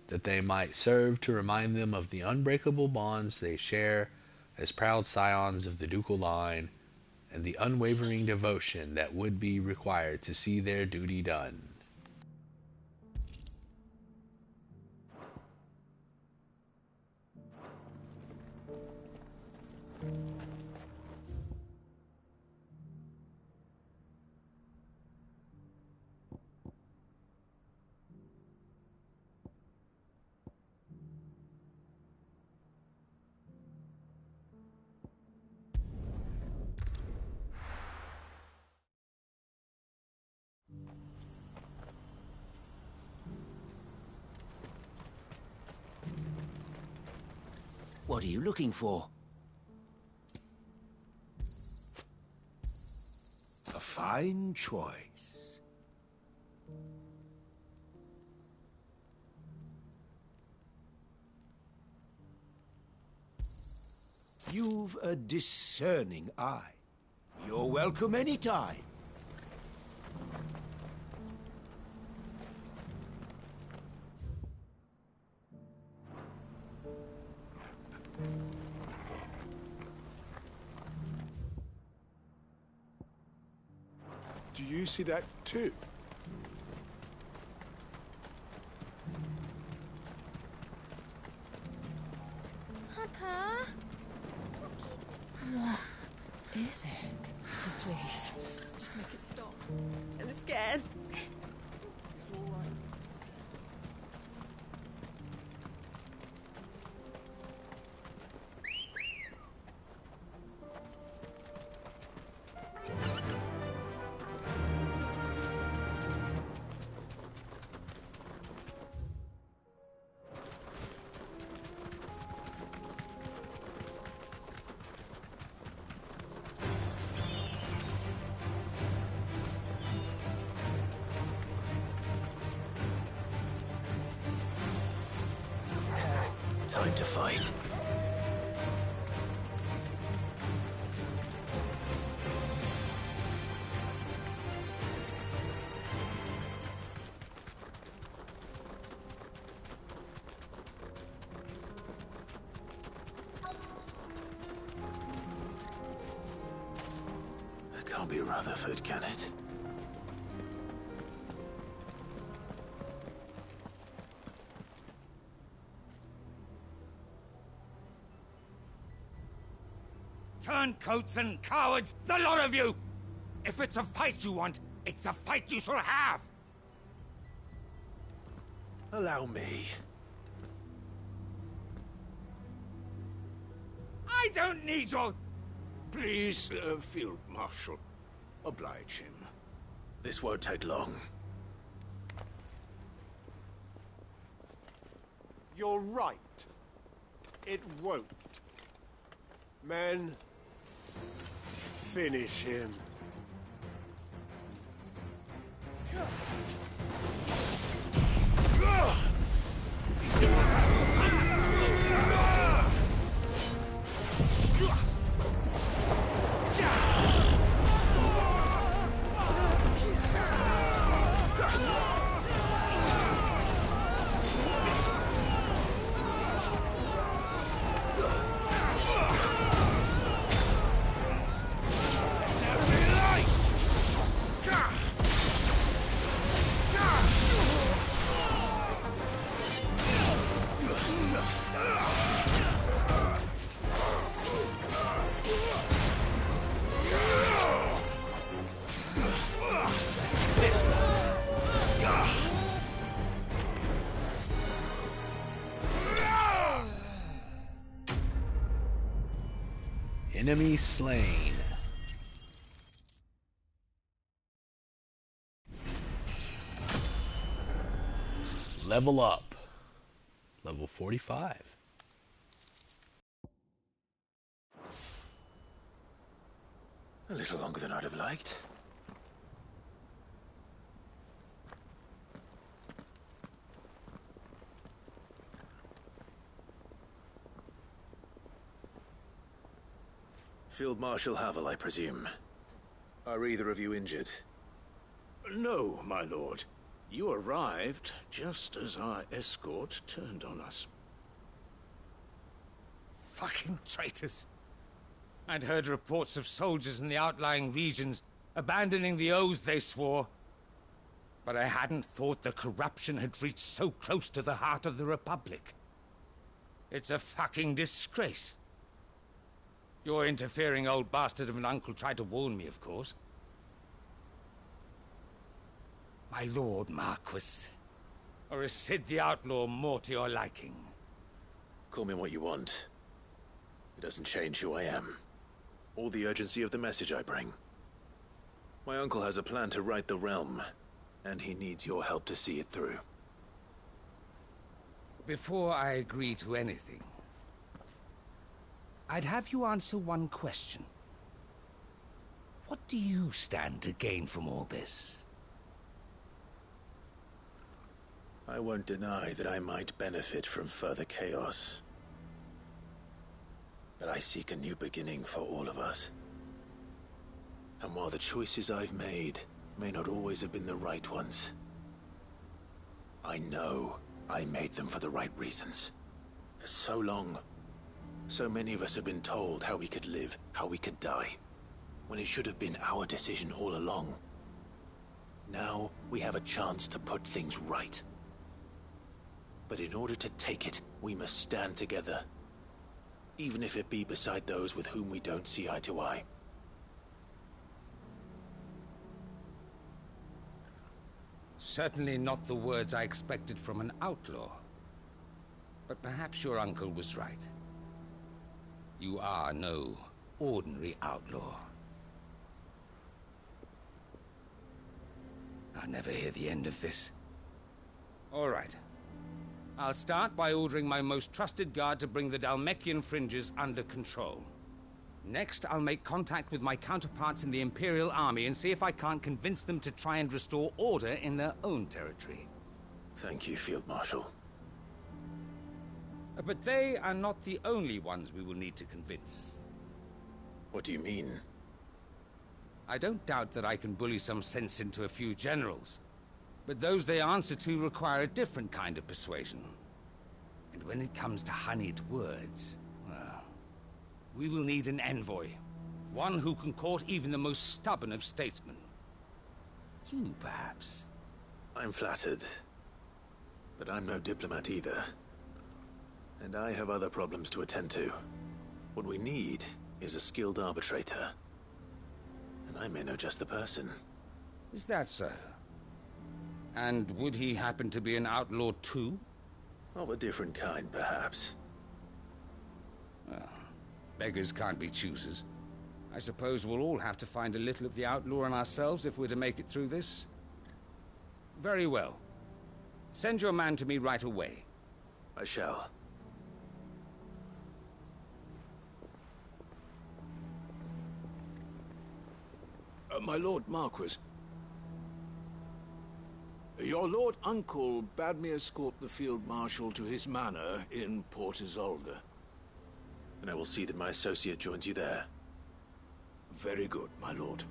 that they might serve to remind them of the unbreakable bonds they share as proud scions of the ducal line, and the unwavering devotion that would be required to see their duty done. What are you looking for? A fine choice. You've a discerning eye. You're welcome anytime. Do you see that too? Papa? What is it? Please, just make it stop. I'm scared. It's all right. Time to fight. That can't be Rutherford, can it? Turncoats and cowards, the lot of you! If it's a fight you want, it's a fight you shall have! Allow me. I don't need your... Please, Field Marshal, oblige him. This won't take long. You're right. It won't. Men, finish him. Enemy slain. Level up. Level 45. A little longer than I'd have liked. Field Marshal Havel, I presume. Are either of you injured? No, my lord. You arrived just as our escort turned on us. Fucking traitors. I'd heard reports of soldiers in the outlying regions abandoning the oaths they swore. But I hadn't thought the corruption had reached so close to the heart of the Republic. It's a fucking disgrace. Your interfering old bastard of an uncle tried to warn me, of course. My lord Marquis. Or is Sid the Outlaw more to your liking? Call me what you want. It doesn't change who I am, or the urgency of the message I bring. My uncle has a plan to right the realm, and he needs your help to see it through. Before I agree to anything, I'd have you answer one question. What do you stand to gain from all this? I won't deny that I might benefit from further chaos. But I seek a new beginning for all of us. And while the choices I've made may not always have been the right ones, I know I made them for the right reasons. For so long, so many of us have been told how we could live, how we could die, when it should have been our decision all along. Now we have a chance to put things right. But in order to take it, we must stand together, even if it be beside those with whom we don't see eye to eye. Certainly not the words I expected from an outlaw. But perhaps your uncle was right. You are no ordinary outlaw. I'll never hear the end of this. All right. I'll start by ordering my most trusted guard to bring the Dhalmekian fringes under control. Next, I'll make contact with my counterparts in the Imperial Army and see if I can't convince them to try and restore order in their own territory. Thank you, Field Marshal. But they are not the only ones we will need to convince. What do you mean? I don't doubt that I can bully some sense into a few generals. But those they answer to require a different kind of persuasion. And when it comes to honeyed words, well, we will need an envoy. One who can court even the most stubborn of statesmen. You, perhaps. I'm flattered. But I'm no diplomat either. And I have other problems to attend to. What we need is a skilled arbitrator. And I may know just the person. Is that so? And would he happen to be an outlaw too? Of a different kind, perhaps. Well, beggars can't be choosers. I suppose we'll all have to find a little of the outlaw in ourselves if we're to make it through this. Very well. Send your man to me right away. I shall. My Lord Marquis. Your Lord Uncle bade me escort the Field Marshal to his manor in Port Isolde. And I will see that my associate joins you there. Very good, my lord.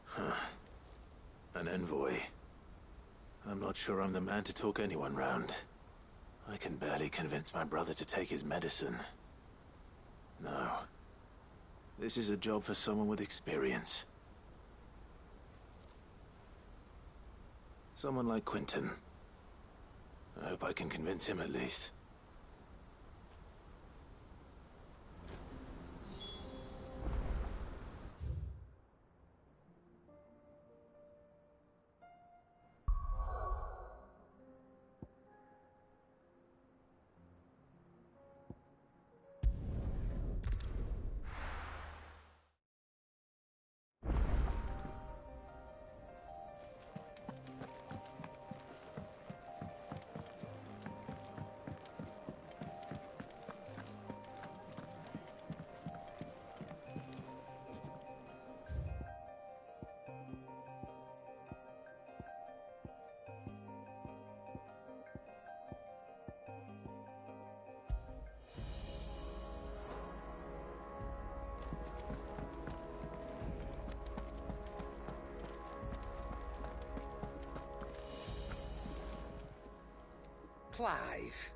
Huh. An envoy. I'm not sure I'm the man to talk anyone round. I can barely convince my brother to take his medicine. No. This is a job for someone with experience. Someone like Quentin. I hope I can convince him at least. Clive.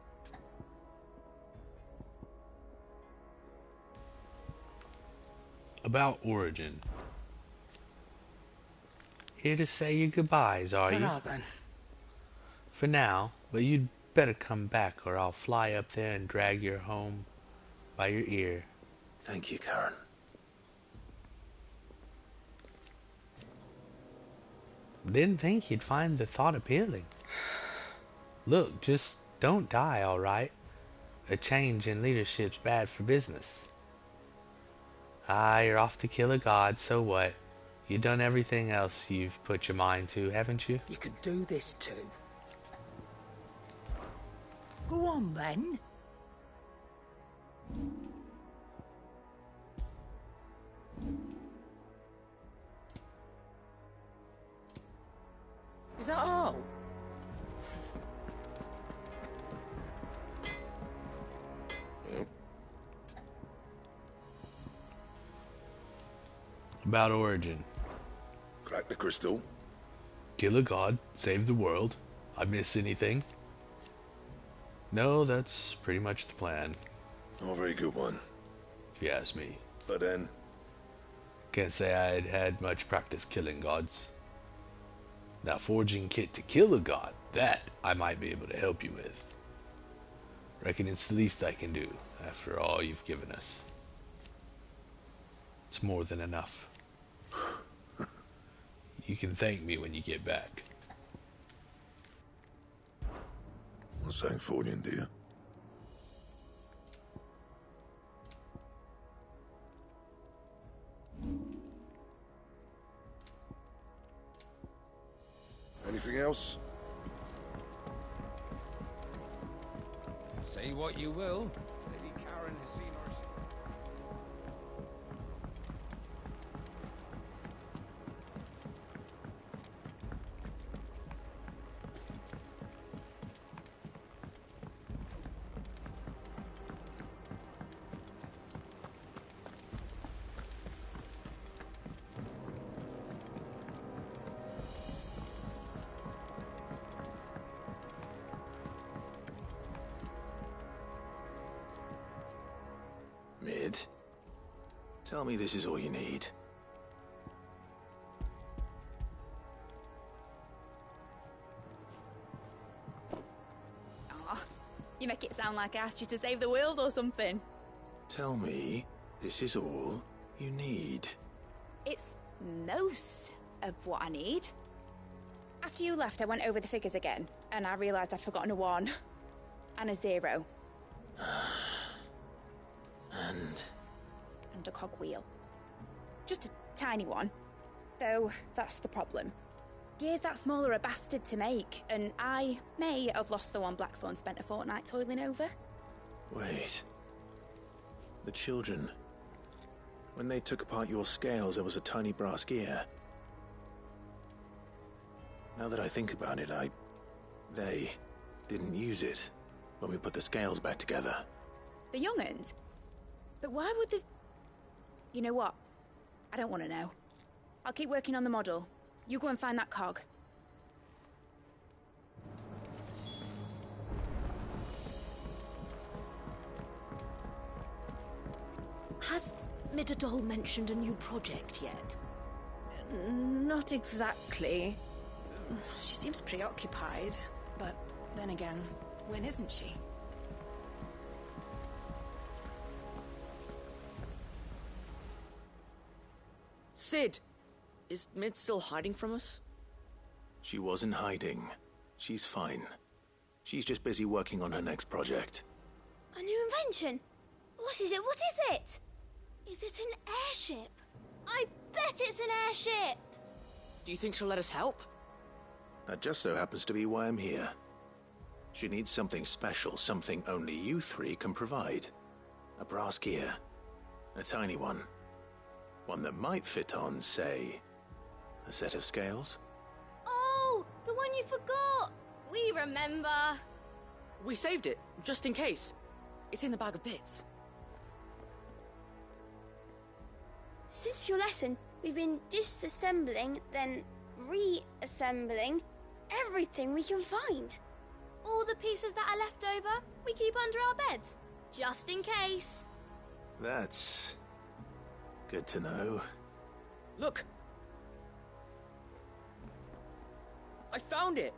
About Origin. Here to say your goodbyes, are you? Ta-ra then. For now, but you'd better come back or I'll fly up there and drag you home by your ear. Thank you, Karen. Didn't think you'd find the thought appealing. Look, just don't die, alright? A change in leadership's bad for business. Ah, you're off to kill a god, so what? You've done everything else you've put your mind to, haven't you? You could do this too. Go on then. Is that all? About Origin. Crack the crystal. Kill a god, save the world. I miss anything? No, that's pretty much the plan. Oh, very good one. If you ask me. But then? Can't say I'd had much practice killing gods. Now forging kit to kill a god, that I might be able to help you with. Reckon it's the least I can do, after all you've given us. It's more than enough. You can thank me when you get back. Well, thanks for you, dear. Anything else? Say what you will. Lady Karen has seen our... Mid, tell me this is all you need. You make it sound like I asked you to save the world or something. Tell me, this is all you need. It's most of what I need. After you left, I went over the figures again, and I realised I'd forgotten a 1 and a 0. And a cogwheel. Just a tiny one. Though, that's the problem. Gears that small are a bastard to make, and I may have lost the one Blackthorn spent a fortnight toiling over. wait. The children. When they took apart your scales, there was a tiny brass gear. Now that I think about it, they didn't use it when we put the scales back together. The young'uns? But why would the... You know what? I don't want to know. I'll keep working on the model. You go and find that cog. Has Midadol mentioned a new project yet? Not exactly. She seems preoccupied, but then again, when isn't she? Sid! Is Mid still hiding from us? She wasn't hiding. She's fine. She's just busy working on her next project. A new invention? What is it? What is it? Is it an airship? I bet it's an airship! Do you think she'll let us help? That just so happens to be why I'm here. She needs something special, something only you three can provide. A brass gear. A tiny one. One that might fit on, say, a set of scales? Oh, the one you forgot! We remember! We saved it, just in case. It's in the bag of bits. Since your lesson, we've been disassembling, then reassembling everything we can find. All the pieces that are left over, we keep under our beds, just in case. That's good to know. Look! I found it!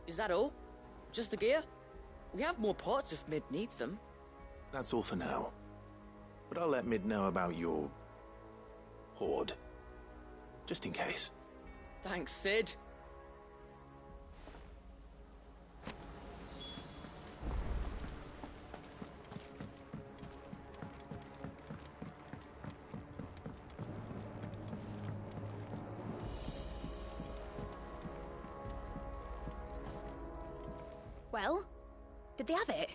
Is that all? Just the gear? We have more parts if Mid needs them. That's all for now. But I'll let Mid know about your hoard. Just in case. Thanks, Sid. Well, did they have it?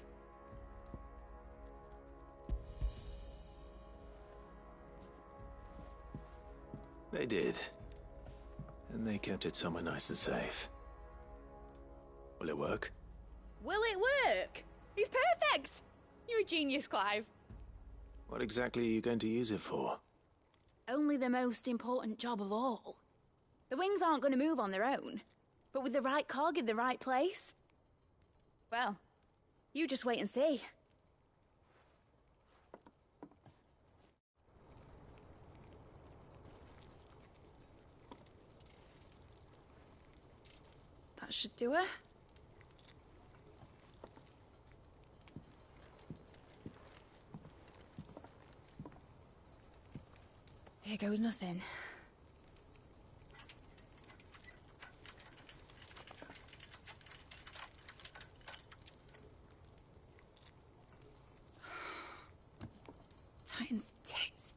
They did. And they kept it somewhere nice and safe. Will it work? Will it work? It's perfect! You're a genius, Clive. What exactly are you going to use it for? Only the most important job of all. The wings aren't going to move on their own. But with the right cog in the right place... Well, you just wait and see. That should do it. Here goes nothing. Titan's tits.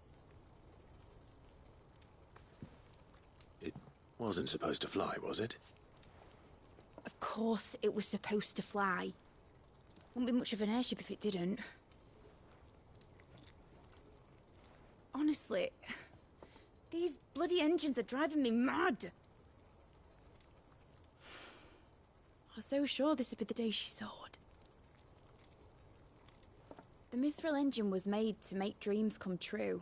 It wasn't supposed to fly, was it? Of course it was supposed to fly. Wouldn't be much of an airship if it didn't. Honestly, these bloody engines are driving me mad. I was so sure this would be the day she soared. The Mithril engine was made to make dreams come true.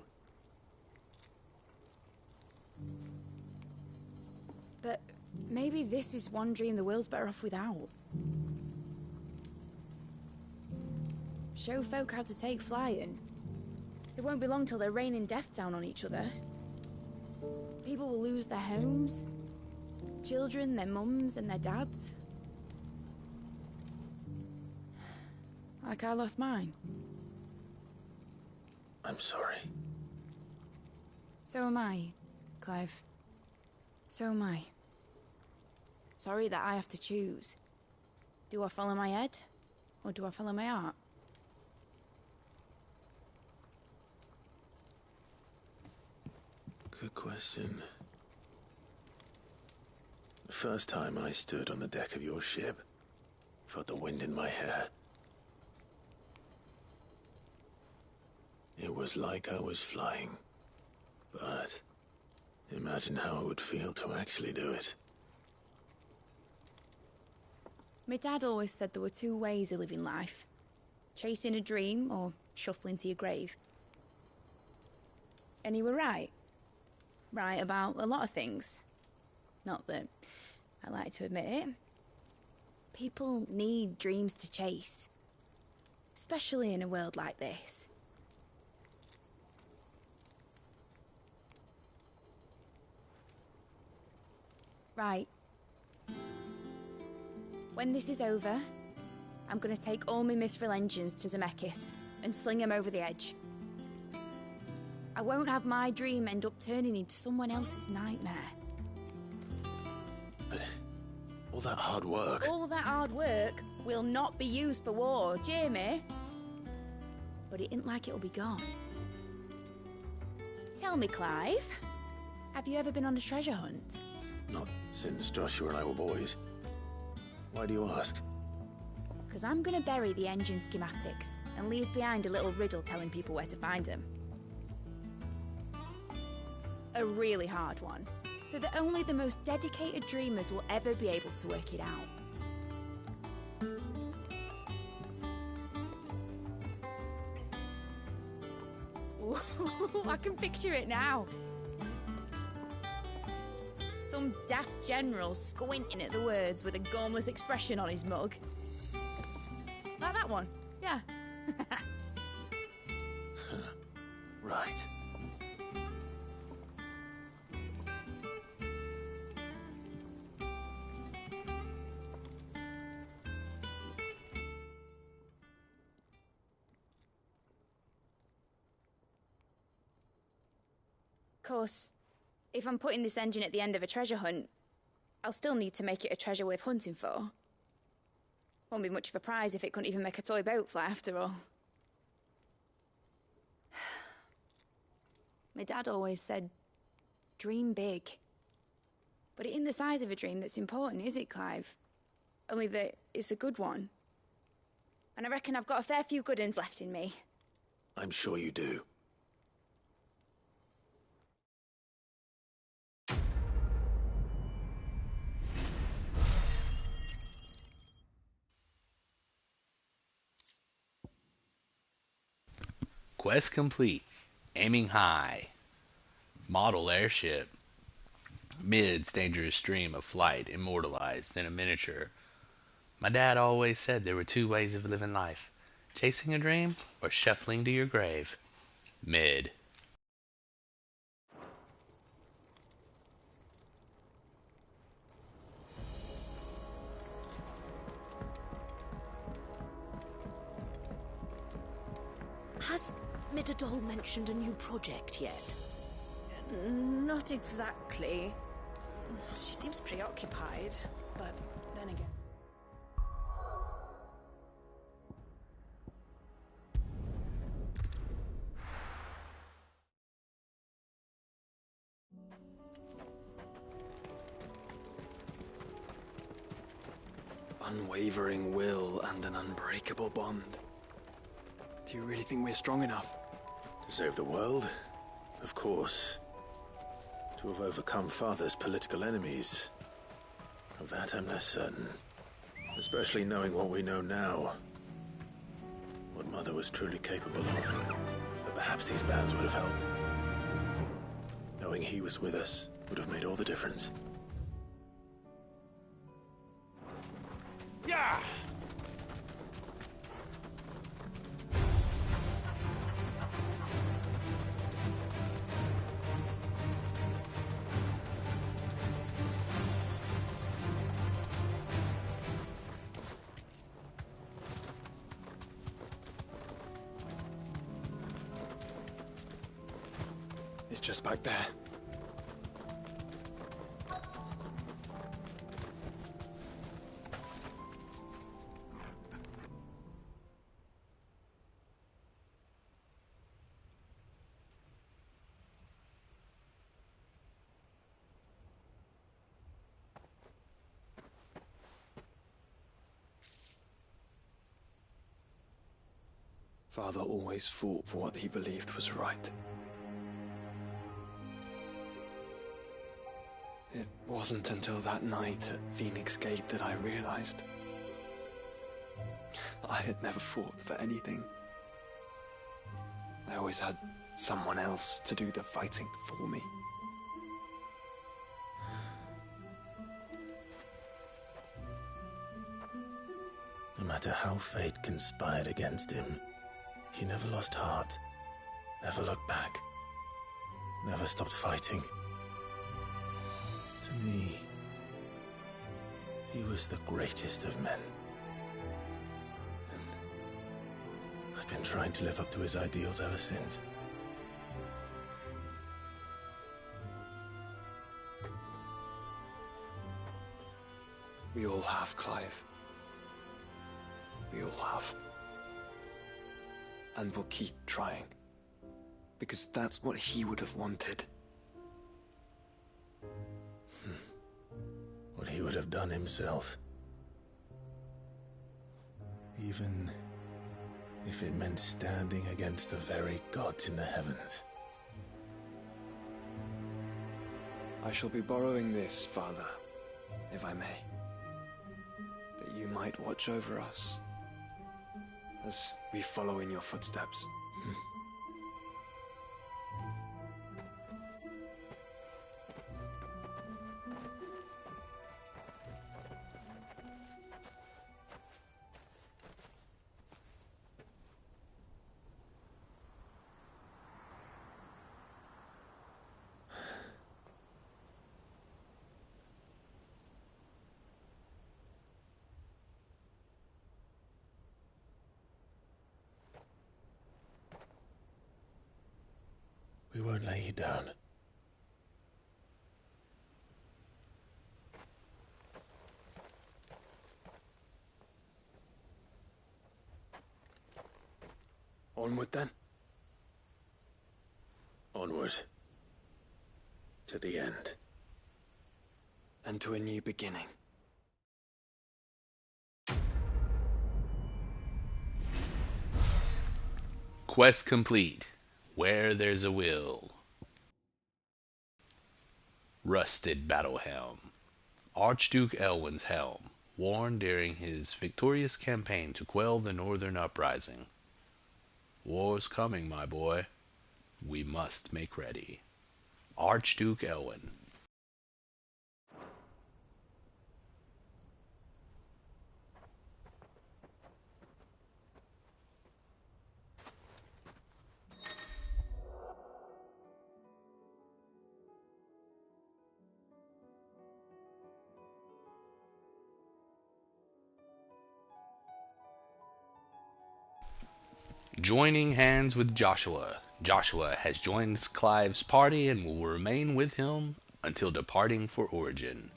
But maybe this is one dream the world's better off without. Show folk how to take flying. It won't be long till they're raining death down on each other. People will lose their homes, Children, their mums and their dads. Like I lost mine. I'm sorry. So am I, Clive. So am I. Sorry that I have to choose. Do I follow my head, or do I follow my heart? Good question. The first time I stood on the deck of your ship, felt the wind in my hair. It was like I was flying. But imagine how it would feel to actually do it. My dad always said there were two ways of living life. Chasing a dream or shuffling to your grave. And he were right. Right about a lot of things. Not that I like to admit it. People need dreams to chase. Especially in a world like this. Right. When this is over, I'm gonna take all my mithril engines to Zemeckis and sling them over the edge. I won't have my dream end up turning into someone else's nightmare. But all that hard work... All that hard work will not be used for war, Jamie. But it ain't like it'll be gone. Tell me, Clive, have you ever been on a treasure hunt? Not since Joshua and I were boys. Why do you ask? Because I'm gonna bury the engine schematics and leave behind a little riddle telling people where to find them. A really hard one, so that only the most dedicated dreamers will ever be able to work it out. Ooh, I can picture it now. Some daft general squinting at the words with a gormless expression on his mug. Like that one, yeah. Right. Of course, if I'm putting this engine at the end of a treasure hunt, I'll still need to make it a treasure worth hunting for. Won't be much of a prize if it couldn't even make a toy boat fly after all. My dad always said, dream big. But it ain't the size of a dream that's important, is it, Clive? Only that it's a good one. And I reckon I've got a fair few good uns left in me. I'm sure you do. Quest complete. Aiming high. Model airship. Mid's dangerous stream of flight immortalized in a miniature. My dad always said there were two ways of living life. Chasing a dream or shuffling to your grave. Mid. Has Midadol mentioned a new project yet? Not exactly. She seems preoccupied, but then again. Unwavering will and an unbreakable bond. Do you really think we're strong enough? To save the world? Of course. To have overcome Father's political enemies? Of that I'm less certain. Especially knowing what we know now. What Mother was truly capable of. But perhaps these bands would have helped. Knowing he was with us would have made all the difference. Yeah! is just back there. Father always fought for what he believed was right. It wasn't until that night at Phoenix Gate that I realized I had never fought for anything. I always had someone else to do the fighting for me. No matter how fate conspired against him, he never lost heart, never looked back, never stopped fighting. To me, he was the greatest of men. And I've been trying to live up to his ideals ever since. We all have, Clive. We all have. And we'll keep trying. Because that's what he would have wanted. What he would have done himself. Even if it meant standing against the very gods in the heavens. I shall be borrowing this, Father, if I may. That you might watch over us as we follow in your footsteps. We won't lay you down. Onward then. Onward. To the end. And to a new beginning. Quest complete. Where there's a will. Rusted battle helm. Archduke Elwin's helm, worn during his victorious campaign to quell the northern uprising. War's coming, my boy. We must make ready. Archduke Elwin. Joining hands with Joshua. Joshua has joined Clive's party and will remain with him until departing for Origin.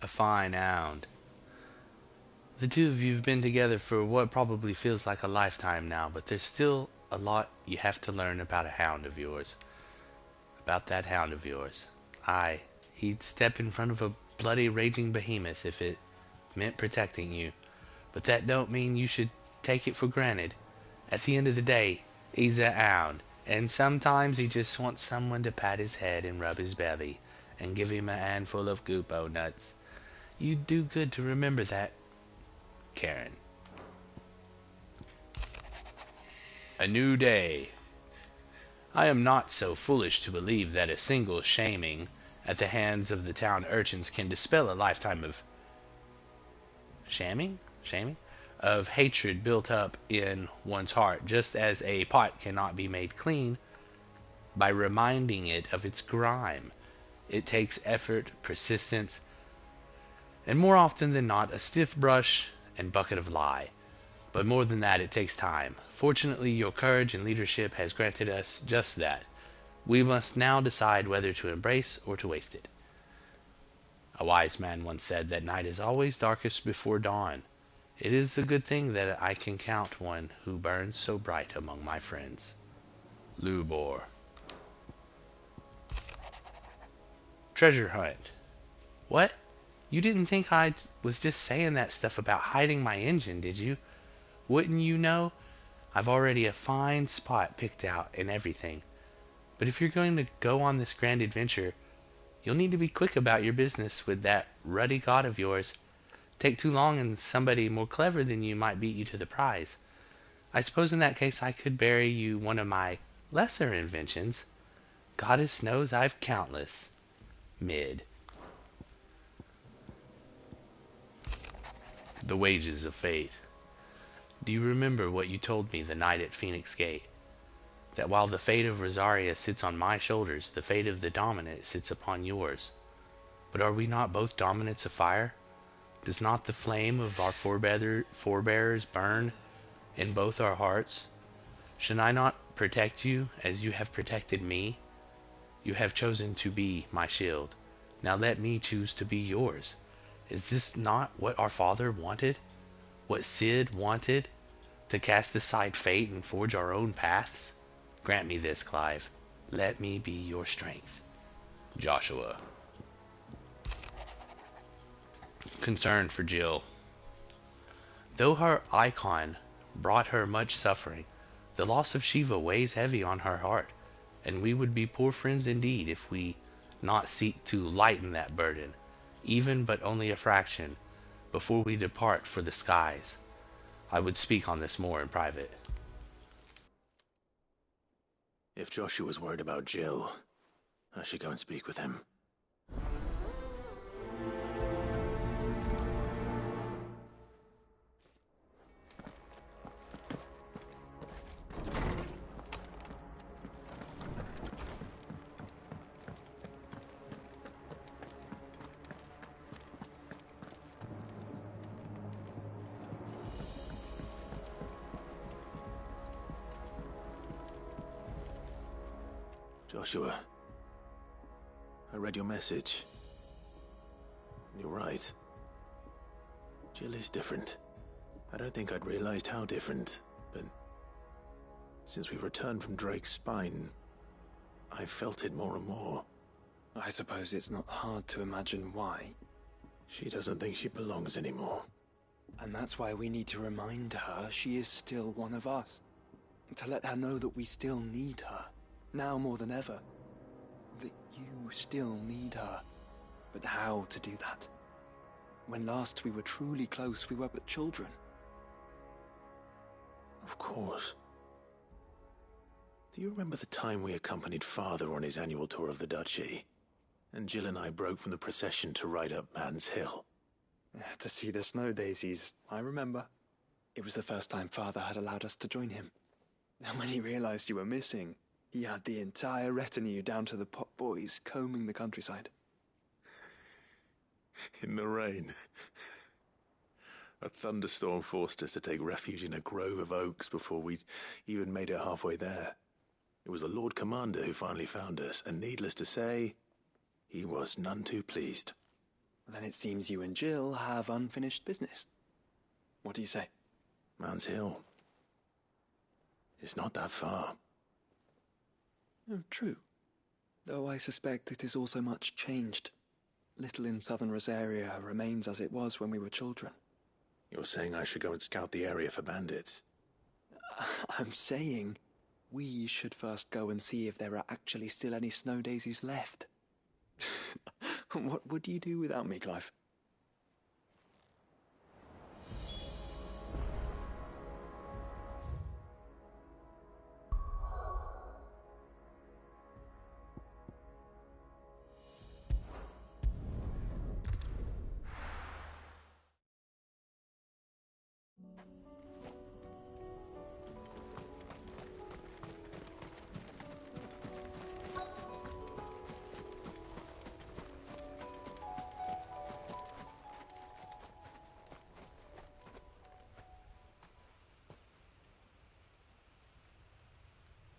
A fine hound. The two of you have been together for what probably feels like a lifetime now, but there's still a lot you have to learn about a hound of yours. About that hound of yours. Aye, he'd step in front of a bloody raging behemoth if it meant protecting you, but that don't mean you should take it for granted. At the end of the day, he's a hound, and sometimes he just wants someone to pat his head and rub his belly, and give him a handful of Goopo nuts. You'd do good to remember that, Karen. A new day. I am not so foolish to believe that a single shaming at the hands of the town urchins can dispel a lifetime of shaming of hatred built up in one's heart, just as a pot cannot be made clean by reminding it of its grime. It takes effort, persistence, and more often than not, a stiff brush and bucket of lye. But more than that, it takes time. Fortunately, your courage and leadership has granted us just that. We must now decide whether to embrace or to waste it. A wise man once said that night is always darkest before dawn. It is a good thing that I can count one who burns so bright among my friends. Lubor. Treasure hunt. What? You didn't think I was just saying that stuff about hiding my engine, did you? Wouldn't you know? I've already a fine spot picked out and everything. But if you're going to go on this grand adventure, you'll need to be quick about your business with that ruddy god of yours. Take too long and somebody more clever than you might beat you to the prize. I suppose in that case I could bury you one of my lesser inventions. Goddess knows I've countless. Mid. The wages of fate. Do you remember what you told me the night at Phoenix Gate? That while the fate of Rosaria sits on my shoulders, the fate of the dominant sits upon yours. But are we not both dominants of fire? Does not the flame of our forebears burn in both our hearts? Should I not protect you as you have protected me? You have chosen to be my shield. Now let me choose to be yours. Is this not what our father wanted? What Sid wanted? To cast aside fate and forge our own paths? Grant me this, Clive. Let me be your strength. Joshua. Concern for Jill. Though her icon brought her much suffering, the loss of Shiva weighs heavy on her heart, and we would be poor friends indeed if we not seek to lighten that burden, even but only a fraction, before we depart for the skies. I would speak on this more in private. If Joshua's worried about Jill, I should go and speak with him. Joshua, I read your message. You're right. Jill is different. I don't think I'd realized how different, but since we returned from Drake's spine, I felt it more and more. I suppose it's not hard to imagine why. She doesn't think she belongs anymore. And that's why we need to remind her she is still one of us. To let her know that we still need her. Now more than ever. That you still need her. But how to do that? When last we were truly close, we were but children. Of course. Do you remember the time we accompanied Father on his annual tour of the Duchy? And Jill and I broke from the procession to ride up Man's Hill. To see the snow daisies, I remember. It was the first time Father had allowed us to join him. And when he realized you were missing, he had the entire retinue down to the pot boys combing the countryside. In the rain. A thunderstorm forced us to take refuge in a grove of oaks before we'd even made it halfway there. It was the Lord Commander who finally found us, and needless to say, he was none too pleased. Then it seems you and Jill have unfinished business. What do you say? Man's Hill. It's not that far. Oh, true. Though I suspect it is also much changed. Little in southern Rosaria remains as it was when we were children. You're saying I should go and scout the area for bandits? I'm saying we should first go and see if there are actually still any snow daisies left. What would you do without me, Clive?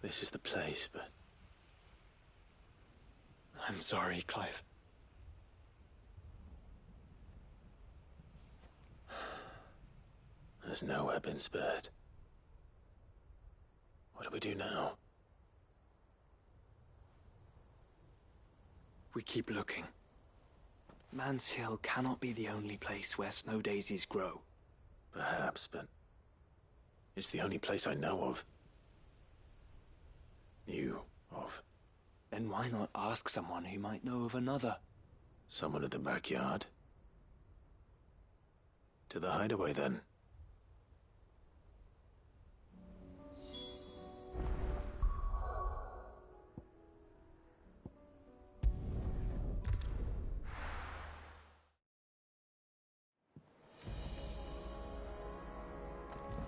This is the place, but... I'm sorry, Clive. There's nowhere been spared. What do we do now? We keep looking. Man's Hill cannot be the only place where snow daisies grow. Perhaps, but... it's the only place I know of. Knew of. Then why not ask someone who might know of another? Someone at the backyard? To the hideaway, then.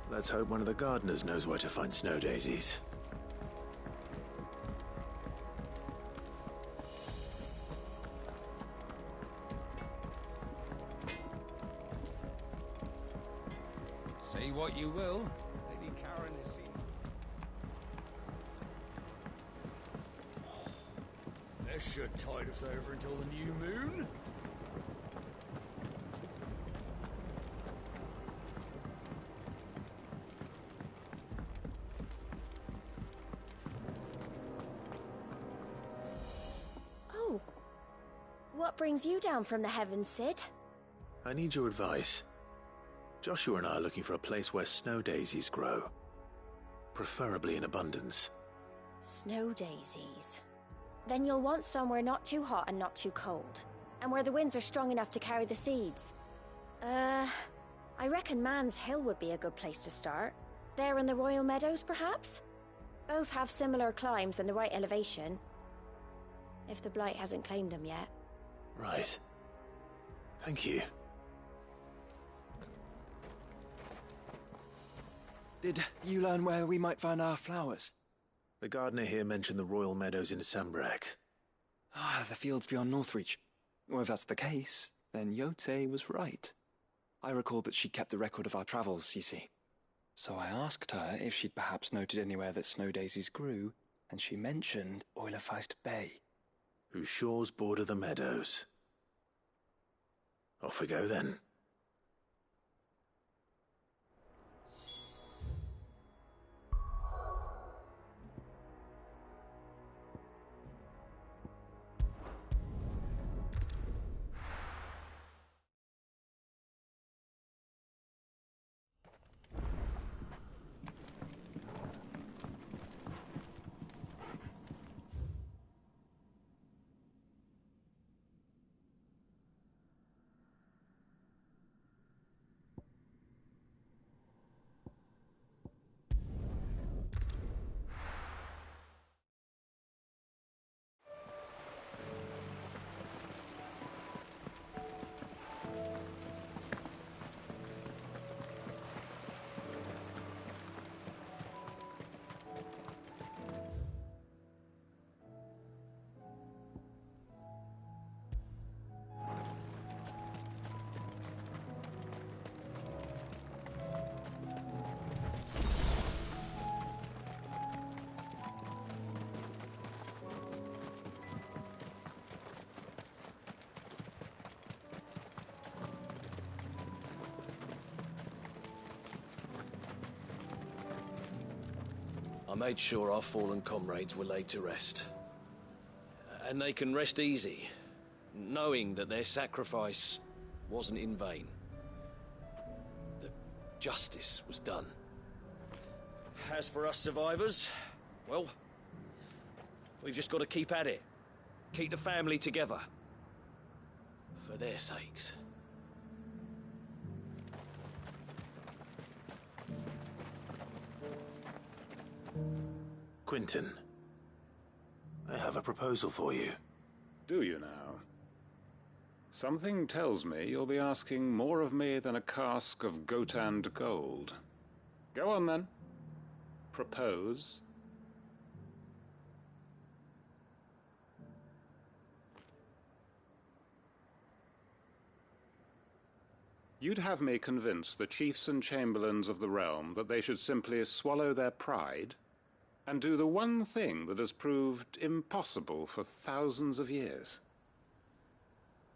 Let's hope one of the gardeners knows where to find snow daisies. Say what you will, Lady Karen is seen. This should tide us over until the new moon. Oh. What brings you down from the heavens, Sid? I need your advice. Joshua and I are looking for a place where snow daisies grow. Preferably in abundance. Snow daisies. Then you'll want somewhere not too hot and not too cold. And where the winds are strong enough to carry the seeds. I reckon Man's Hill would be a good place to start. There in the Royal Meadows, perhaps? Both have similar climbs and the right elevation. If the Blight hasn't claimed them yet. Right. Thank you. Did you learn where we might find our flowers? The gardener here mentioned the Royal Meadows in Sambrek. Ah, the fields beyond Northreach. Well, if that's the case, then Yote was right. I recalled that she kept the record of our travels, you see. So I asked her if she'd perhaps noted anywhere that snow daisies grew, and she mentioned Oilerfeist Bay. Whose shores border the meadows. Off we go then. I made sure our fallen comrades were laid to rest. And they can rest easy, knowing that their sacrifice wasn't in vain. That justice was done. As for us survivors, well, we've just got to keep at it. Keep the family together. For their sakes. Quinton, I have a proposal for you. Do you now? Something tells me you'll be asking more of me than a cask of Gotand gold. Go on, then. Propose. You'd have me convince the chiefs and chamberlains of the realm that they should simply swallow their pride and do the one thing that has proved impossible for thousands of years.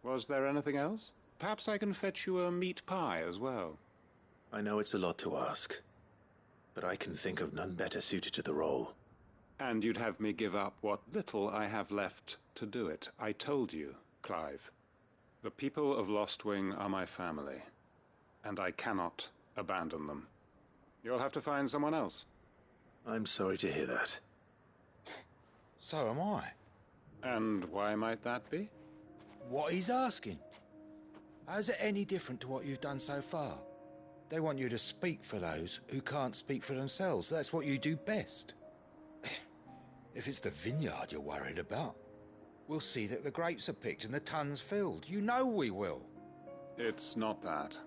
Was there anything else? Perhaps I can fetch you a meat pie as well. I know it's a lot to ask, but I can think of none better suited to the role. And you'd have me give up what little I have left to do it. I told you, Clive. The people of Lostwing are my family, and I cannot abandon them. You'll have to find someone else. I'm sorry to hear that. So am I. And why might that be? What he's asking. How's it any different to what you've done so far? They want you to speak for those who can't speak for themselves. That's what you do best. If it's the vineyard you're worried about, we'll see that the grapes are picked and the tons filled. You know we will. It's not that.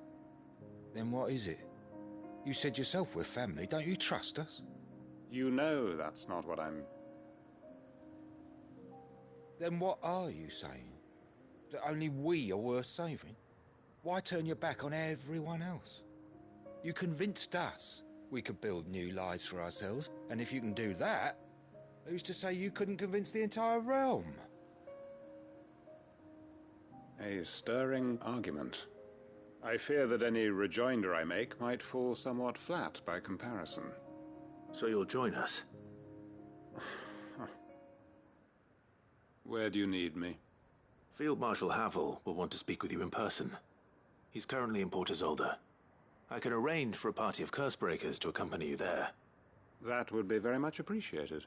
Then what is it? You said yourself we're family. Don't you trust us? You know that's not what I'm... Then what are you saying? That only we are worth saving? Why turn your back on everyone else? You convinced us we could build new lives for ourselves, and if you can do that, who's to say you couldn't convince the entire realm? A stirring argument. I fear that any rejoinder I make might fall somewhat flat by comparison. So you'll join us? Where do you need me? Field Marshal Havel will want to speak with you in person. He's currently in Port Isolde. I can arrange for a party of Cursebreakers to accompany you there. That would be very much appreciated.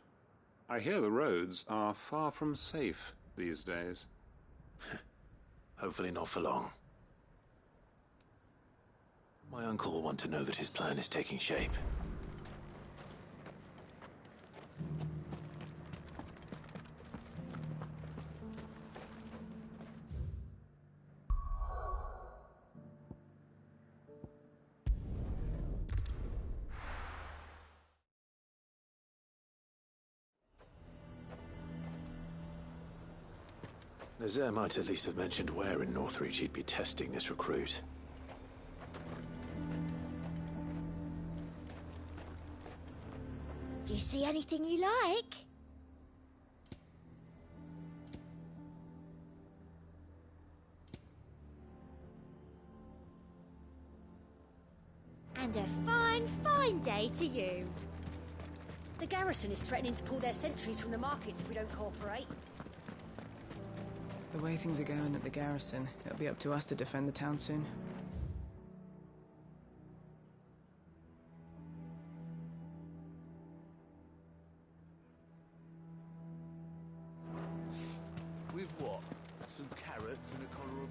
I hear the roads are far from safe these days. Hopefully not for long. My uncle will want to know that his plan is taking shape. Nazaire might at least have mentioned where in Northreach he'd be testing this recruit. Do you see anything you like? And a fine, fine day to you. The garrison is threatening to pull their sentries from the markets if we don't cooperate. The way things are going at the garrison, it'll be up to us to defend the town soon. With what? Some carrots and a collar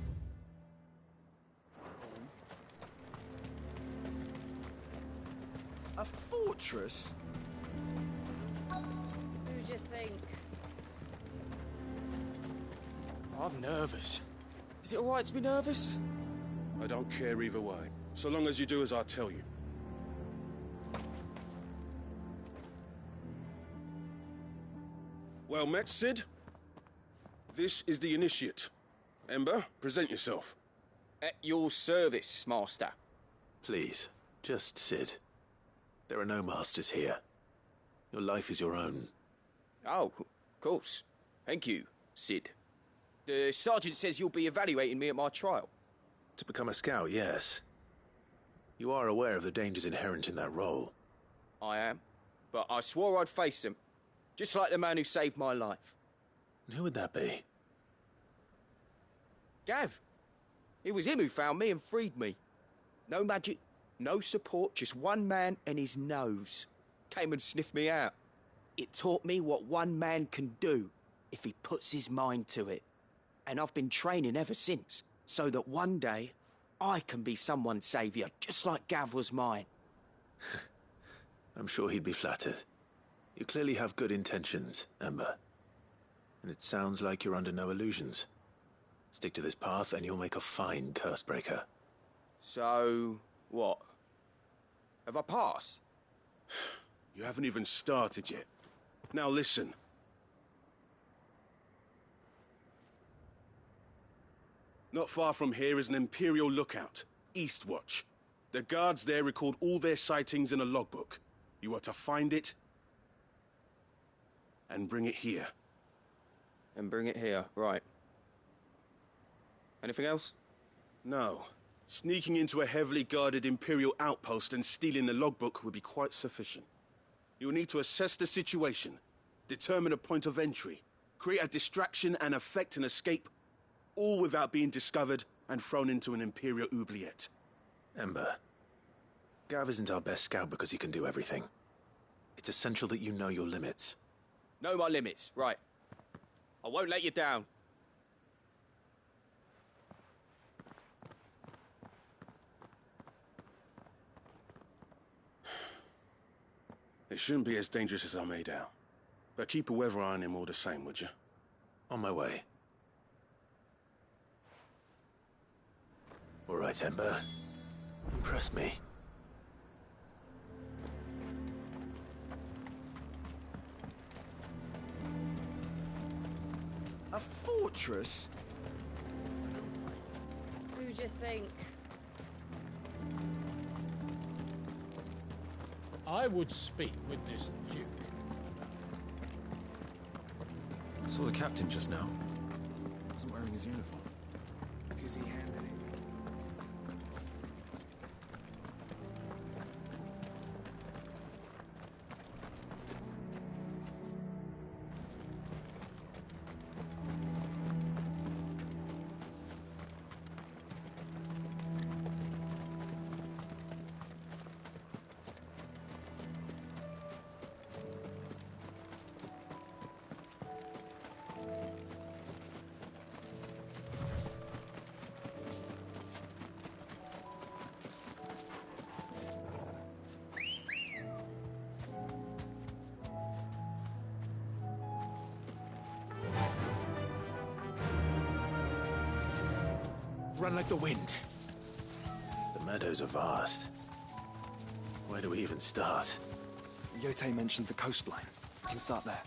of... A fortress? Who'd you think? I'm nervous. Is it alright to be nervous? I don't care either way, so long as you do as I tell you. Well met, Sid. This is the initiate. Ember, present yourself. At your service, Master. Please, just Sid. There are no masters here. Your life is your own. Oh, of course. Thank you, Sid. The sergeant says you'll be evaluating me at my trial. To become a scout, yes. You are aware of the dangers inherent in that role. I am. But I swore I'd face them. Just like the man who saved my life. And who would that be? Gav. It was him who found me and freed me. No magic, no support, just one man and his nose. Came and sniffed me out. It taught me what one man can do if he puts his mind to it. And I've been training ever since, so that one day I can be someone's saviour, just like Gav was mine. I'm sure he'd be flattered. You clearly have good intentions, Ember. And it sounds like you're under no illusions. Stick to this path and you'll make a fine Cursebreaker. So, what? Have I passed? You haven't even started yet. Now listen. Not far from here is an Imperial lookout, Eastwatch. The guards there record all their sightings in a logbook. You are to find it and bring it here. And bring it here, right. Anything else? No. Sneaking into a heavily guarded Imperial outpost and stealing the logbook would be quite sufficient. You will need to assess the situation, determine a point of entry, create a distraction and effect an escape, all without being discovered and thrown into an Imperial oubliette. Ember, Gav isn't our best scout because he can do everything. It's essential that you know your limits. Know my limits, right. I won't let you down. It shouldn't be as dangerous as I made out. But keep a weather eye on him all the same, would you? On my way. All right, Ember. Impress me. A fortress? Who'd you think? I would speak with this Duke. Saw the captain just now. Wasn't wearing his uniform. Because he handed it. Run like the wind. The meadows are vast. Where do we even start? Yote mentioned the coastline. We can start there.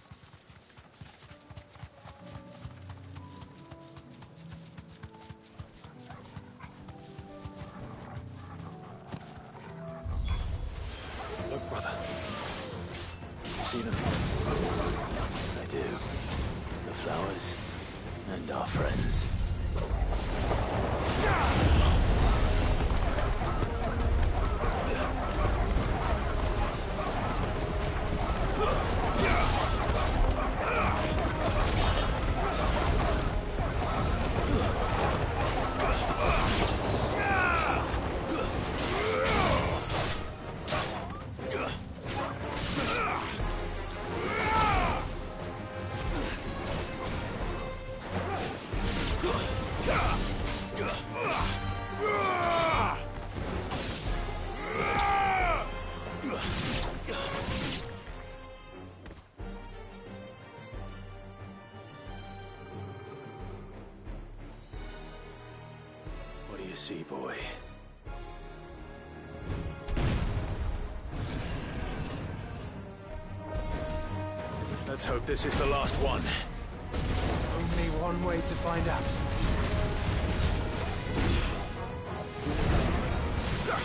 Look, brother. You see them? I do. The flowers and our friends. What do you see, boy? Let's hope this is the last one. Only one way to find out. Yeah!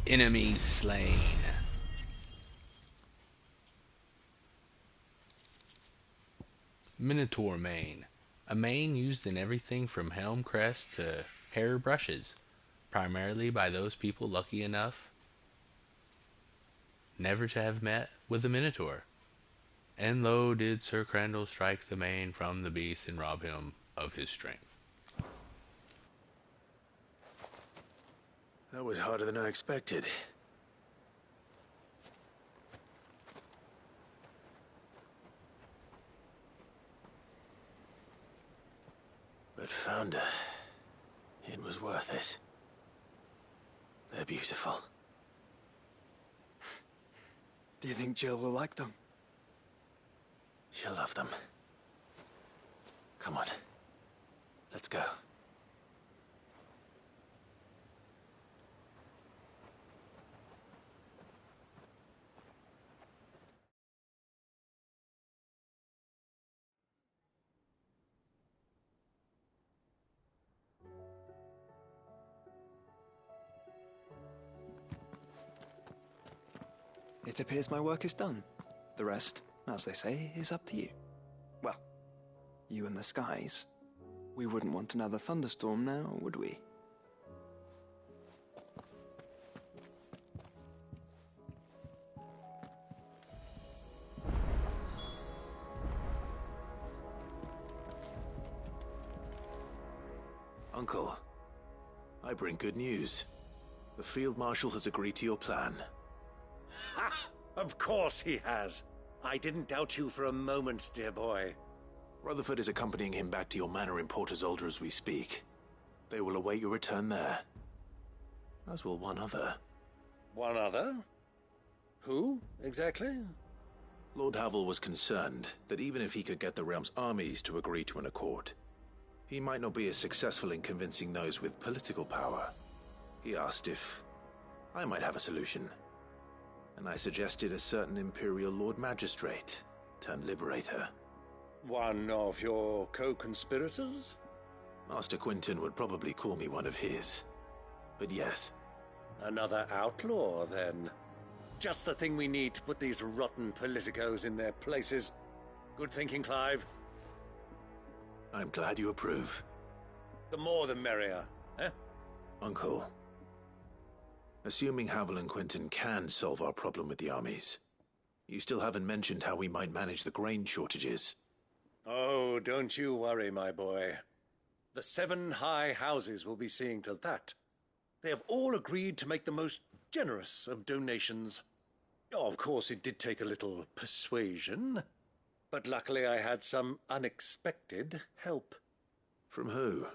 Enemies slain. Minotaur mane. A mane used in everything from helm crests to hair brushes, primarily by those people lucky enough never to have met with a minotaur. And lo did Sir Crandall strike the mane from the beast and rob him of his strength. That was harder than I expected. But Founder, it was worth it. They're beautiful. Do you think Jill will like them? She'll love them. Come on. Let's go. It appears my work is done. The rest, as they say, is up to you. Well, you and the skies. We wouldn't want another thunderstorm now, would we? Uncle, I bring good news. The Field Marshal has agreed to your plan. Ha! Of course he has. I didn't doubt you for a moment, dear boy. Rutherford is accompanying him back to your manor in Porter's Alder as we speak. They will await your return there. As will one other. One other? Who, exactly? Lord Havel was concerned that even if he could get the realm's armies to agree to an accord, he might not be as successful in convincing those with political power. He asked if I might have a solution, and I suggested a certain Imperial Lord Magistrate turned Liberator. One of your co-conspirators? Master Quinton would probably call me one of his, but yes. Another outlaw, then. Just the thing we need to put these rotten politicos in their places. Good thinking, Clive. I'm glad you approve. The more the merrier, eh? Uncle, assuming Havel and Quinton can solve our problem with the armies, you still haven't mentioned how we might manage the grain shortages. Oh, don't you worry, my boy. The 7 high houses will be seeing to that. They have all agreed to make the most generous of donations. Oh, of course, it did take a little persuasion, but luckily I had some unexpected help. From who?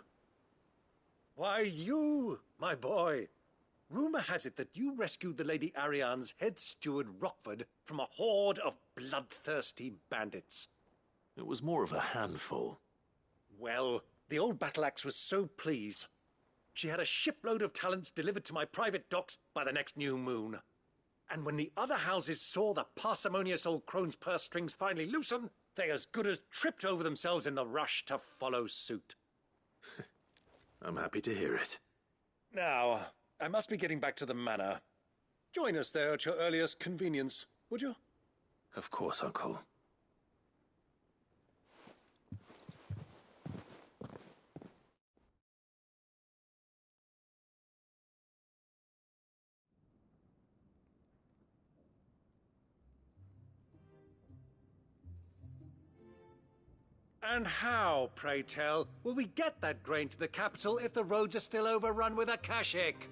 Why, you, my boy. Rumor has it that you rescued the Lady Ariane's head steward Rockford from a horde of bloodthirsty bandits. It was more of a handful. Well, the old battle-axe was so pleased. She had a shipload of talents delivered to my private docks by the next new moon. And when the other houses saw the parsimonious old crone's purse strings finally loosen, they as good as tripped over themselves in the rush to follow suit. I'm happy to hear it. Now, I must be getting back to the manor. Join us there at your earliest convenience, would you? Of course, Uncle. And how, pray tell, will we get that grain to the capital if the roads are still overrun with akashic?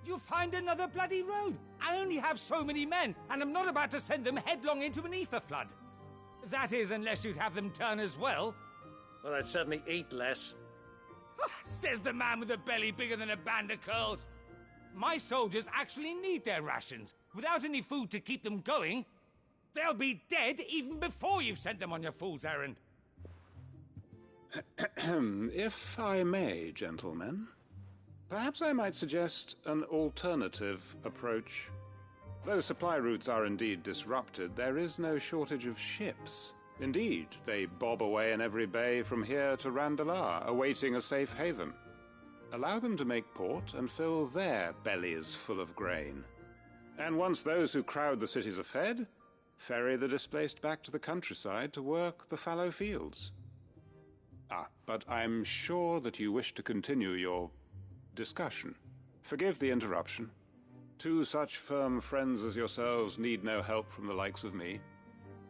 You find another bloody road. I only have so many men, and I'm not about to send them headlong into an ether flood. That is, unless you'd have them turn as well. Well, I'd certainly eat less. Says the man with a belly bigger than a band of curls. My soldiers actually need their rations. Without any food to keep them going, they'll be dead even before you've sent them on your fool's errand. If I may, gentlemen, perhaps I might suggest an alternative approach. Though supply routes are indeed disrupted, there is no shortage of ships. Indeed, they bob away in every bay from here to Randalar, awaiting a safe haven. Allow them to make port and fill their bellies full of grain. And once those who crowd the cities are fed, ferry the displaced back to the countryside to work the fallow fields. But I'm sure that you wish to continue your discussion. Forgive the interruption. Two such firm friends as yourselves need no help from the likes of me.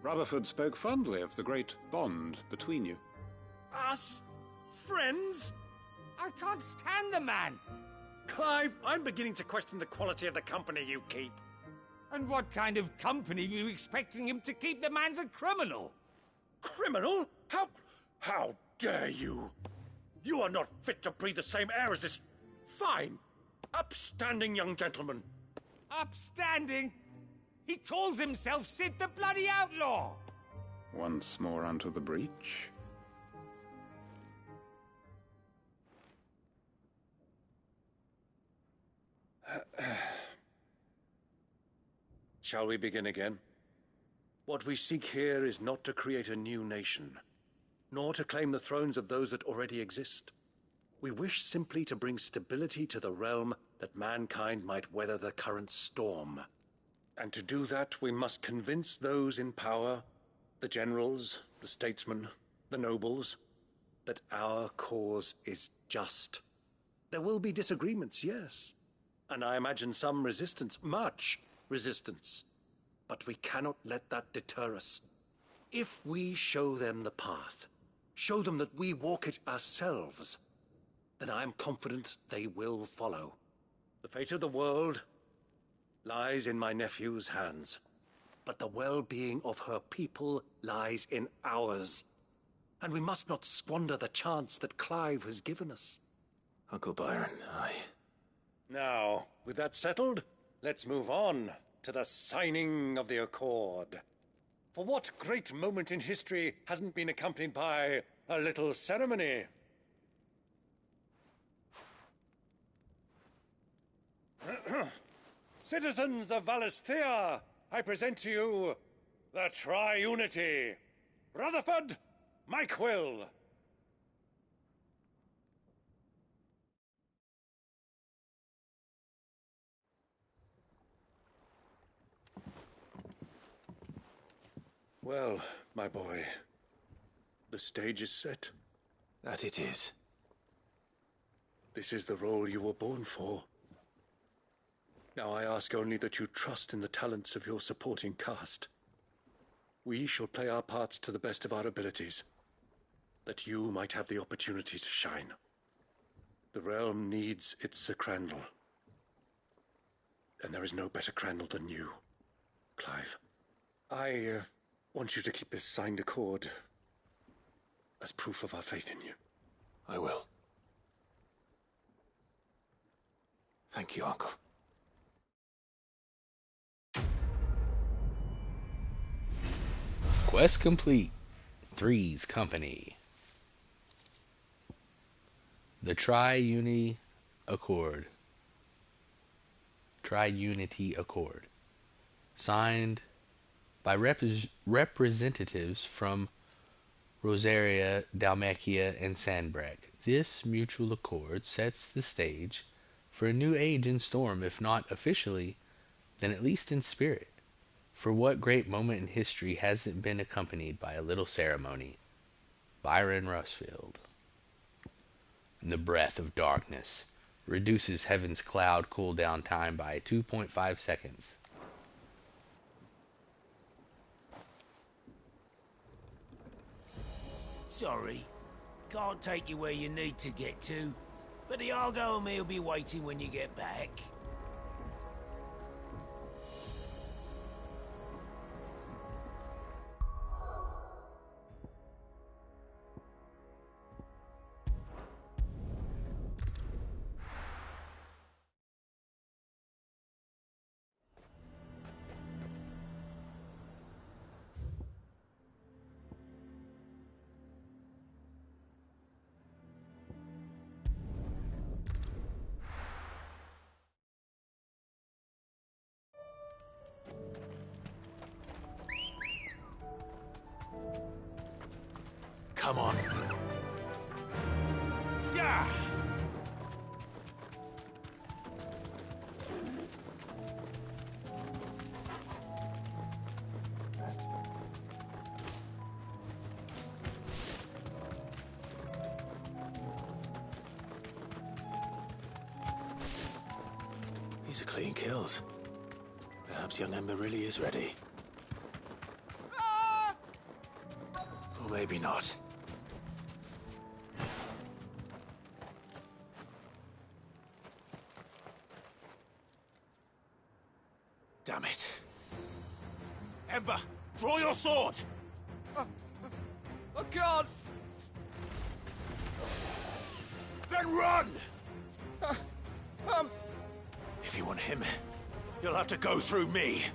Rutherford spoke fondly of the great bond between you. Us? Friends? I can't stand the man! Clive, I'm beginning to question the quality of the company you keep. And what kind of company were you expecting him to keep? The man's a criminal! Criminal? How dare you? You are not fit to breathe the same air as this fine, upstanding young gentleman. Upstanding? He calls himself Sid the Bloody Outlaw! Once more unto the breach. Shall we begin again? What we seek here is not to create a new nation, nor to claim the thrones of those that already exist. We wish simply to bring stability to the realm that mankind might weather the current storm. And to do that, we must convince those in power, the generals, the statesmen, the nobles, that our cause is just. There will be disagreements, yes, and I imagine some resistance, much resistance. But we cannot let that deter us. If we show them the path, show them that we walk it ourselves, then I am confident they will follow. The fate of the world lies in my nephew's hands, but the well-being of her people lies in ours. And we must not squander the chance that Clive has given us. Uncle Byron, Now, with that settled, let's move on to the signing of the Accord. For what great moment in history hasn't been accompanied by a little ceremony? Citizens of Valisthea, I present to you the Tri-Unity. Rutherford, Mike Will. Well, my boy, the stage is set. That it is. This is the role you were born for. Now I ask only that you trust in the talents of your supporting cast. We shall play our parts to the best of our abilities, that you might have the opportunity to shine. The realm needs its Sir Crandall. And there is no better Crandall than you, Clive. I want you to keep this signed accord as proof of our faith in you. I will. Thank you, Uncle. Quest complete. Three's Company. The Tri-Unity Accord. Tri-Unity Accord. Signed by representatives from Rosaria, Dalmacia, and Sandbreck. This mutual accord sets the stage for a new age in Storm, if not officially, then at least in spirit. For what great moment in history hasn't been accompanied by a little ceremony? Byron Rusfield. The breath of darkness reduces heaven's cloud cooldown time by 2.5 seconds. Sorry, can't take you where you need to get to, but the Argo and me will be waiting when you get back. Come on. Yeah! These are clean kills. Perhaps young Ember really is ready. Or maybe not. Damn it. Ember, draw your sword! I can't! Then run! If you want him, you'll have to go through me.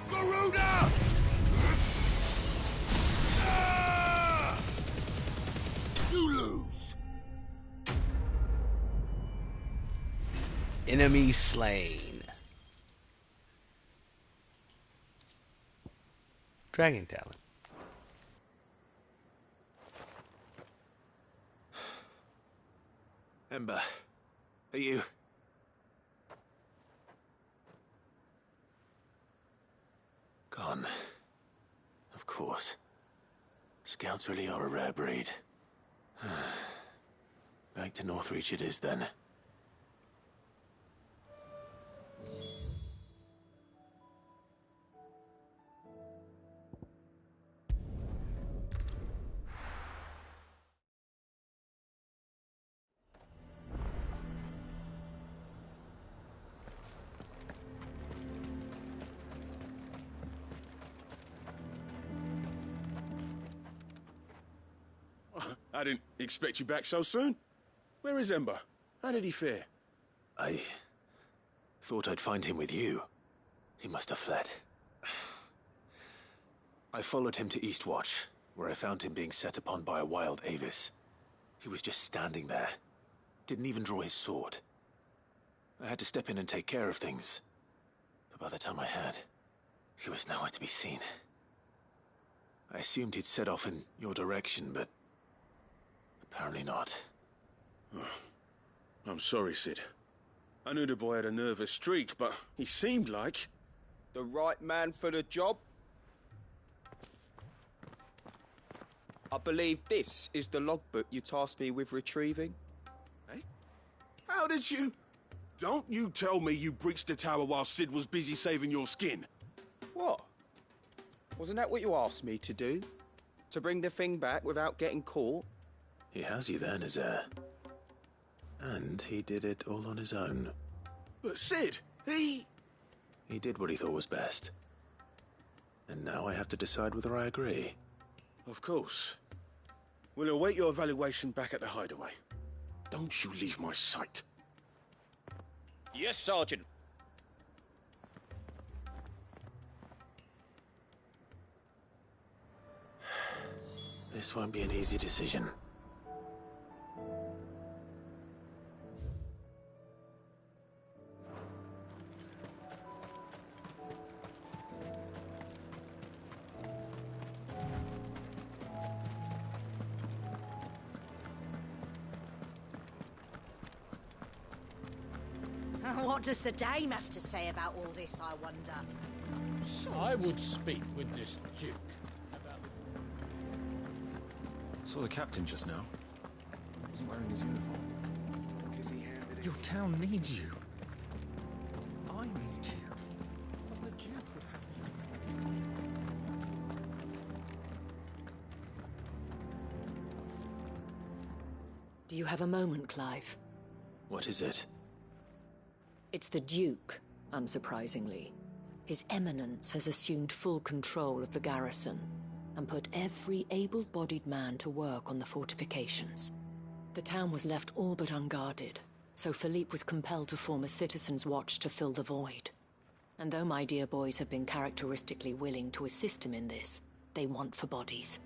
Garuda! Enemy slain. Dragon Talon. Ember, are you... Gone. Of course. Scouts really are a rare breed. Back to Northreach it is then. I didn't expect you back so soon. Where is Ember? How did he fare? I thought I'd find him with you. He must have fled. I followed him to Eastwatch, where I found him being set upon by a wild Avis. He was just standing there. Didn't even draw his sword. I had to step in and take care of things. But by the time I had, he was nowhere to be seen. I assumed he'd set off in your direction, but apparently not. I'm sorry, Sid. I knew the boy had a nervous streak, but he seemed like... The right man for the job? I believe this is the logbook you tasked me with retrieving. Eh? How did you... Don't you tell me you breached the tower while Sid was busy saving your skin. What? Wasn't that what you asked me to do? To bring the thing back without getting caught? He has you there, Nazaire. And he did it all on his own. But Sid, he did what he thought was best. And now I have to decide whether I agree. Of course. We'll await your evaluation back at the hideaway. Don't you leave my sight. Yes, Sergeant. This won't be an easy decision. What does the dame have to say about all this, I wonder? I would speak with this Duke about Saw the captain just now. He wasn't wearing his uniform. Your town needs you. I need you. what the Duke would have. Do you have a moment, Clive? What is it? It's the Duke, unsurprisingly. His Eminence has assumed full control of the garrison and put every able-bodied man to work on the fortifications. The town was left all but unguarded, so Philippe was compelled to form a citizens' watch to fill the void. And though my dear boys have been characteristically willing to assist him in this, they want for bodies.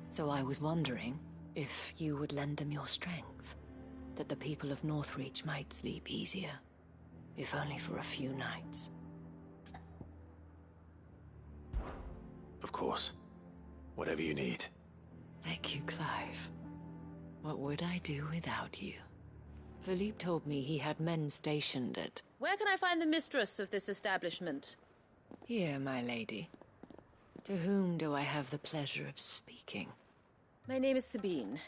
So I was wondering if you would lend them your strength, that the people of Northreach might sleep easier. If only for a few nights. Of course. Whatever you need. Thank you, Clive. What would I do without you? Philippe told me he had men stationed at... Where can I find the mistress of this establishment? Here, my lady. To whom do I have the pleasure of speaking? My name is Sabine,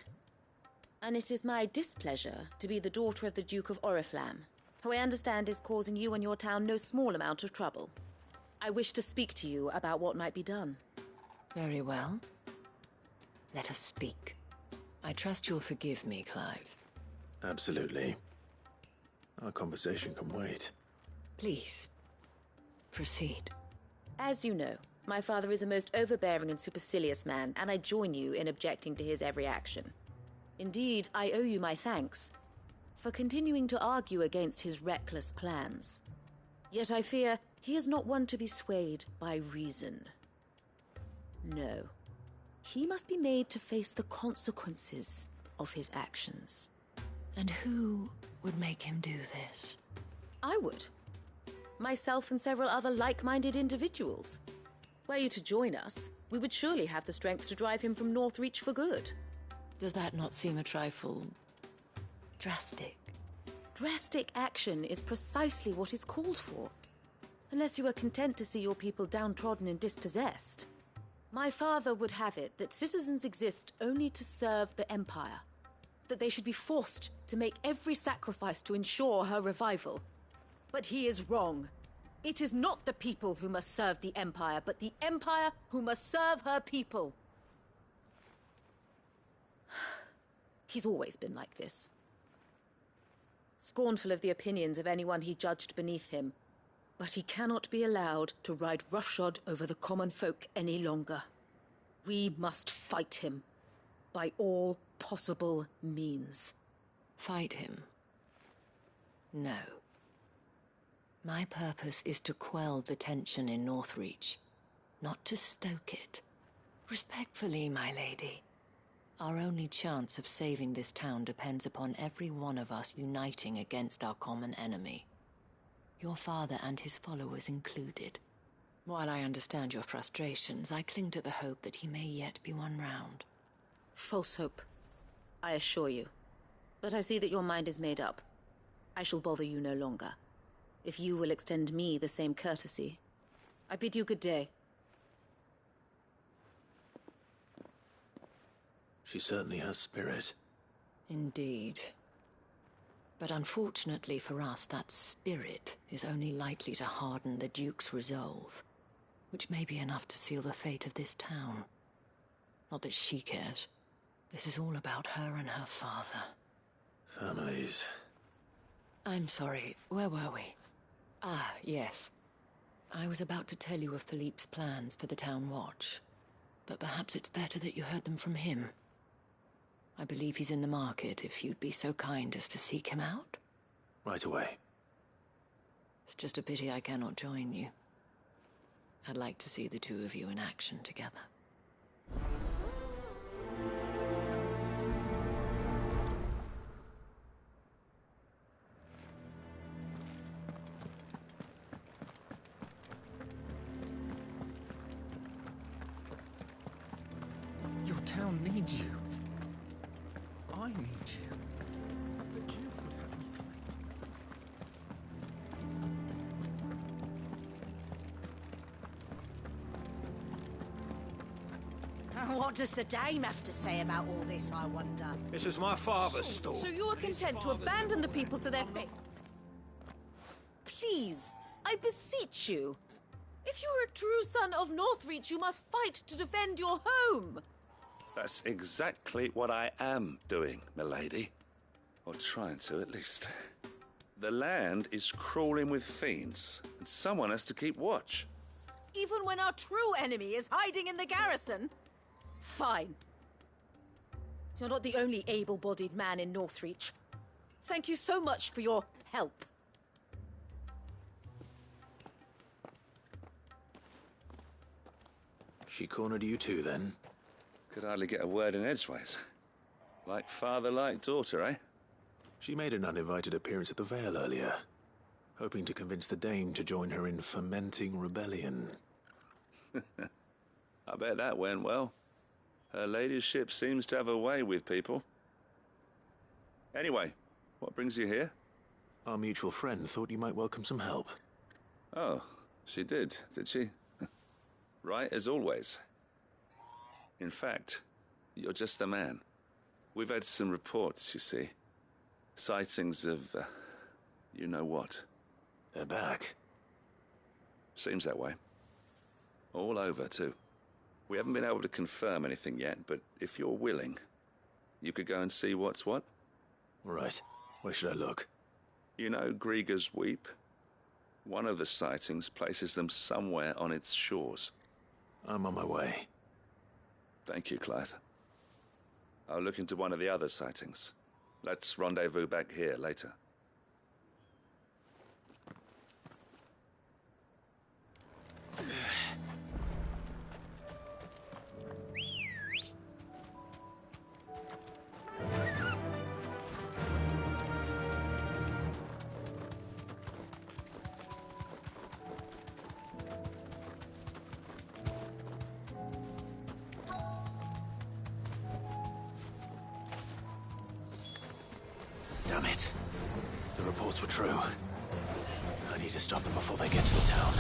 and it is my displeasure to be the daughter of the Duke of Oriflamme, who I understand is causing you and your town no small amount of trouble. I wish to speak to you about what might be done. Very well. Let us speak. I trust you'll forgive me, Clive. Absolutely. Our conversation can wait. Please, proceed. As you know, my father is a most overbearing and supercilious man, and I join you in objecting to his every action. Indeed, I owe you my thanks for continuing to argue against his reckless plans. Yet I fear he is not one to be swayed by reason. No. He must be made to face the consequences of his actions. And who would make him do this? I would. Myself and several other like-minded individuals. Were you to join us, we would surely have the strength to drive him from Northreach for good. Does that not seem a trifle... drastic? Drastic action is precisely what is called for. Unless you are content to see your people downtrodden and dispossessed. My father would have it that citizens exist only to serve the Empire. That they should be forced to make every sacrifice to ensure her revival. But he is wrong. It is not the people who must serve the Empire, but the Empire who must serve her people. He's always been like this. Scornful of the opinions of anyone he judged beneath him. But he cannot be allowed to ride roughshod over the common folk any longer. We must fight him. By all possible means. Fight him? No. My purpose is to quell the tension in Northreach, not to stoke it. Respectfully, my lady. Our only chance of saving this town depends upon every one of us uniting against our common enemy. Your father and his followers included. While I understand your frustrations, I cling to the hope that he may yet be won round. False hope, I assure you. But I see that your mind is made up. I shall bother you no longer. If you will extend me the same courtesy, I bid you good day. She certainly has spirit. Indeed. But unfortunately for us, that spirit is only likely to harden the Duke's resolve, which may be enough to seal the fate of this town. Not that she cares. This is all about her and her father. Families. I'm sorry, where were we? Ah, yes. I was about to tell you of Philippe's plans for the town watch, but perhaps it's better that you heard them from him. I believe he's in the market, if you'd be so kind as to seek him out. Right away. It's just a pity I cannot join you. I'd like to see the two of you in action together. need you. I need you. But you could have me. What does the dame have to say about all this, I wonder? This is my father's store. So you are content to abandon the people to their fate? Please, I beseech you. If you are a true son of Northreach, you must fight to defend your home. That's exactly what I am doing, milady. Or trying to, at least. The land is crawling with fiends, and someone has to keep watch. Even when our true enemy is hiding in the garrison? Fine. You're not the only able-bodied man in Northreach. Thank you so much for your help. She cornered you too, then? Could hardly get a word in edgeways. Like father, like daughter, eh? She made an uninvited appearance at the Vale earlier, hoping to convince the Dame to join her in fomenting rebellion. I bet that went well. Her ladyship seems to have a way with people. Anyway, what brings you here? Our mutual friend thought you might welcome some help. Oh, she did she? Right as always. In fact, you're just the man. We've had some reports, you see. Sightings of, you know what. They're back. Seems that way. All over, too. We haven't been able to confirm anything yet, but if you're willing, you could go and see what's what. Right. Where should I look? You know Grieger's Weep? One of the sightings places them somewhere on its shores. I'm on my way. Thank you, Clive. I'll look into one of the other sightings. Let's rendezvous back here later. Damn it. The reports were true. I need to stop them before they get to the town.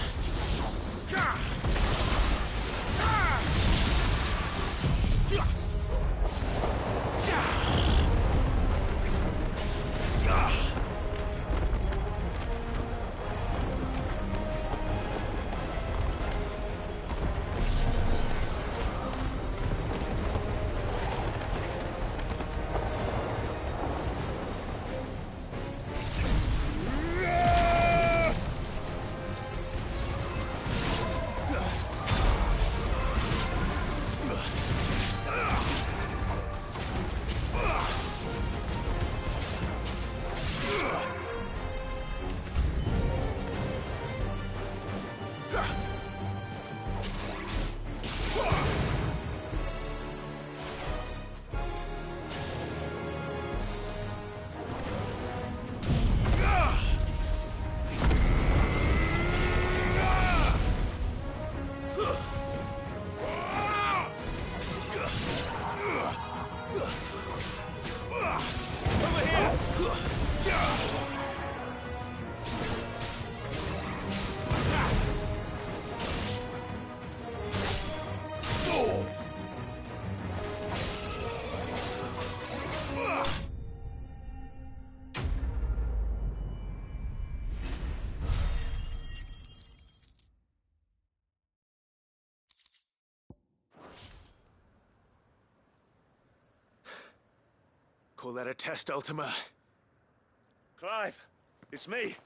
Call that a test, Ultima? Clive, it's me.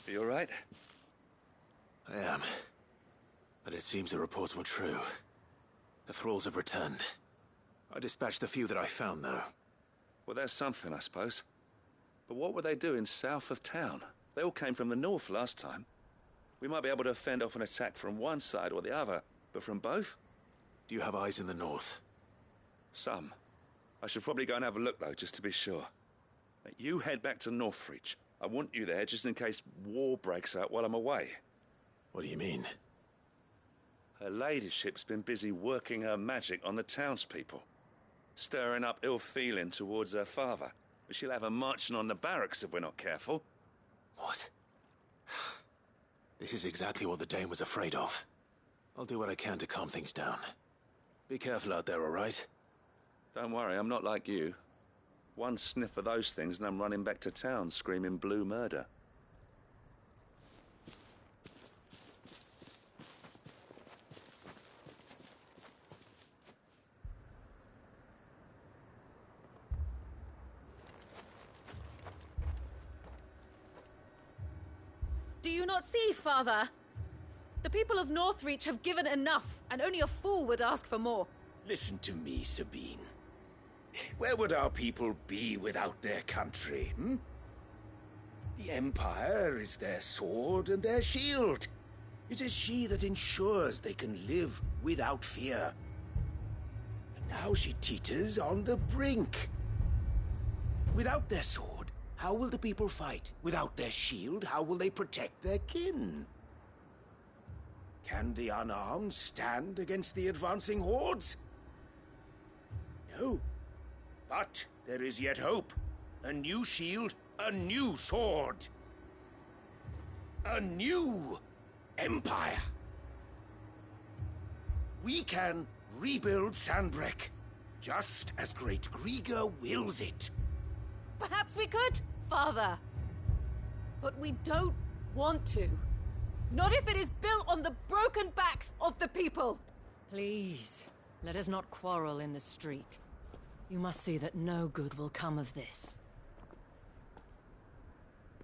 Are you all right? I am. But it seems the reports were true. The thralls have returned. I dispatched the few that I found, though. Well, that's something, I suppose. But what were they doing south of town? They all came from the north last time. We might be able to fend off an attack from one side or the other, but from both? Do you have eyes in the north? Some. I should probably go and have a look, though, just to be sure. You head back to Northreach. I want you there just in case war breaks out while I'm away. What do you mean? Her ladyship's been busy working her magic on the townspeople, stirring up ill feeling towards her father. She'll have her marching on the barracks if we're not careful. What? This is exactly what the Dame was afraid of. I'll do what I can to calm things down. Be careful out there, all right? Don't worry, I'm not like you. One sniff of those things and I'm running back to town screaming blue murder. Do you not see, Father? The people of Northreach have given enough, and only a fool would ask for more. Listen to me, Sabine. Where would our people be without their country, hmm? The Empire is their sword and their shield. It is she that ensures they can live without fear. And now she teeters on the brink. Without their sword, how will the people fight? Without their shield, how will they protect their kin? Can the unarmed stand against the advancing hordes? No. But there is yet hope. A new shield, a new sword. A new empire. We can rebuild Sandbreck, just as Great Grieger wills it. Perhaps we could, Father. But we don't want to. Not if it is built on the broken backs of the people. Please, let us not quarrel in the street. You must see that no good will come of this.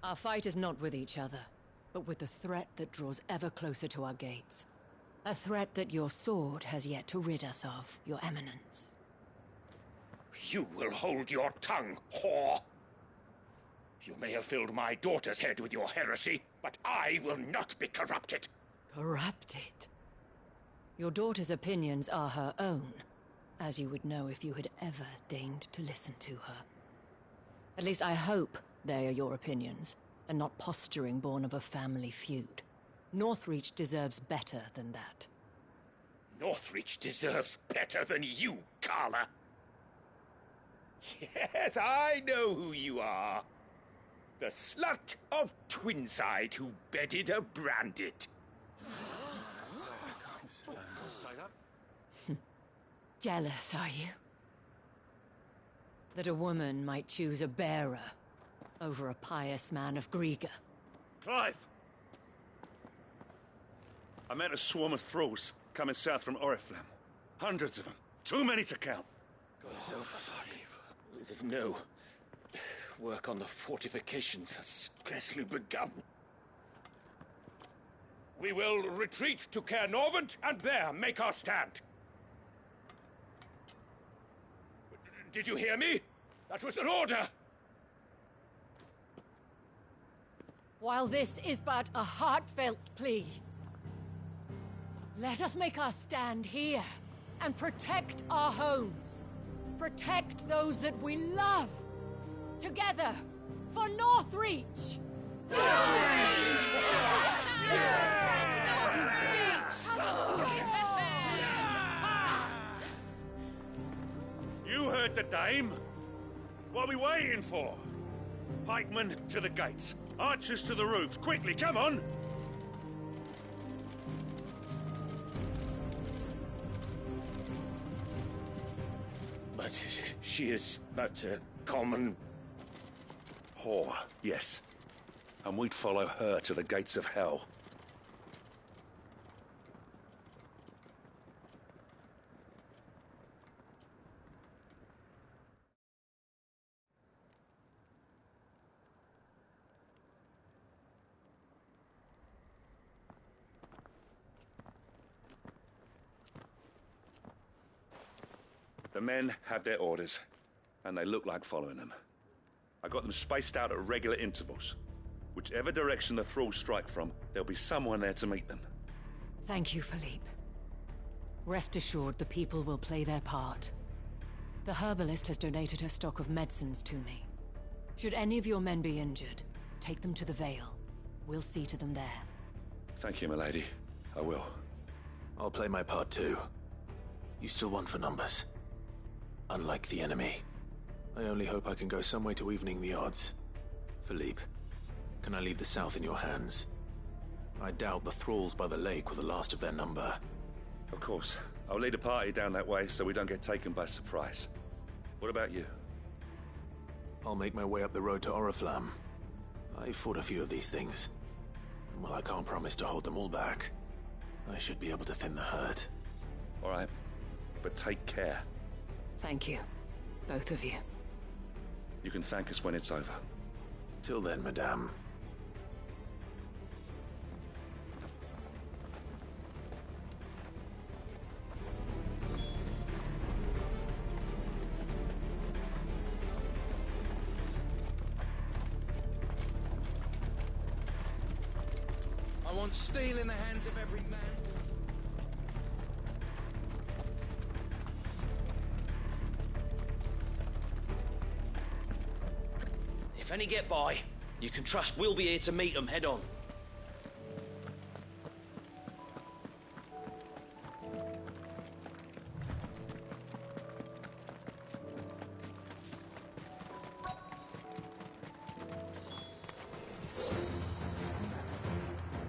Our fight is not with each other, but with the threat that draws ever closer to our gates. A threat that your sword has yet to rid us of, Your Eminence. You will hold your tongue, whore! You may have filled my daughter's head with your heresy, but I will not be corrupted. Corrupted? Your daughter's opinions are her own, as you would know if you had ever deigned to listen to her. At least I hope they are your opinions, and not posturing born of a family feud. Northreach deserves better than that. Northreach deserves better than you, Carla. Yes, I know who you are. The slut of Twinside who bedded a Branded. Jealous, are you? That a woman might choose a bearer over a pious man of Grieger. Clive! I met a swarm of thralls coming south from Oriflamme. Hundreds of them. Too many to count. No. Work on the fortifications has scarcely begun. We will retreat to Caer Norvent and there make our stand. Did you hear me? That was an order! While this is but a heartfelt plea, let us make our stand here and protect our homes. Protect those that we love. Together, for Northreach! You heard the dame. What are we waiting for? Pikemen to the gates. Archers to the roofs. Quickly, come on! But she is but a common... whore, yes. And we'd follow her to the gates of hell. The men have their orders, and they look like following them. I got them spaced out at regular intervals. Whichever direction the thralls strike from, there'll be someone there to meet them. Thank you, Philippe. Rest assured the people will play their part. The herbalist has donated her stock of medicines to me. Should any of your men be injured, take them to the Vale. We'll see to them there. Thank you, milady. I will. I'll play my part too. You still want for numbers. Unlike the enemy. I only hope I can go some way to evening the odds. Philippe, can I leave the South in your hands? I doubt the thralls by the lake were the last of their number. Of course. I'll lead a party down that way so we don't get taken by surprise. What about you? I'll make my way up the road to Oriflamme. I've fought a few of these things. And while I can't promise to hold them all back, I should be able to thin the herd. All right. But take care. Thank you. Both of you. You can thank us when it's over. Till then, madame. I want steel in the hands of every man. If any get by, you can trust we'll be here to meet them head on.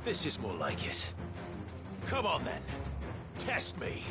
This is more like it. Come on then. Test me.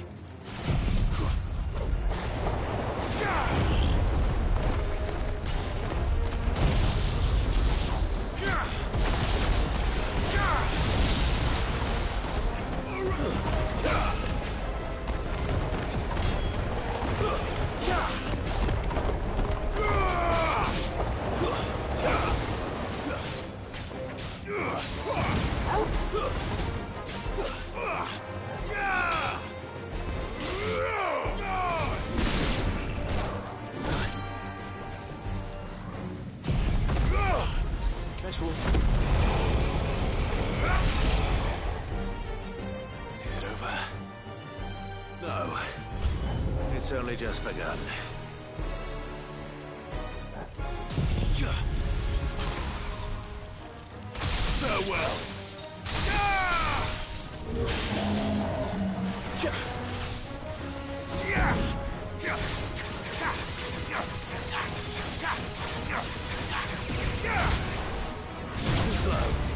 Is it over? No. It's only just begun. Farewell. Too slow.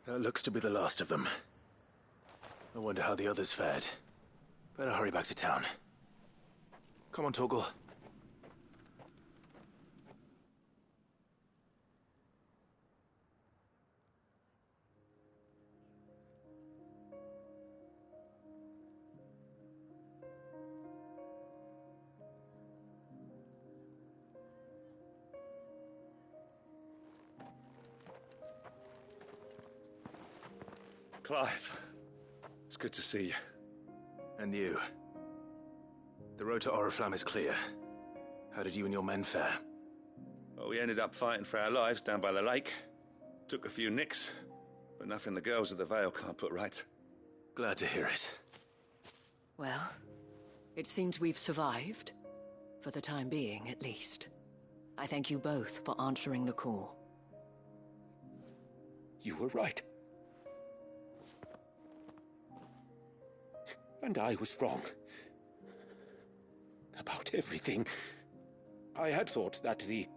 That looks to be the last of them. I wonder how the others fared. Better hurry back to town. Come on, Torgal. Clive, it's good to see you. And you. The road to Oriflamme is clear. How did you and your men fare? Well, we ended up fighting for our lives down by the lake. Took a few nicks, but nothing the girls of the Vale can't put right. Glad to hear it. Well, it seems we've survived. For the time being, at least. I thank you both for answering the call. You were right. And I was wrong. About everything. I had thought that the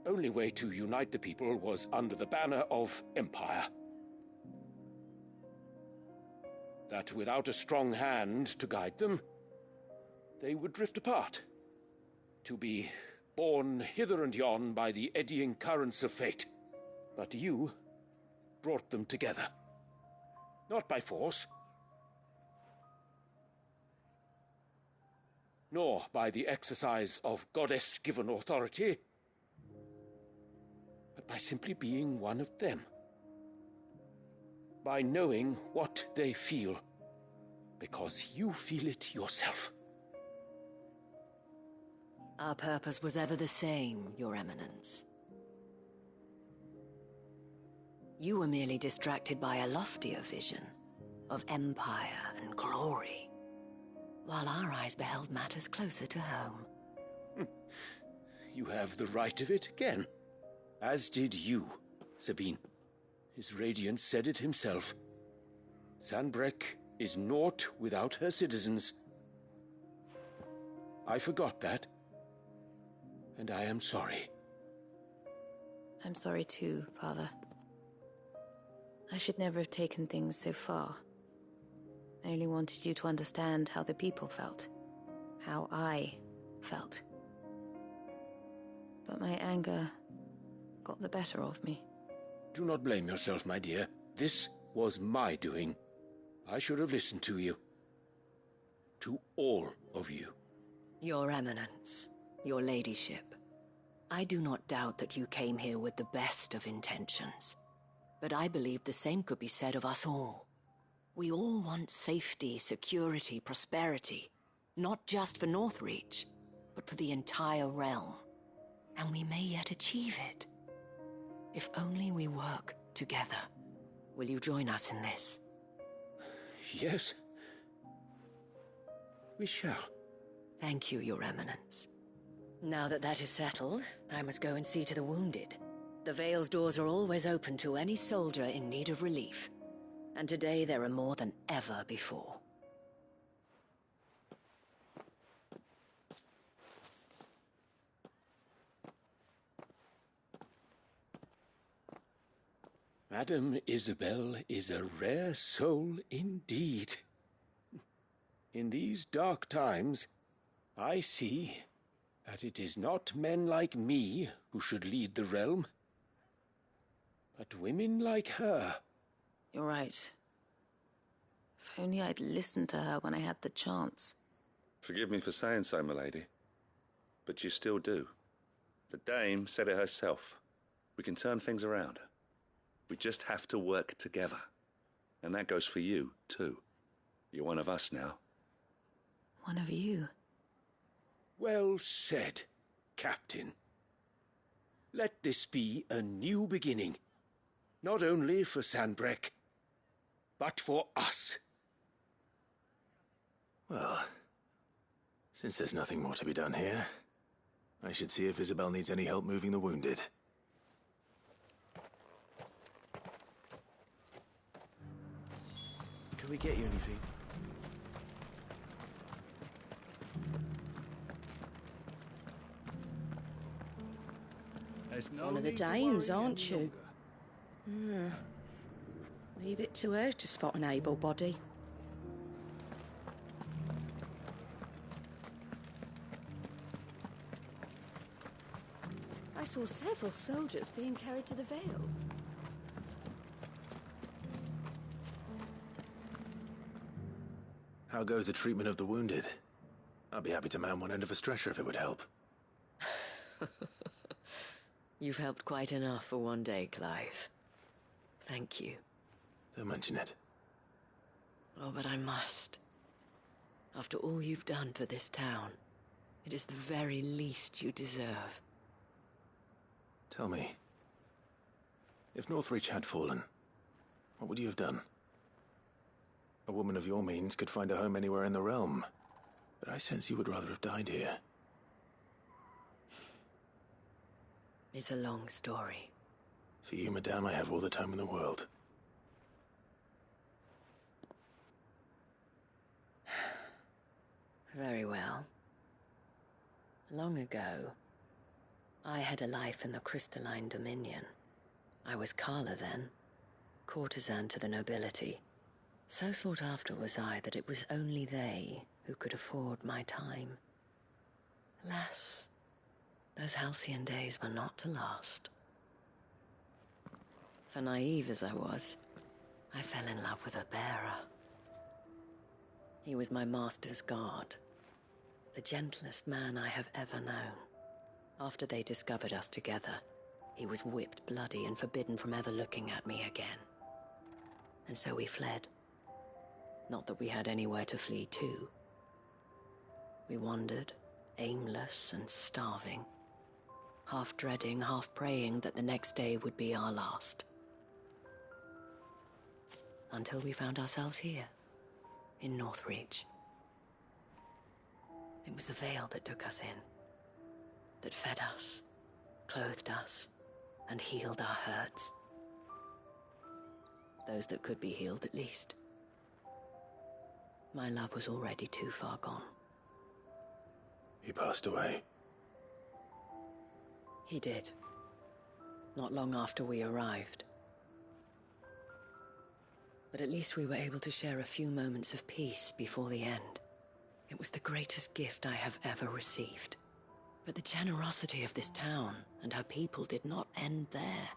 only way to unite the people was under the banner of Empire. That without a strong hand to guide them, they would drift apart. To be borne hither and yon by the eddying currents of fate. But you brought them together. Not by force, nor by the exercise of goddess-given authority, but by simply being one of them. By knowing what they feel, because you feel it yourself. Our purpose was ever the same, Your Eminence. You were merely distracted by a loftier vision of empire and glory, while our eyes beheld matters closer to home. You have the right of it again. As did you, Sabine. His radiance said it himself. Sanbreque is naught without her citizens. I forgot that, and I am sorry. I'm sorry too, Father. I should never have taken things so far. I only wanted you to understand how the people felt. How I felt. But my anger got the better of me. Do not blame yourself, my dear. This was my doing. I should have listened to you. To all of you. Your Eminence, your ladyship, I do not doubt that you came here with the best of intentions. But I believe the same could be said of us all. We all want safety, security, prosperity. Not just for Northreach, but for the entire realm. And we may yet achieve it. If only we work together. Will you join us in this? Yes. We shall. Thank you, Your Eminence. Now that that is settled, I must go and see to the wounded. The Vale's doors are always open to any soldier in need of relief. And today there are more than ever before. Madame Isabel is a rare soul indeed. In these dark times, I see that it is not men like me who should lead the realm, but women like her. You're right. If only I'd listened to her when I had the chance. Forgive me for saying so, milady, but you still do. The dame said it herself. We can turn things around. We just have to work together. And that goes for you, too. You're one of us now. One of you? Well said, Captain. Let this be a new beginning. Not only for Sanbreque, but for us. Well, since there's nothing more to be done here, I should see if Isabel needs any help moving the wounded. Can we get you anything? There's no One of the need to dames, worry aren't any you? longer. Leave it to her to spot an able body. I saw several soldiers being carried to the Vale. How goes the treatment of the wounded? I'd be happy to man one end of a stretcher if it would help. You've helped quite enough for one day, Clive. Thank you. Don't mention it. Oh, but I must. After all you've done for this town, it is the very least you deserve. Tell me, if Northreach had fallen, what would you have done? A woman of your means could find a home anywhere in the realm, but I sense you would rather have died here. It's a long story. For you, madame, I have all the time in the world. Very well. Long ago, I had a life in the Crystalline Dominion. I was Carla then, courtesan to the nobility. So sought after was I that it was only they who could afford my time. Alas, those halcyon days were not to last. For naive as I was, I fell in love with a bearer. He was my master's guard, the gentlest man I have ever known. After they discovered us together, he was whipped bloody and forbidden from ever looking at me again. And so we fled. Not that we had anywhere to flee to. We wandered, aimless and starving, half dreading, half praying that the next day would be our last. Until we found ourselves here, in Northreach. It was the Vale that took us in, that fed us, clothed us, and healed our hurts. Those that could be healed, at least. My love was already too far gone. He passed away. He did. Not long after we arrived. But at least we were able to share a few moments of peace before the end. It was the greatest gift I have ever received. But the generosity of this town and her people did not end there.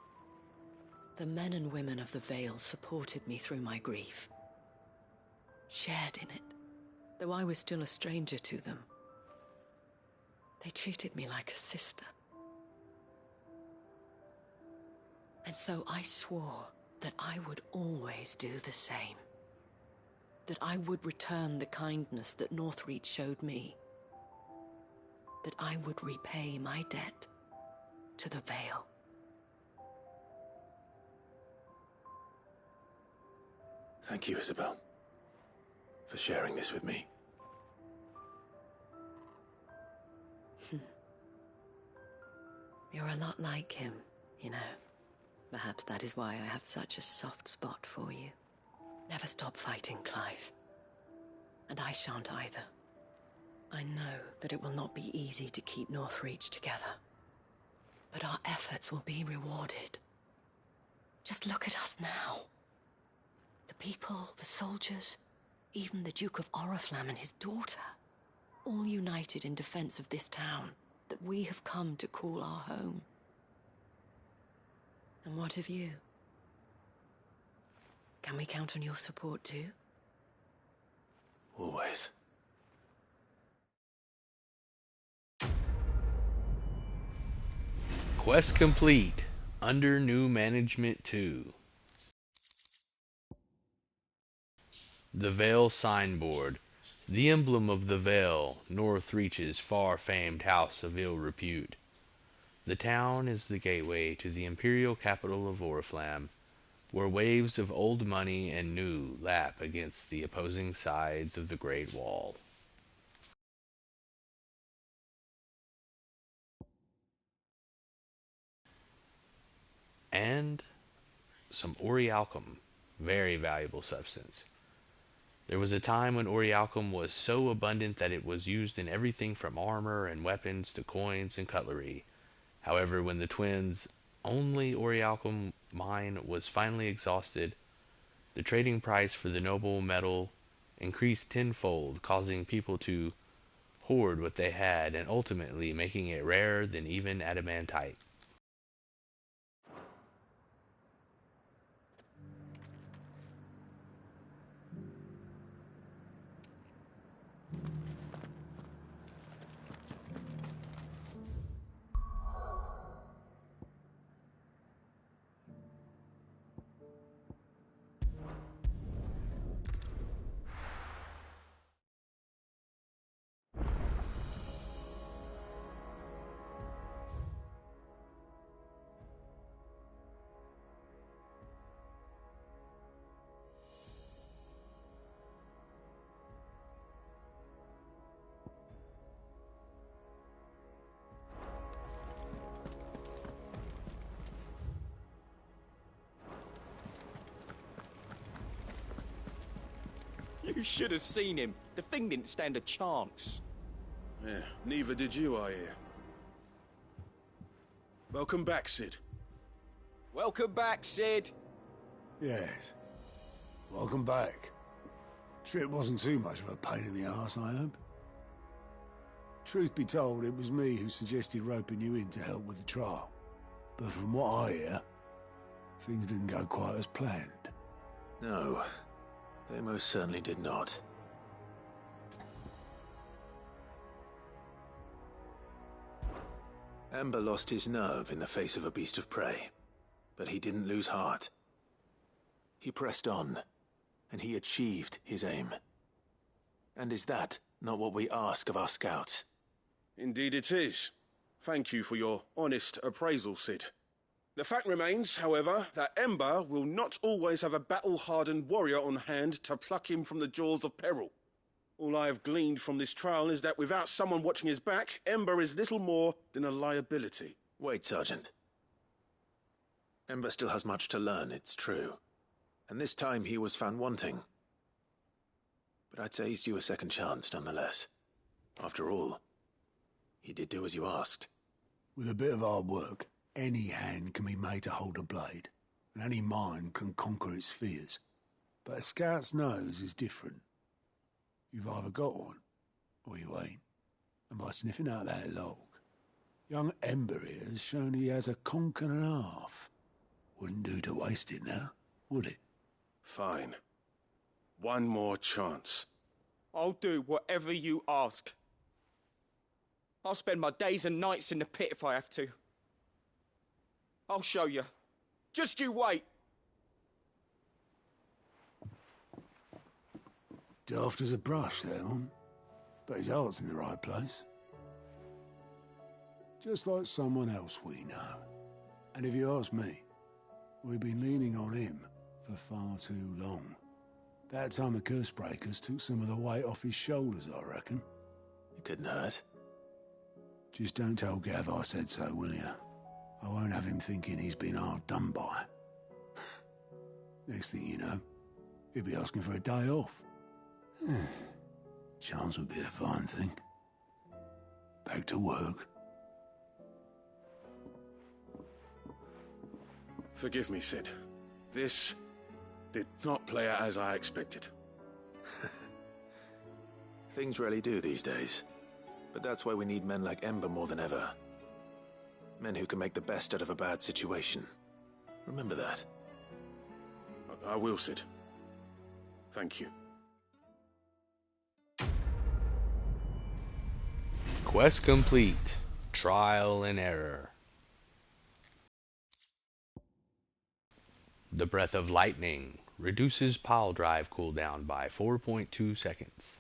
The men and women of the Vale supported me through my grief. Shared in it, though I was still a stranger to them. They treated me like a sister. And so I swore that I would always do the same. That I would return the kindness that Northreach showed me. That I would repay my debt to the Vale. Thank you, Isabel, for sharing this with me. You're a lot like him, you know. Perhaps that is why I have such a soft spot for you. Never stop fighting, Clive. And I shan't either. I know that it will not be easy to keep Northreach together. But our efforts will be rewarded. Just look at us now. The people, the soldiers, even the Duke of Oriflamme and his daughter, all united in defense of this town that we have come to call our home. And what of you? Can we count on your support too? Always. Quest complete. Under new management 2. The Vale Signboard. The emblem of the Vale, Northreach's far-famed house of ill repute. The town is the gateway to the imperial capital of Oriflamme, where waves of old money and new lap against the opposing sides of the Great Wall. And some Orialcum, very valuable substance. There was a time when Orialcum was so abundant that it was used in everything from armor and weapons to coins and cutlery. However, when the twins' only Orialcum mine was finally exhausted, The trading price for the noble metal increased tenfold, causing people to hoard what they had and ultimately making it rarer than even adamantite. You should have seen him. The thing didn't stand a chance. Yeah, neither did you, I hear. Welcome back, Sid. Welcome back, Sid. Yes. Welcome back. Trip wasn't too much of a pain in the arse, I hope. Truth be told, it was me who suggested roping you in to help with the trial. But from what I hear, things didn't go quite as planned. No, they most certainly did not. Ember lost his nerve in the face of a beast of prey, but he didn't lose heart. He pressed on, and he achieved his aim. And is that not what we ask of our scouts? Indeed it is. Thank you for your honest appraisal, Sid. The fact remains, however, that Ember will not always have a battle-hardened warrior on hand to pluck him from the jaws of peril. All I have gleaned from this trial is that without someone watching his back, Ember is little more than a liability. Wait, Sergeant. Ember still has much to learn, it's true. And this time he was found wanting. But I'd say he's due a second chance, nonetheless. After all, he did do as you asked. With a bit of hard work, any hand can be made to hold a blade, and any mind can conquer its fears. But a scout's nose is different. You've either got one, or you ain't. And by sniffing out that log, young Ember here has shown he has a conk and a half. Wouldn't do to waste it now, would it? Fine. One more chance. I'll do whatever you ask. I'll spend my days and nights in the pit if I have to. I'll show you. Just you wait. Daft as a brush, that one. But his heart's in the right place. Just like someone else we know. And if you ask me, we've been leaning on him for far too long. That time the curse breakers took some of the weight off his shoulders, I reckon. It couldn't hurt. Just don't tell Gav I said so, will you? I won't have him thinking he's been hard done by. Next thing you know, he'll be asking for a day off. Chance would be a fine thing. Back to work. Forgive me, Sid. This did not play out as I expected. Things really do these days. But that's why we need men like Ember more than ever. Men who can make the best out of a bad situation. Remember that. I will, Sid. Thank you. Quest complete. Trial and error. The Breath of Lightning reduces pile drive cooldown by 4.2 seconds.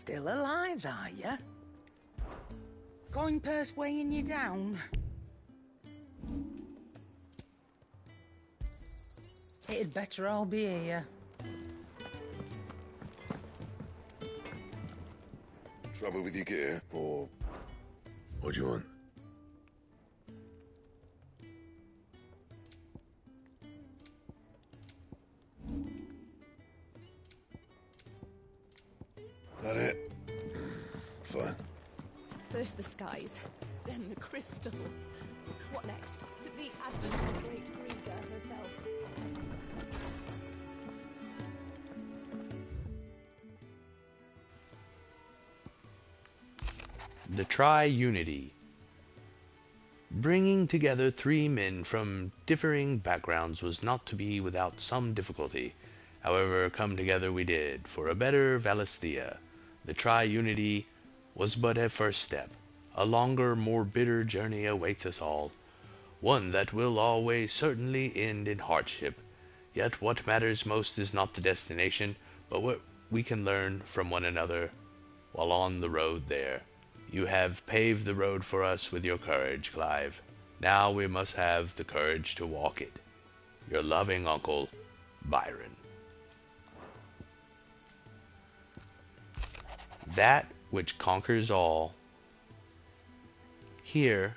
Still alive, are you? Coin purse weighing you down? It'd better all be here. Trouble with your gear, or what do you want? That it? Fine. First the skies, then the crystal. What next? The advent of the great Greater herself. The Tri-Unity. Bringing together three men from differing backgrounds was not to be without some difficulty. However, come together we did, for a better Valisthea. The Tri-Unity was but a first step. A longer, more bitter journey awaits us all. One that will always certainly end in hardship. Yet what matters most is not the destination, but what we can learn from one another while on the road there. You have paved the road for us with your courage, Clive. Now we must have the courage to walk it. Your loving uncle, Byron. That which conquers all. Here,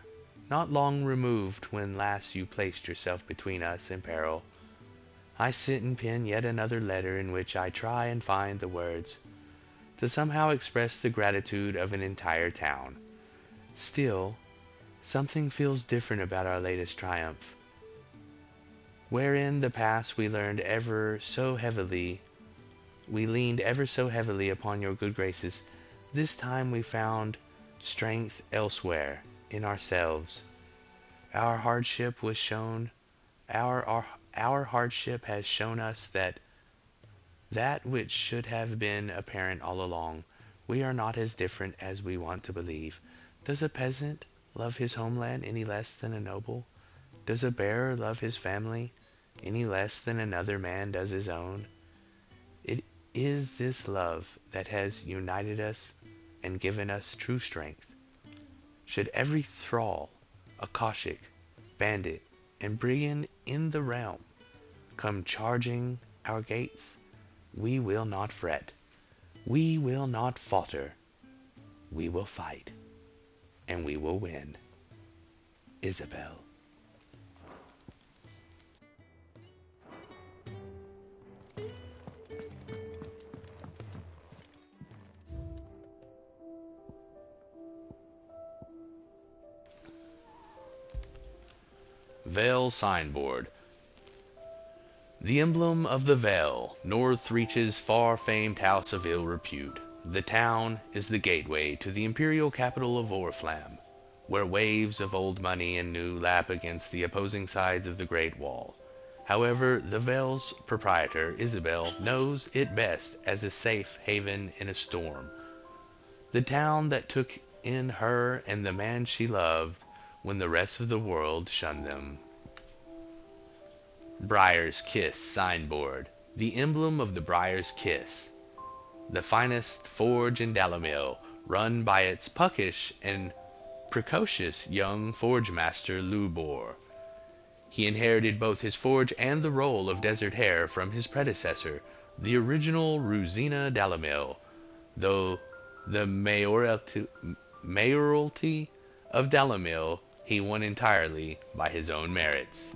not long removed when last you placed yourself between us in peril, I sit and pen yet another letter in which I try and find the words to somehow express the gratitude of an entire town. Still, something feels different about our latest triumph. Wherein the past we leaned ever so heavily upon your good graces, this time we found strength elsewhere, in ourselves. Our hardship has shown us that which should have been apparent all along. We are not as different as we want to believe. Does a peasant love his homeland any less than a noble? Does a bearer love his family any less than another man does his own? It is this love that has united us and given us true strength. Should every thrall, Akashic, bandit, and brigand in the realm come charging our gates, we will not fret. We will not falter. We will fight. And we will win. Isabel. Vale Signboard. The emblem of the Vale, north reaches far-famed house of ill repute. The town is the gateway to the imperial capital of Orflam, where waves of old money and new lap against the opposing sides of the Great Wall. However, the Vale's proprietor, Isabel, knows it best as a safe haven in a storm. The town that took in her and the man she loved when the rest of the world shunned them. Briar's Kiss signboard, the emblem of the Briar's Kiss, the finest forge in Dalamil, run by its puckish and precocious young forge master Lubor. He inherited both his forge and the role of desert hare from his predecessor, the original Ruzina Dalamil, though the mayoralty of Dalamil he won entirely by his own merits.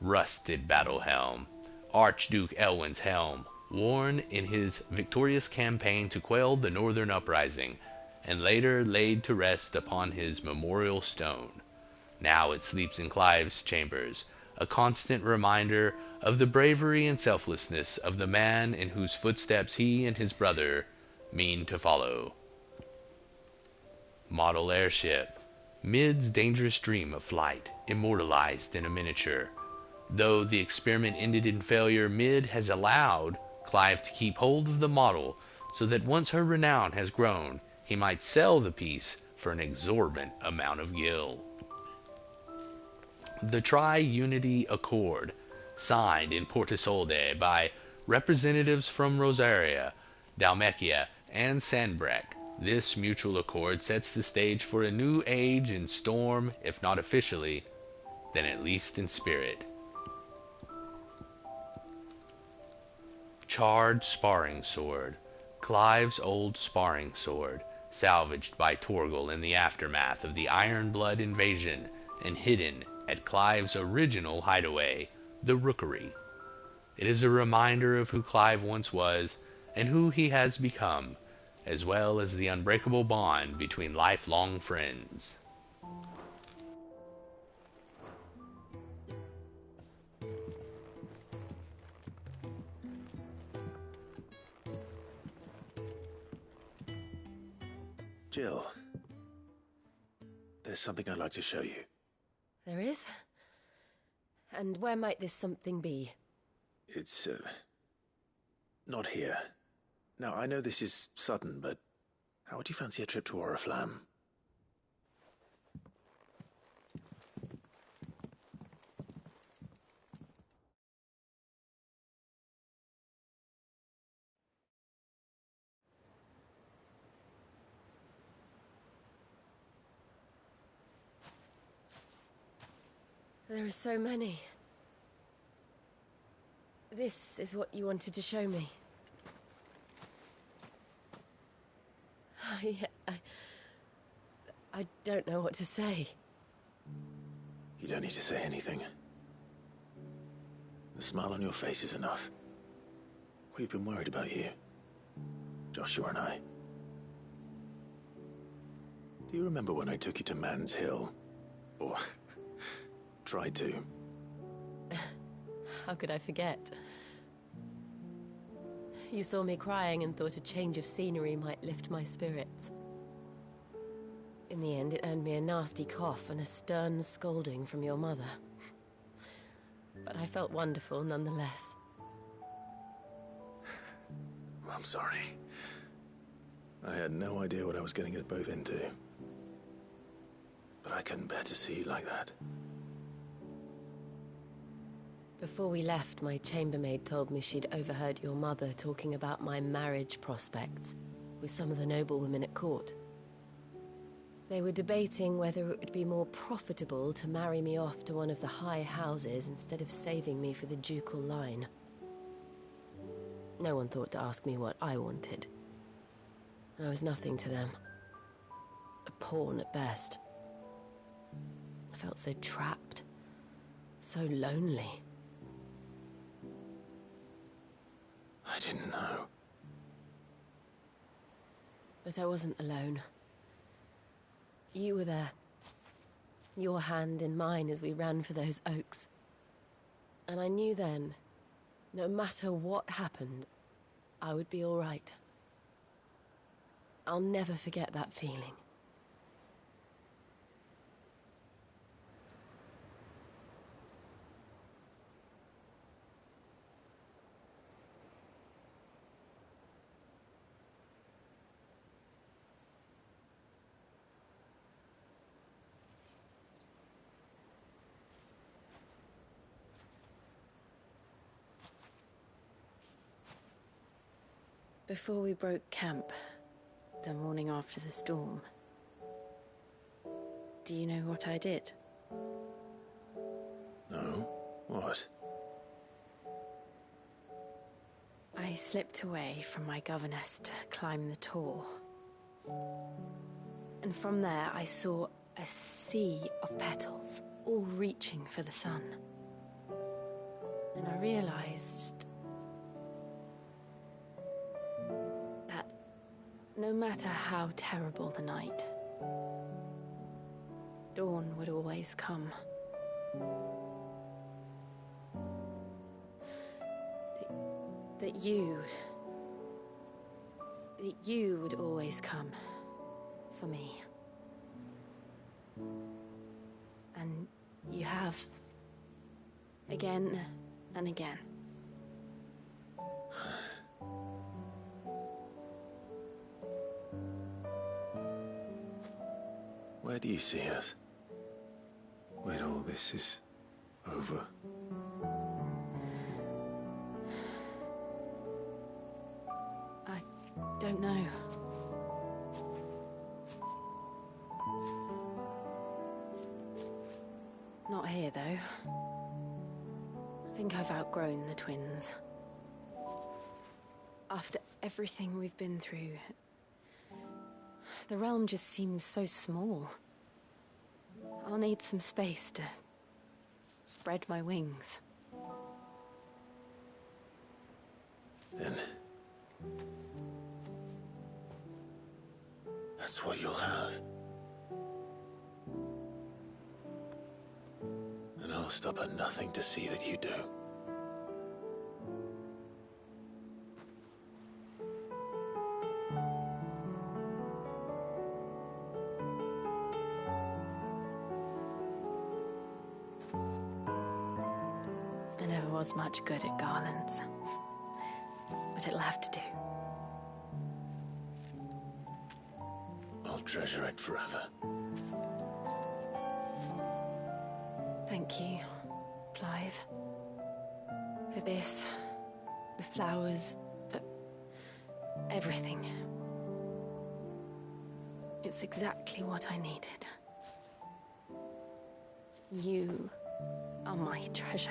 Rusted battle helm, Archduke Elwin's helm, worn in his victorious campaign to quell the northern uprising, and later laid to rest upon his memorial stone. Now it sleeps in Clive's chambers, a constant reminder of the bravery and selflessness of the man in whose footsteps he and his brother mean to follow. Model airship, Mid's dangerous dream of flight, immortalized in a miniature. Though the experiment ended in failure, Mid has allowed Clive to keep hold of the model so that once her renown has grown, he might sell the piece for an exorbitant amount of gil. The Tri-Unity Accord, signed in Portisolde by representatives from Rosaria, Dalmekia, and Sanbreque. This mutual accord sets the stage for a new age in storm, if not officially, then at least in spirit. Charred sparring sword. Clive's old sparring sword, salvaged by Torgal in the aftermath of the Iron Blood invasion and hidden at Clive's original hideaway, the Rookery. It is a reminder of who Clive once was and who he has become, as well as the unbreakable bond between lifelong friends. Jill, there's something I'd like to show you. There is? And where might this something be? It's, not here. Now, I know this is sudden, but how would you fancy a trip to Oriflamme? There are so many. This is what you wanted to show me. I don't know what to say. You don't need to say anything. The smile on your face is enough. We've been worried about you, Joshua and I. Do you remember when I took you to Man's Hill? Or tried to? How could I forget? You saw me crying and thought a change of scenery might lift my spirits. In the end, it earned me a nasty cough and a stern scolding from your mother. But I felt wonderful nonetheless. I'm sorry. I had no idea what I was getting us both into. But I couldn't bear to see you like that. Before we left, my chambermaid told me she'd overheard your mother talking about my marriage prospects with some of the noblewomen at court. They were debating whether it would be more profitable to marry me off to one of the high houses instead of saving me for the ducal line. No one thought to ask me what I wanted. I was nothing to them. A pawn at best. I felt so trapped, so lonely. I didn't know. But I wasn't alone. You were there. Your hand in mine as we ran for those oaks. And I knew then, no matter what happened, I would be all right. I'll never forget that feeling. Before we broke camp, the morning after the storm, do you know what I did? No? What? I slipped away from my governess to climb the tor. And from there I saw a sea of petals, all reaching for the sun. And I realized that no matter how terrible the night, dawn would always come. That you would always come for me. And you have. Again and again. Where do you see us? When all this is over? Not here, though. I think I've outgrown the twins. After everything we've been through, the realm just seems so small. I'll need some space to spread my wings. Then that's what you'll have. And I'll stop at nothing to see that you do. I never was much good at garlands, but it'll have to do. I'll treasure it forever. Thank you, Clive. For this, the flowers, for everything. It's exactly what I needed. You are my treasure.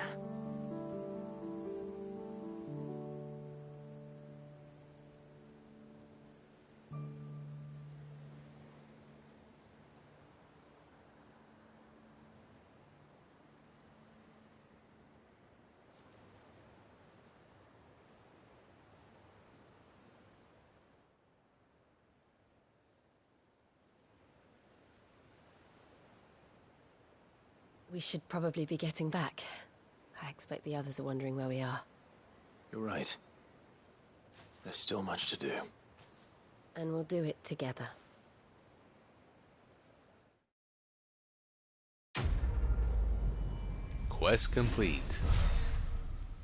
We should probably be getting back. I expect the others are wondering where we are. You're right. There's still much to do. And we'll do it together. Quest complete.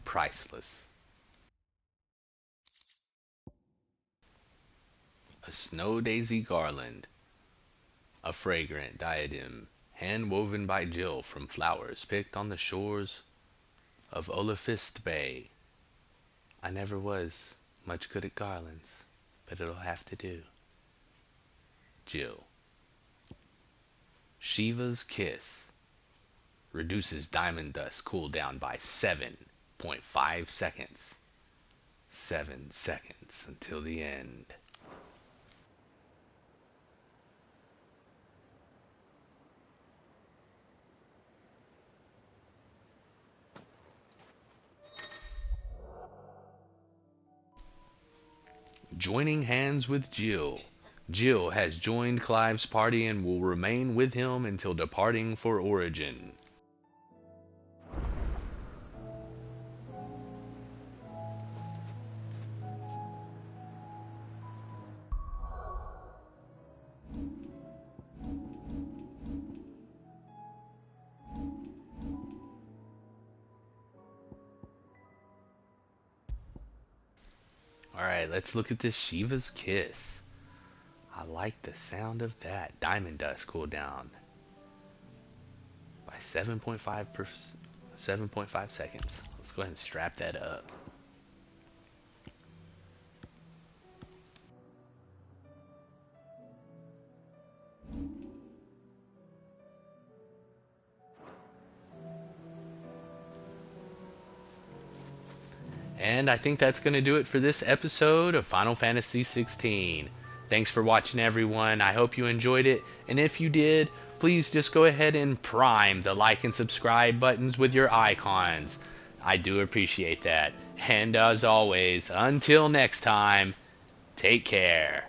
Priceless. A snow daisy garland. A fragrant diadem, hand-woven by Jill from flowers picked on the shores of Olafist Bay. I never was much good at garlands, but it'll have to do. Jill. Shiva's Kiss. Reduces diamond dust cooldown by 7.5 seconds. 7 seconds until the end. Joining hands with Jill. Jill has joined Clive's party and will remain with him until departing for Origin. Alright, let's look at this Shiva's Kiss. I like the sound of that. Diamond dust cooldown by 7.5 seconds. Let's go ahead and strap that up. And I think that's going to do it for this episode of Final Fantasy XVI. Thanks for watching, everyone. I hope you enjoyed it. And if you did, please just go ahead and prime the like and subscribe buttons with your icons. I do appreciate that. And as always, until next time, take care.